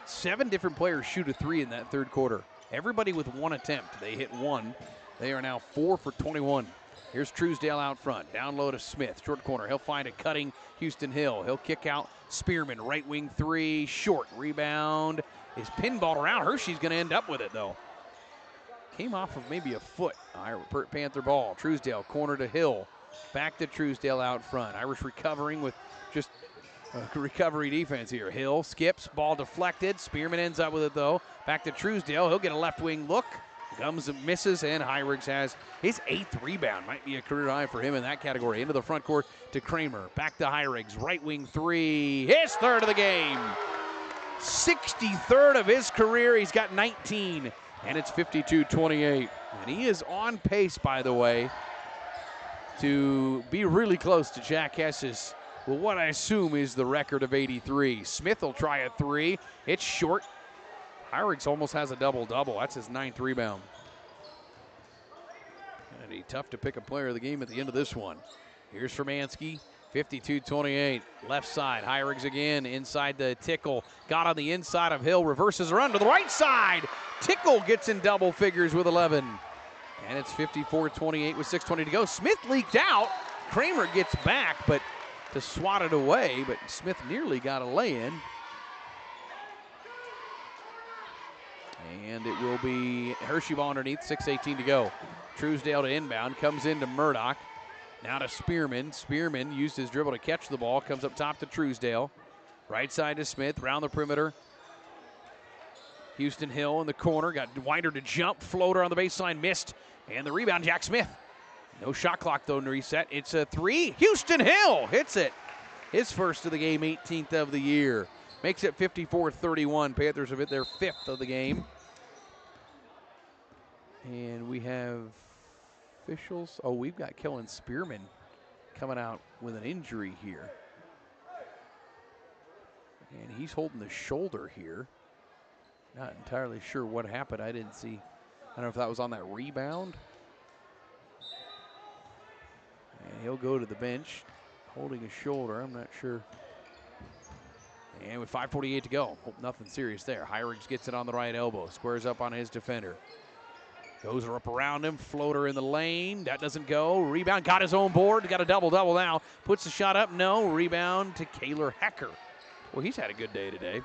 7 different players shoot a 3 in that third quarter. Everybody with 1 attempt. They hit 1. They are now 4 for 21. Here's Truesdale out front. Down low to Smith. Short corner. He'll find a cutting Houston Hill. He'll kick out Spearman. Right wing 3. Short. Rebound is pinballed around. Hershey's going to end up with it, though. Came off of maybe a foot. Panther ball. Truesdale. Corner to Hill. Back to Truesdale out front. Irish recovering with just recovery defense here. Hill skips, ball deflected. Spearman ends up with it, though. Back to Truesdale. He'll get a left wing look. Comes and misses, and Hyrigs has his 8th rebound. Might be a career high for him in that category. Into the front court to Kramer. Back to Hyrigs. Right wing 3. His 3rd of the game. 63rd of his career. He's got 19, and it's 52-28. And he is on pace, by the way, to be really close to Jack Hess's, well, what I assume is the record of 83. Smith will try a 3. It's short. Hyrigs almost has a double-double. That's his 9th rebound. And he's tough to pick a player of the game at the end of this one. Here's Fermansky, 52-28. Left side, Hyrigs again, inside the Tickle. Got on the inside of Hill, reverses around to the right side. Tickle gets in double figures with 11. And it's 54-28 with 6:20 to go. Smith leaked out. Kramer gets back, but to swat it away, but Smith nearly got a lay-in. And it will be Hershey ball underneath, 6:18 to go. Truesdale to inbound, comes into Murdoch. Now to Spearman. Spearman used his dribble to catch the ball, comes up top to Truesdale. Right side to Smith, round the perimeter. Houston Hill in the corner, got Winder to jump, floater on the baseline, missed, and the rebound, Jack Smith. No shot clock, though, in reset. It's a three. Houston Hill hits it. His first of the game, 18th of the year. Makes it 54-31. Panthers have hit their 5th of the game. And we have officials. Oh, we've got Kellen Spearman coming out with an injury here. And he's holding the shoulder here. Not entirely sure what happened. I didn't see. I don't know if that was on that rebound. And he'll go to the bench, holding his shoulder. I'm not sure. And with 5:48 to go, hope nothing serious there. Hyriggs gets it on the right elbow, squares up on his defender. Goes up around him, floater in the lane. That doesn't go. Rebound, got his own board. Got a double-double now. Puts the shot up, no. Rebound to Kaylor Hecker. Well, he's had a good day today.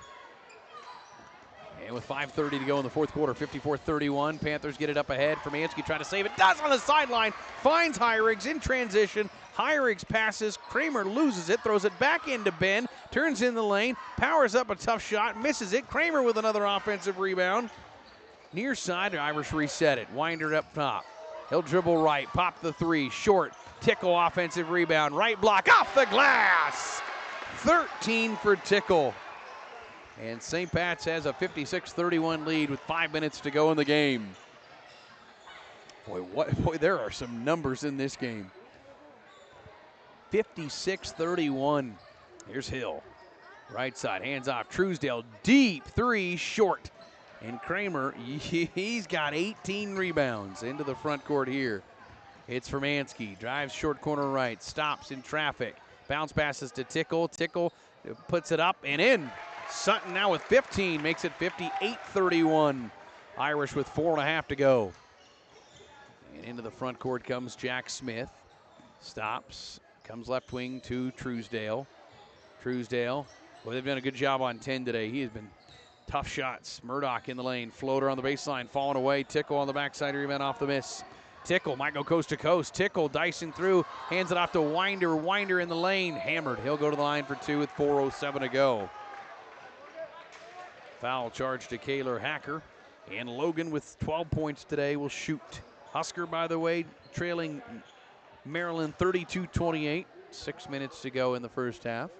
And with 5:30 to go in the fourth quarter, 54-31. Panthers get it up ahead. Hermansky trying to save it. Does on the sideline. Finds Hyriggs in transition. Hyriggs passes. Kramer loses it. Throws it back into Ben. Turns in the lane. Powers up a tough shot. Misses it. Kramer with another offensive rebound. Near side, the Irish reset it. Winder up top. He'll dribble right. Pop the three. Short. Tickle offensive rebound. Right block. Off the glass. 13 for Tickle. And St. Pat's has a 56-31 lead with 5 minutes to go in the game. Boy, there are some numbers in this game. 56-31. Here's Hill. Right side, hands off. Truesdale, deep three, short. And Kramer, he's got 18 rebounds into the front court here. It's Hermansky, drives short corner right, stops in traffic. Bounce passes to Tickle. Tickle puts it up and in. Sutton now with 15, makes it 58-31. Irish with 4.5 to go. And into the front court comes Jack Smith. Stops, comes left wing to Truesdale. Truesdale, well, they've done a good job on 10 today. He has been tough shots. Murdoch in the lane, floater on the baseline, falling away. Tickle on the backside, rebound off the miss. Tickle might go coast to coast. Tickle dicing through, hands it off to Winder. Winder in the lane, hammered. He'll go to the line for two with 4:07 to go. Foul charge to Kaylor Hacker. And Logan with 12 points today will shoot. Husker, by the way, trailing Maryland 32-28. 6 minutes to go in the first half.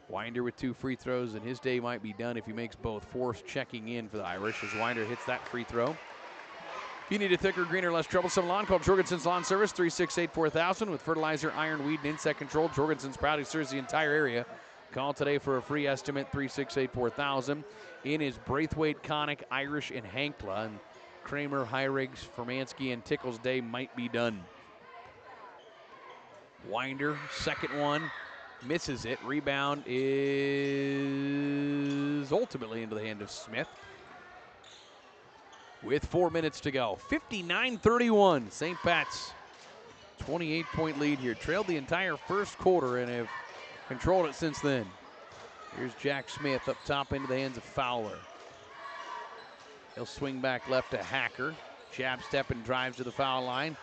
Winder with 2 free throws, and his day might be done if he makes both. Force checking in for the Irish as Winder hits that free throw. If you need a thicker, greener, less troublesome lawn, call Jorgensen's Lawn Service, 368-4000. With fertilizer, iron, weed, and insect control, Jorgensen's proudly serves the entire area. Call today for a free estimate, 368-4000. In is Braithwaite, Connick, Irish, and Hankla. And Kramer, Hyriggs, Hermansky, and Tickle's day might be done. Winder, second one, misses it. Rebound is ultimately into the hand of Smith. With 4 minutes to go, 59-31. St. Pat's 28-point lead here. Trailed the entire first quarter and have controlled it since then. Here's Jack Smith up top into the hands of Fowler. He'll swing back left to Hacker. Jab step and drives to the foul line.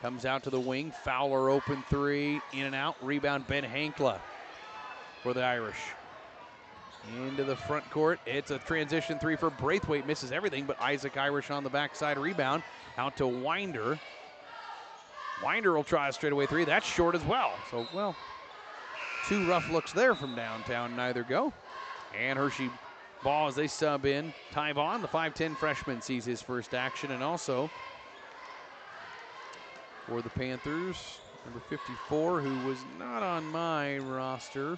Comes out to the wing. Fowler open three. In and out. Rebound Ben Hankla for the Irish. Into the front court. It's a transition three for Braithwaite. Misses everything, but Isaac Irish on the backside rebound. Out to Winder. Winder will try a straightaway three. That's short as well. So, well, 2 rough looks there from downtown. Neither go. And Hershey ball as they sub in. Tyvon, the 5'10 freshman, sees his first action. And also for the Panthers, number 54, who was not on my roster.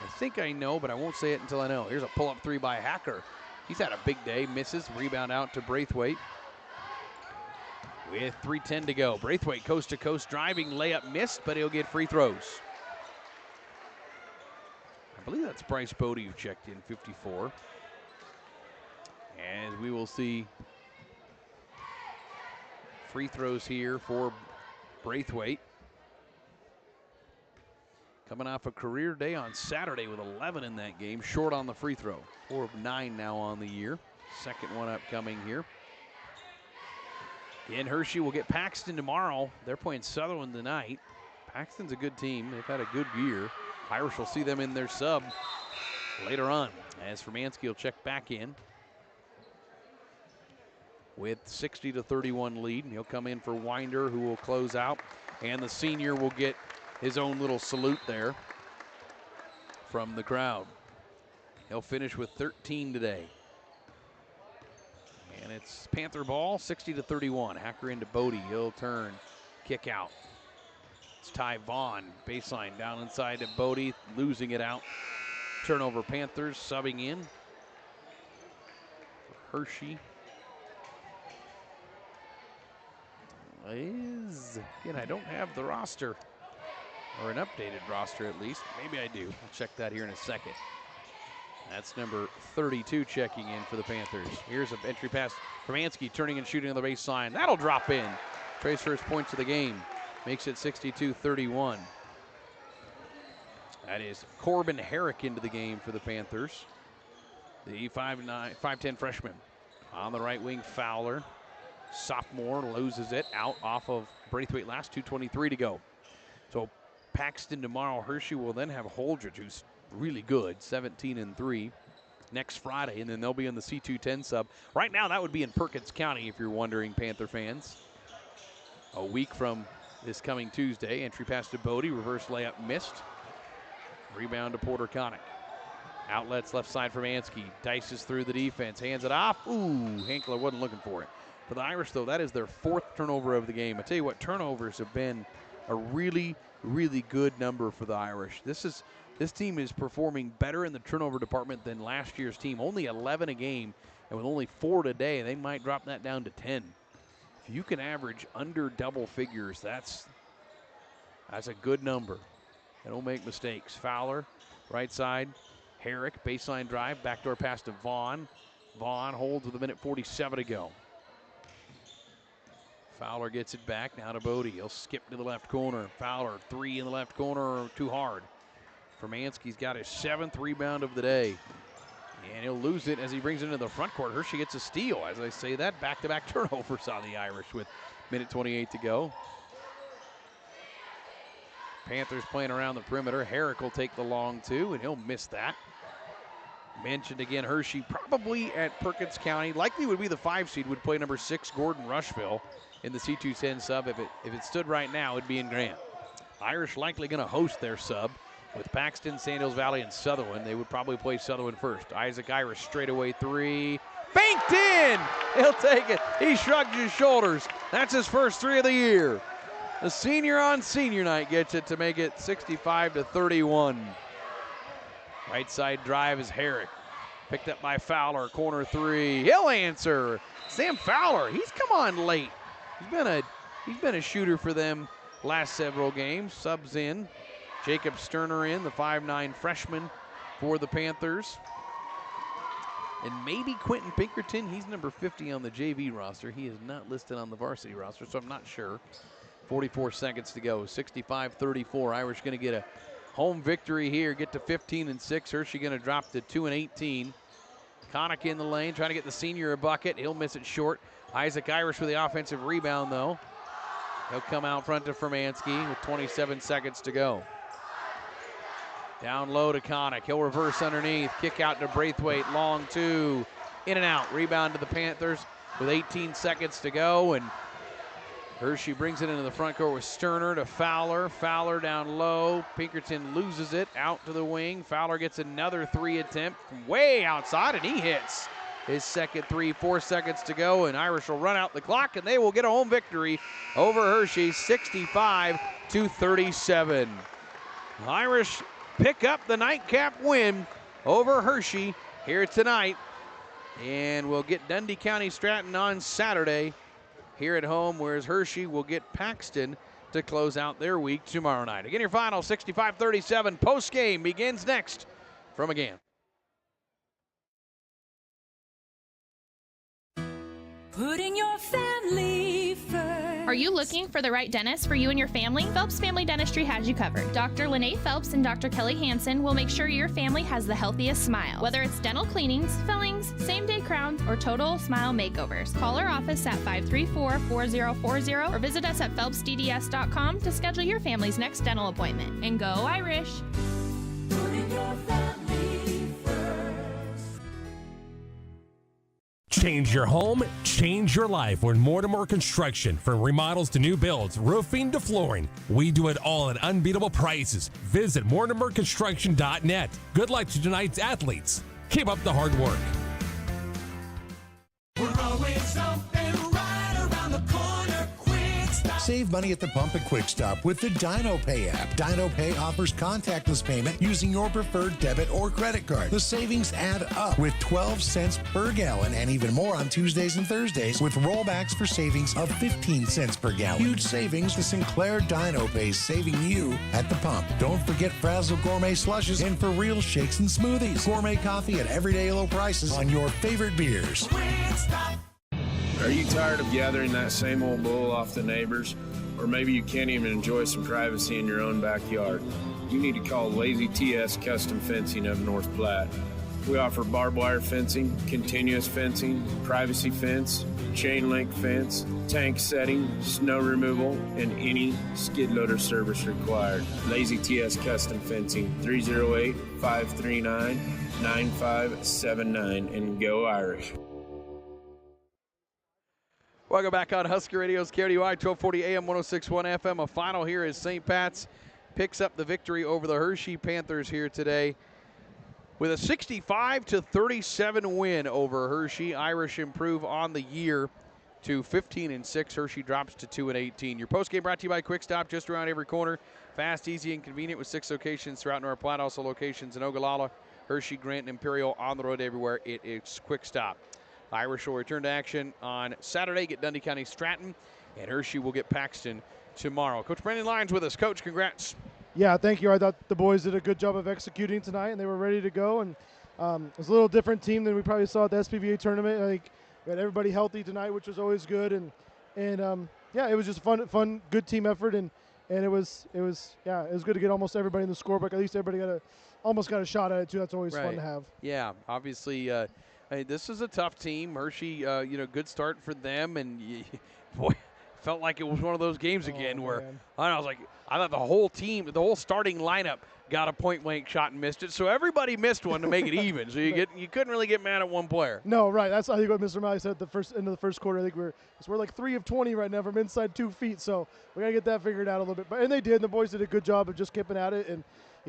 I think I know, but I won't say it until I know. Here's a pull-up three by Hacker. He's had a big day. Misses. Rebound out to Braithwaite. With 3:10 to go. Braithwaite coast-to-coast driving. Layup missed, but he'll get free throws. I believe that's Bryce Bodie who checked in, 54. And we will see free throws here for Braithwaite. Coming off a career day on Saturday with 11 in that game. Short on the free throw. 4 of 9 now on the year. Second one upcoming here. And Hershey will get Paxton tomorrow. They're playing Sutherland tonight. Paxton's a good team. They've had a good year. Irish will see them in their sub. later on, as Hermansky will check back in with 60-31 lead. And he'll come in for Winder, who will close out. And the senior will get his own little salute there from the crowd. He'll finish with 13 today. And it's Panther ball, 60-31. Hacker into Bodie. He'll turn, kick out. It's Ty Vaughn, baseline down inside to Bodie, losing it out. Turnover Panthers, subbing in for Hershey. Again, I don't have the roster, or an updated roster at least. Maybe I do. I'll check that here in a second. That's number 32 checking in for the Panthers. Here's an entry pass. Hermansky turning and shooting on the baseline. That'll drop in. Trey's first points of the game. Makes it 62-31. That is Corbin Herrick into the game for the Panthers. The 5'10" freshman. On the right wing, Fowler. Sophomore loses it out off of Braithwaite last, 2:23 to go. So Paxton tomorrow. Hershey will then have Holdridge, who's really good, 17-3 next Friday, and then they'll be in the C210 sub. Right now, that would be in Perkins County, if you're wondering, Panther fans. A week from this coming Tuesday. Entry pass to Bodie, reverse layup missed. Rebound to Porter Connick. Outlets left side for Mansky. Dices through the defense, hands it off. Ooh, Hankler wasn't looking for it. For the Irish, though, that is their 4th turnover of the game. I tell you what, turnovers have been a really, really good number for the Irish. This team is performing better in the turnover department than last year's team. Only 11 a game, and with only 4 today, they might drop that down to 10. If you can average under double figures, that's a good number. They don't make mistakes. Fowler, right side. Herrick, baseline drive, backdoor pass to Vaughn. Vaughn holds with 1:47 to go. Fowler gets it back, now to Bodie. He'll skip to the left corner. Fowler, 3 in the left corner, too hard. Hermansky's got his 7th rebound of the day. And he'll lose it as he brings it into the front court. Hershey gets a steal. As I say that, back-to-back turnovers on the Irish with 1:28 to go. Panthers playing around the perimeter. Herrick will take the long 2, and he'll miss that. Mentioned again, Hershey probably at Perkins County. Likely would be the 5 seed, would play number 6 Gordon Rushville in the C210 sub. If it stood right now, it'd be in Grant. Irish likely going to host their sub with Paxton, Sandhills Valley, and Sutherland. They would probably play Sutherland first. Isaac Irish straightaway 3. Banked in! He'll take it. He shrugged his shoulders. That's his first 3 of the year. The senior on senior night gets it to make it 65-31. Right side drive is Herrick. Picked up by Fowler, corner 3. He'll answer. Sam Fowler, he's come on late. He's been a shooter for them last several games. Subs in. Jacob Sterner in, the 5'9" freshman for the Panthers. And maybe Quentin Pinkerton, he's number 50 on the JV roster. He is not listed on the varsity roster, so I'm not sure. 44 seconds to go, 65-34. Irish going to get a home victory here, get to 15-6. Hershey going to drop to 2-18. Connick in the lane, trying to get the senior a bucket. He'll miss it short. Isaac Irish with the offensive rebound, though. He'll come out front to Hermansky with 27 seconds to go. Down low to Connick. He'll reverse underneath. Kick out to Braithwaite. Long 2. In and out. Rebound to the Panthers with 18 seconds to go. And Hershey brings it into the front court with Sterner to Fowler. Fowler down low. Pinkerton loses it out to the wing. Fowler gets another 3 attempt from way outside, and he hits his second 3. 4 seconds to go, and Irish will run out the clock, and they will get a home victory over Hershey, 65-37. Irish pick up the nightcap win over Hershey here tonight, and we'll get Dundee County Stratton on Saturday here at home, whereas Hershey will get Paxton to close out their week tomorrow night. Again, your final 65-37. Post-game begins next from again. Putting your family first. Are you looking for the right dentist for you and your family? Phelps Family Dentistry has you covered. Dr. Lene Phelps and Dr. Kelly Hansen will make sure your family has the healthiest smile. Whether it's dental cleanings, fillings, same-day crowns, or total smile makeovers. Call our office at 534-4040 or visit us at phelpsdds.com to schedule your family's next dental appointment. And go Irish! Putting your family first. Change your home, change your life with Mortimer Construction. From remodels to new builds, roofing to flooring, we do it all at unbeatable prices. Visit MortimerConstruction.net. Good luck to tonight's athletes. Keep up the hard work. We're always open right around the corner. Quick Stop. Save money at the pump at Quick Stop with the Dino Pay app. Dino Pay offers contactless payment using your preferred debit or credit card. The savings add up with 12 cents per gallon and even more on Tuesdays and Thursdays with rollbacks for savings of 15 cents per gallon. Huge savings. The Sinclair Dino Pay saving you at the pump. Don't forget Frazzle Gourmet Slushes and For Real Shakes and Smoothies. Gourmet coffee at everyday low prices on your favorite beers. Are you tired of gathering that same old bull off the neighbors? Or maybe you can't even enjoy some privacy in your own backyard? You need to call Lazy TS Custom Fencing of North Platte. We offer barbed wire fencing, continuous fencing, privacy fence, chain link fence, tank setting, snow removal, and any skid loader service required. Lazy TS Custom Fencing, 308-539-9579, and go Irish. Welcome back on Husker Radio's KRDY 1240 AM 1061 FM. A final here as St. Pat's picks up the victory over the Hershey Panthers here today with a 65-37 win over Hershey. Irish improve on the year to 15-6. Hershey drops to 2-18. Your postgame brought to you by Quick Stop, just around every corner. Fast, easy, and convenient with 6 locations throughout North Platte. Also locations in Ogallala, Hershey, Grant, and Imperial. On the road everywhere, it is Quick Stop. Irish will return to action on Saturday, get Dundee County Stratton, and Hershey will get Paxton tomorrow. Coach Brandon Lyons with us. Coach, congrats. Yeah, thank you. I thought the boys did a good job of executing tonight, and they were ready to go. And it was a little different team than we probably saw at the SPVA tournament. I think we had everybody healthy tonight, which was always good. And yeah, it was just a fun, good team effort. And it was good to get almost everybody in the scorebook. At least everybody almost got a shot at it too. That's always fun to have. Yeah, obviously. This is a tough team. Hershey, good start for them, and boy, felt like it was one of those games again where I thought the whole team, the whole starting lineup got a point-blank shot and missed it. So everybody missed one to make it even. So you couldn't really get mad at one player. No, right. That's I think what Mr. Malley said at the end of the first quarter. I think we're like 3 of 20 right now from inside 2 feet. So we got to get that figured out a little bit. And they did. And the boys did a good job of just keeping at it. And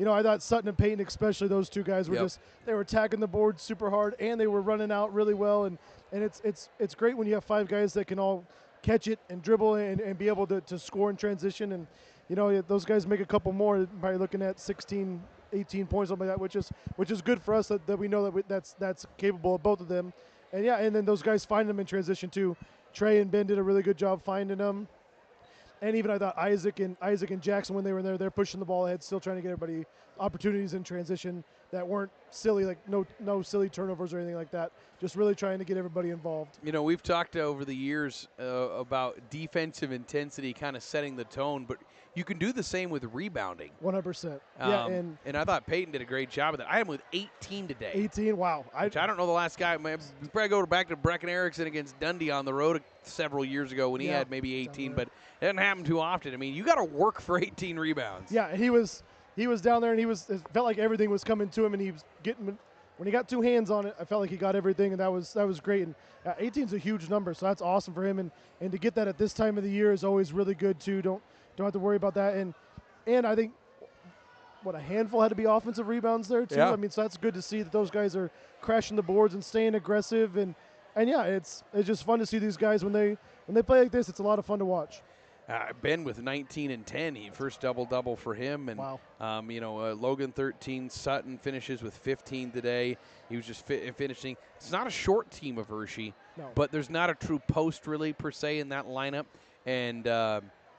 I thought Sutton and Payton, especially those two guys, were they were attacking the board super hard, and they were running out really well. And it's great when you have 5 guys that can all catch it and dribble and be able to score in transition. And those guys make a couple more, probably looking at 16, 18 points, something like that, which is good for us that we know that's capable of both of them. And then those guys find them in transition too. Trey and Ben did a really good job finding them. And even I thought Isaac and Jackson, when they were in there, they're pushing the ball ahead, still trying to get everybody opportunities in transition that weren't silly, like no silly turnovers or anything like that. Just really trying to get everybody involved. We've talked over the years about defensive intensity kind of setting the tone, but you can do the same with rebounding. 100%. And I thought Peyton did a great job of that. I had him with 18 today. 18, wow. I don't know the last guy. We probably go back to Brecken Erickson against Dundee on the road several years ago when he had maybe 18, but it doesn't happen too often. I mean, you got to work for 18 rebounds. Yeah, and he was down there, and it felt like everything was coming to him, and he was getting. When he got 2 hands on it, I felt like he got everything, and that was great. And 18 is a huge number, so that's awesome for him. And to get that at this time of the year is always really good too. Don't have to worry about that. And I think a handful had to be offensive rebounds there too. Yeah. I mean, so that's good to see that those guys are crashing the boards and staying aggressive. And yeah, it's just fun to see these guys when they play like this. It's a lot of fun to watch. Ben with 19 and 10, he first double for him, and wow. Logan 13, Sutton finishes with 15 today. He was just finishing. It's not a short team of Hershey, but there's not a true post really per se in that lineup, and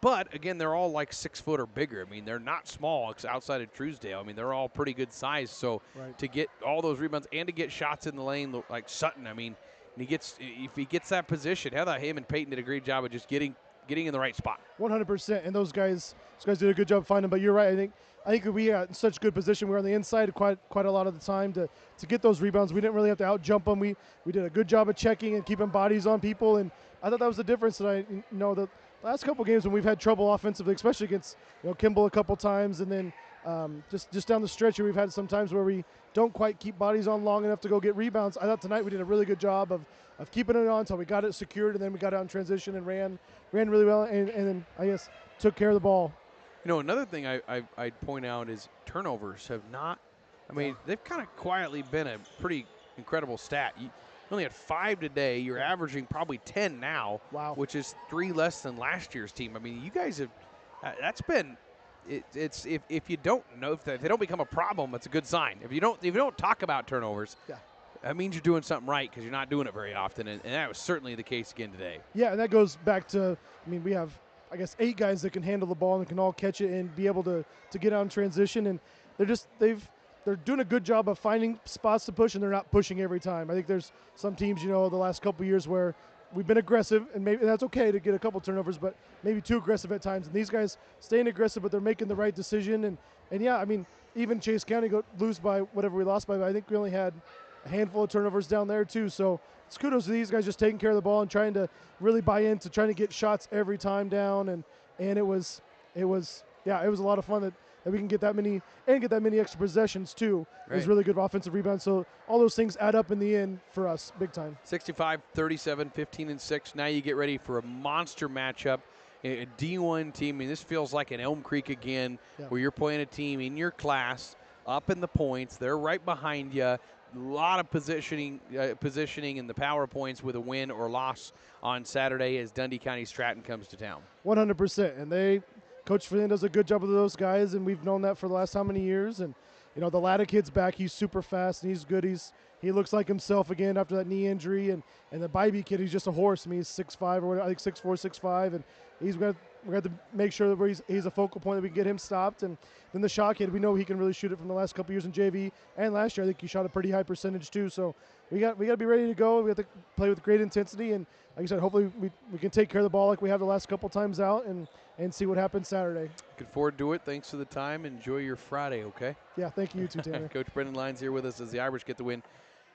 but again, they're all like 6 foot or bigger. I mean, they're not small outside of Truesdale. I mean, they're all pretty good size. So to get all those rebounds and to get shots in the lane like Sutton, I mean, if he gets that position, how about him and Peyton did a great job of just getting in the right spot. 100%, and those guys did a good job finding. But you're right. I think we got in such good position. We were on the inside quite a lot of the time to get those rebounds. We didn't really have to out jump them. We did a good job of checking and keeping bodies on people. And I thought that was the difference. That the last couple games when we've had trouble offensively, especially against Kimball a couple times, and then Just down the stretch here, we've had some times where we don't quite keep bodies on long enough to go get rebounds. I thought tonight we did a really good job of keeping it on until we got it secured, and then we got out in transition and ran really well, and then I guess took care of the ball. Another thing I'd point out is turnovers have not. I mean, they've kind of quietly been a pretty incredible stat. You only had 5 today. You're averaging probably 10 now, which is 3 less than last year's team. I mean, you guys have. That's been. It's if you don't know if they don't become a problem, it's a good sign. If you don't talk about turnovers, that means you're doing something right because you're not doing it very often, and that was certainly the case again today. Yeah, and that goes back to. I mean, we have 8 guys that can handle the ball and can all catch it and be able to get out in transition, and they're doing a good job of finding spots to push, and they're not pushing every time. I think there's some teams, the last couple of years where we've been aggressive, and maybe that's okay to get a couple turnovers, but maybe too aggressive at times. And these guys staying aggressive, but they're making the right decision. And yeah, I mean, even Chase County lose by whatever we lost by, but I think we only had a handful of turnovers down there too. So it's kudos to these guys just taking care of the ball and trying to really buy into trying to get shots every time down. And it was a lot of fun that we can get that many extra possessions too. Right. It was really good offensive rebounds. So all those things add up in the end for us big time. 65-37, 15-6. Now you get ready for a monster matchup. A D1 team. I mean, this feels like an Elm Creek again, where you're playing a team in your class, up in the points. They're right behind you. A lot of positioning in the power points with a win or loss on Saturday as Dundee County Stratton comes to town. 100%. And Coach Flynn does a good job with those guys, and we've known that for the last how many years. And, the Latta kid's back. He's super fast, and he's good. He looks like himself again after that knee injury. And the Bybee kid, he's just a horse. I mean, he's 6'5", or whatever, I think 6'4", 6'5", and we're going to make sure that he's a focal point that we can get him stopped. And then the Shaw kid, we know he can really shoot it from the last couple years in JV. And last year, I think he shot a pretty high percentage too. So we got to be ready to go. We have to play with great intensity. And like I said, hopefully we can take care of the ball like we have the last couple times out and see what happens Saturday. Looking forward to it. Thanks for the time. Enjoy your Friday, okay? Yeah, thank you too, Tanner. Coach Brendan Lyons here with us as the Irish get the win.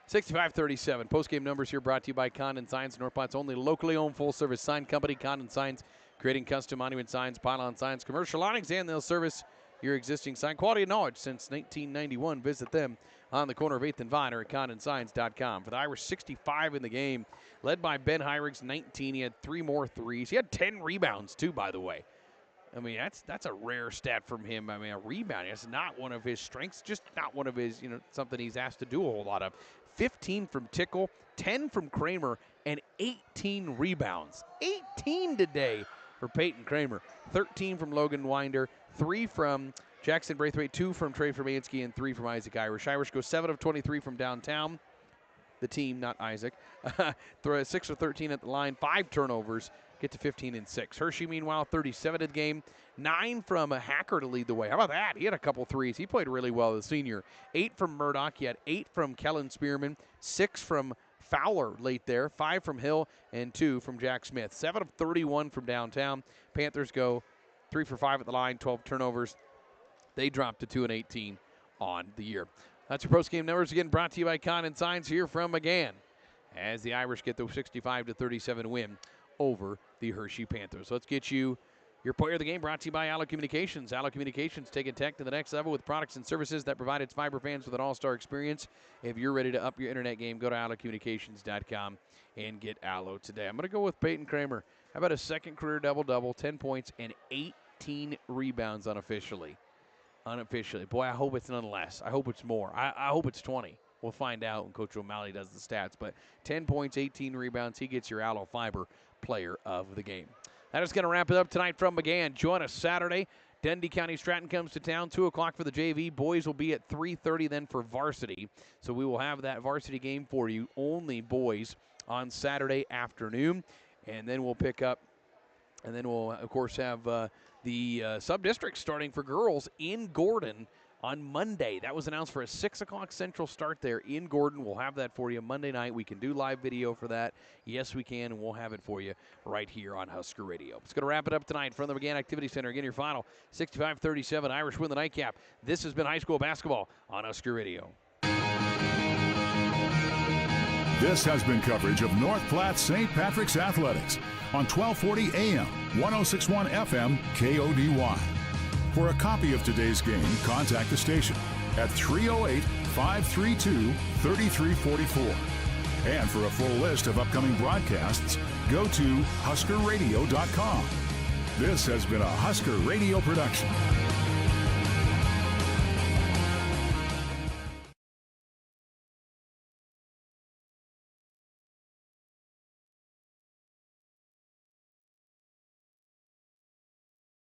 65-37. Postgame numbers here brought to you by Condon Signs, North Platte's only locally owned full-service sign company. Condon Signs, creating custom monument signs, pylon signs, commercial awnings, and they'll service your existing sign. Quality and knowledge since 1991. Visit them on the corner of 8th and Vine or at condonsigns.com. For the Irish, 65 in the game, led by Ben Heirigs, 19. He had 3 more threes. He had 10 rebounds, too, by the way. I mean, that's a rare stat from him. I mean, a rebound, that's not one of his strengths, just not one of his, something he's asked to do a whole lot of. 15 from Tickle, 10 from Kramer, and 18 rebounds. 18 today for Peyton Kramer. 13 from Logan Winder, 3 from Jackson Braithwaite, 2 from Trey Formansky, and 3 from Isaac Irish. Irish goes 7 of 23 from downtown. The team, not Isaac. 6 of 13 at the line, 5 turnovers. Get to 15-6. Hershey, meanwhile, 37 in the game. 9 from a Hacker to lead the way. How about that? He had a couple threes. He played really well, the senior. 8 from Murdoch. He had 8 from Kellen Spearman. 6 from Fowler late there. 5 from Hill and 2 from Jack Smith. 7 of 31 from downtown. Panthers go 3 for 5 at the line, 12 turnovers. They drop to 2-18 on the year. That's your postgame numbers again, brought to you by Condon Signs here from McGann, as the Irish get the 65-37 win over the Hershey Panthers. Let's get you your player of the game, brought to you by Allo Communications. Allo Communications, taking tech to the next level with products and services that provide its fiber fans with an all-star experience. If you're ready to up your internet game, go to allocommunications.com and get Allo today. I'm going to go with Peyton Kramer. How about a second career double-double, 10 points and 18 rebounds unofficially. Boy, I hope it's none less. I hope it's more. I hope it's 20. We'll find out when Coach O'Malley does the stats. But 10 points, 18 rebounds. He gets your Allo Fiber player of the game. That is going to wrap it up tonight from McGann. Join us Saturday. Dundee County Stratton comes to town, 2 o'clock for the JV. Boys will be at 3:30 then for varsity. So we will have that varsity game for you, only boys, on Saturday afternoon. And then we'll pick up, and then we'll, of course, have the sub-district starting for girls in Gordon on Monday. That was announced for a 6 o'clock Central start there in Gordon. We'll have that for you Monday night. We can do live video for that. Yes, we can, and we'll have it for you right here on Husker Radio. It's going to wrap it up tonight from the McGann Activity Center. Again, your final, 65-37. Irish win the nightcap. This has been high school basketball on Husker Radio. This has been coverage of North Platte St. Patrick's Athletics on 1240 AM, 1061 FM, KODY. For a copy of today's game, contact the station at 308-532-3344. And for a full list of upcoming broadcasts, go to HuskerRadio.com. This has been a Husker Radio production.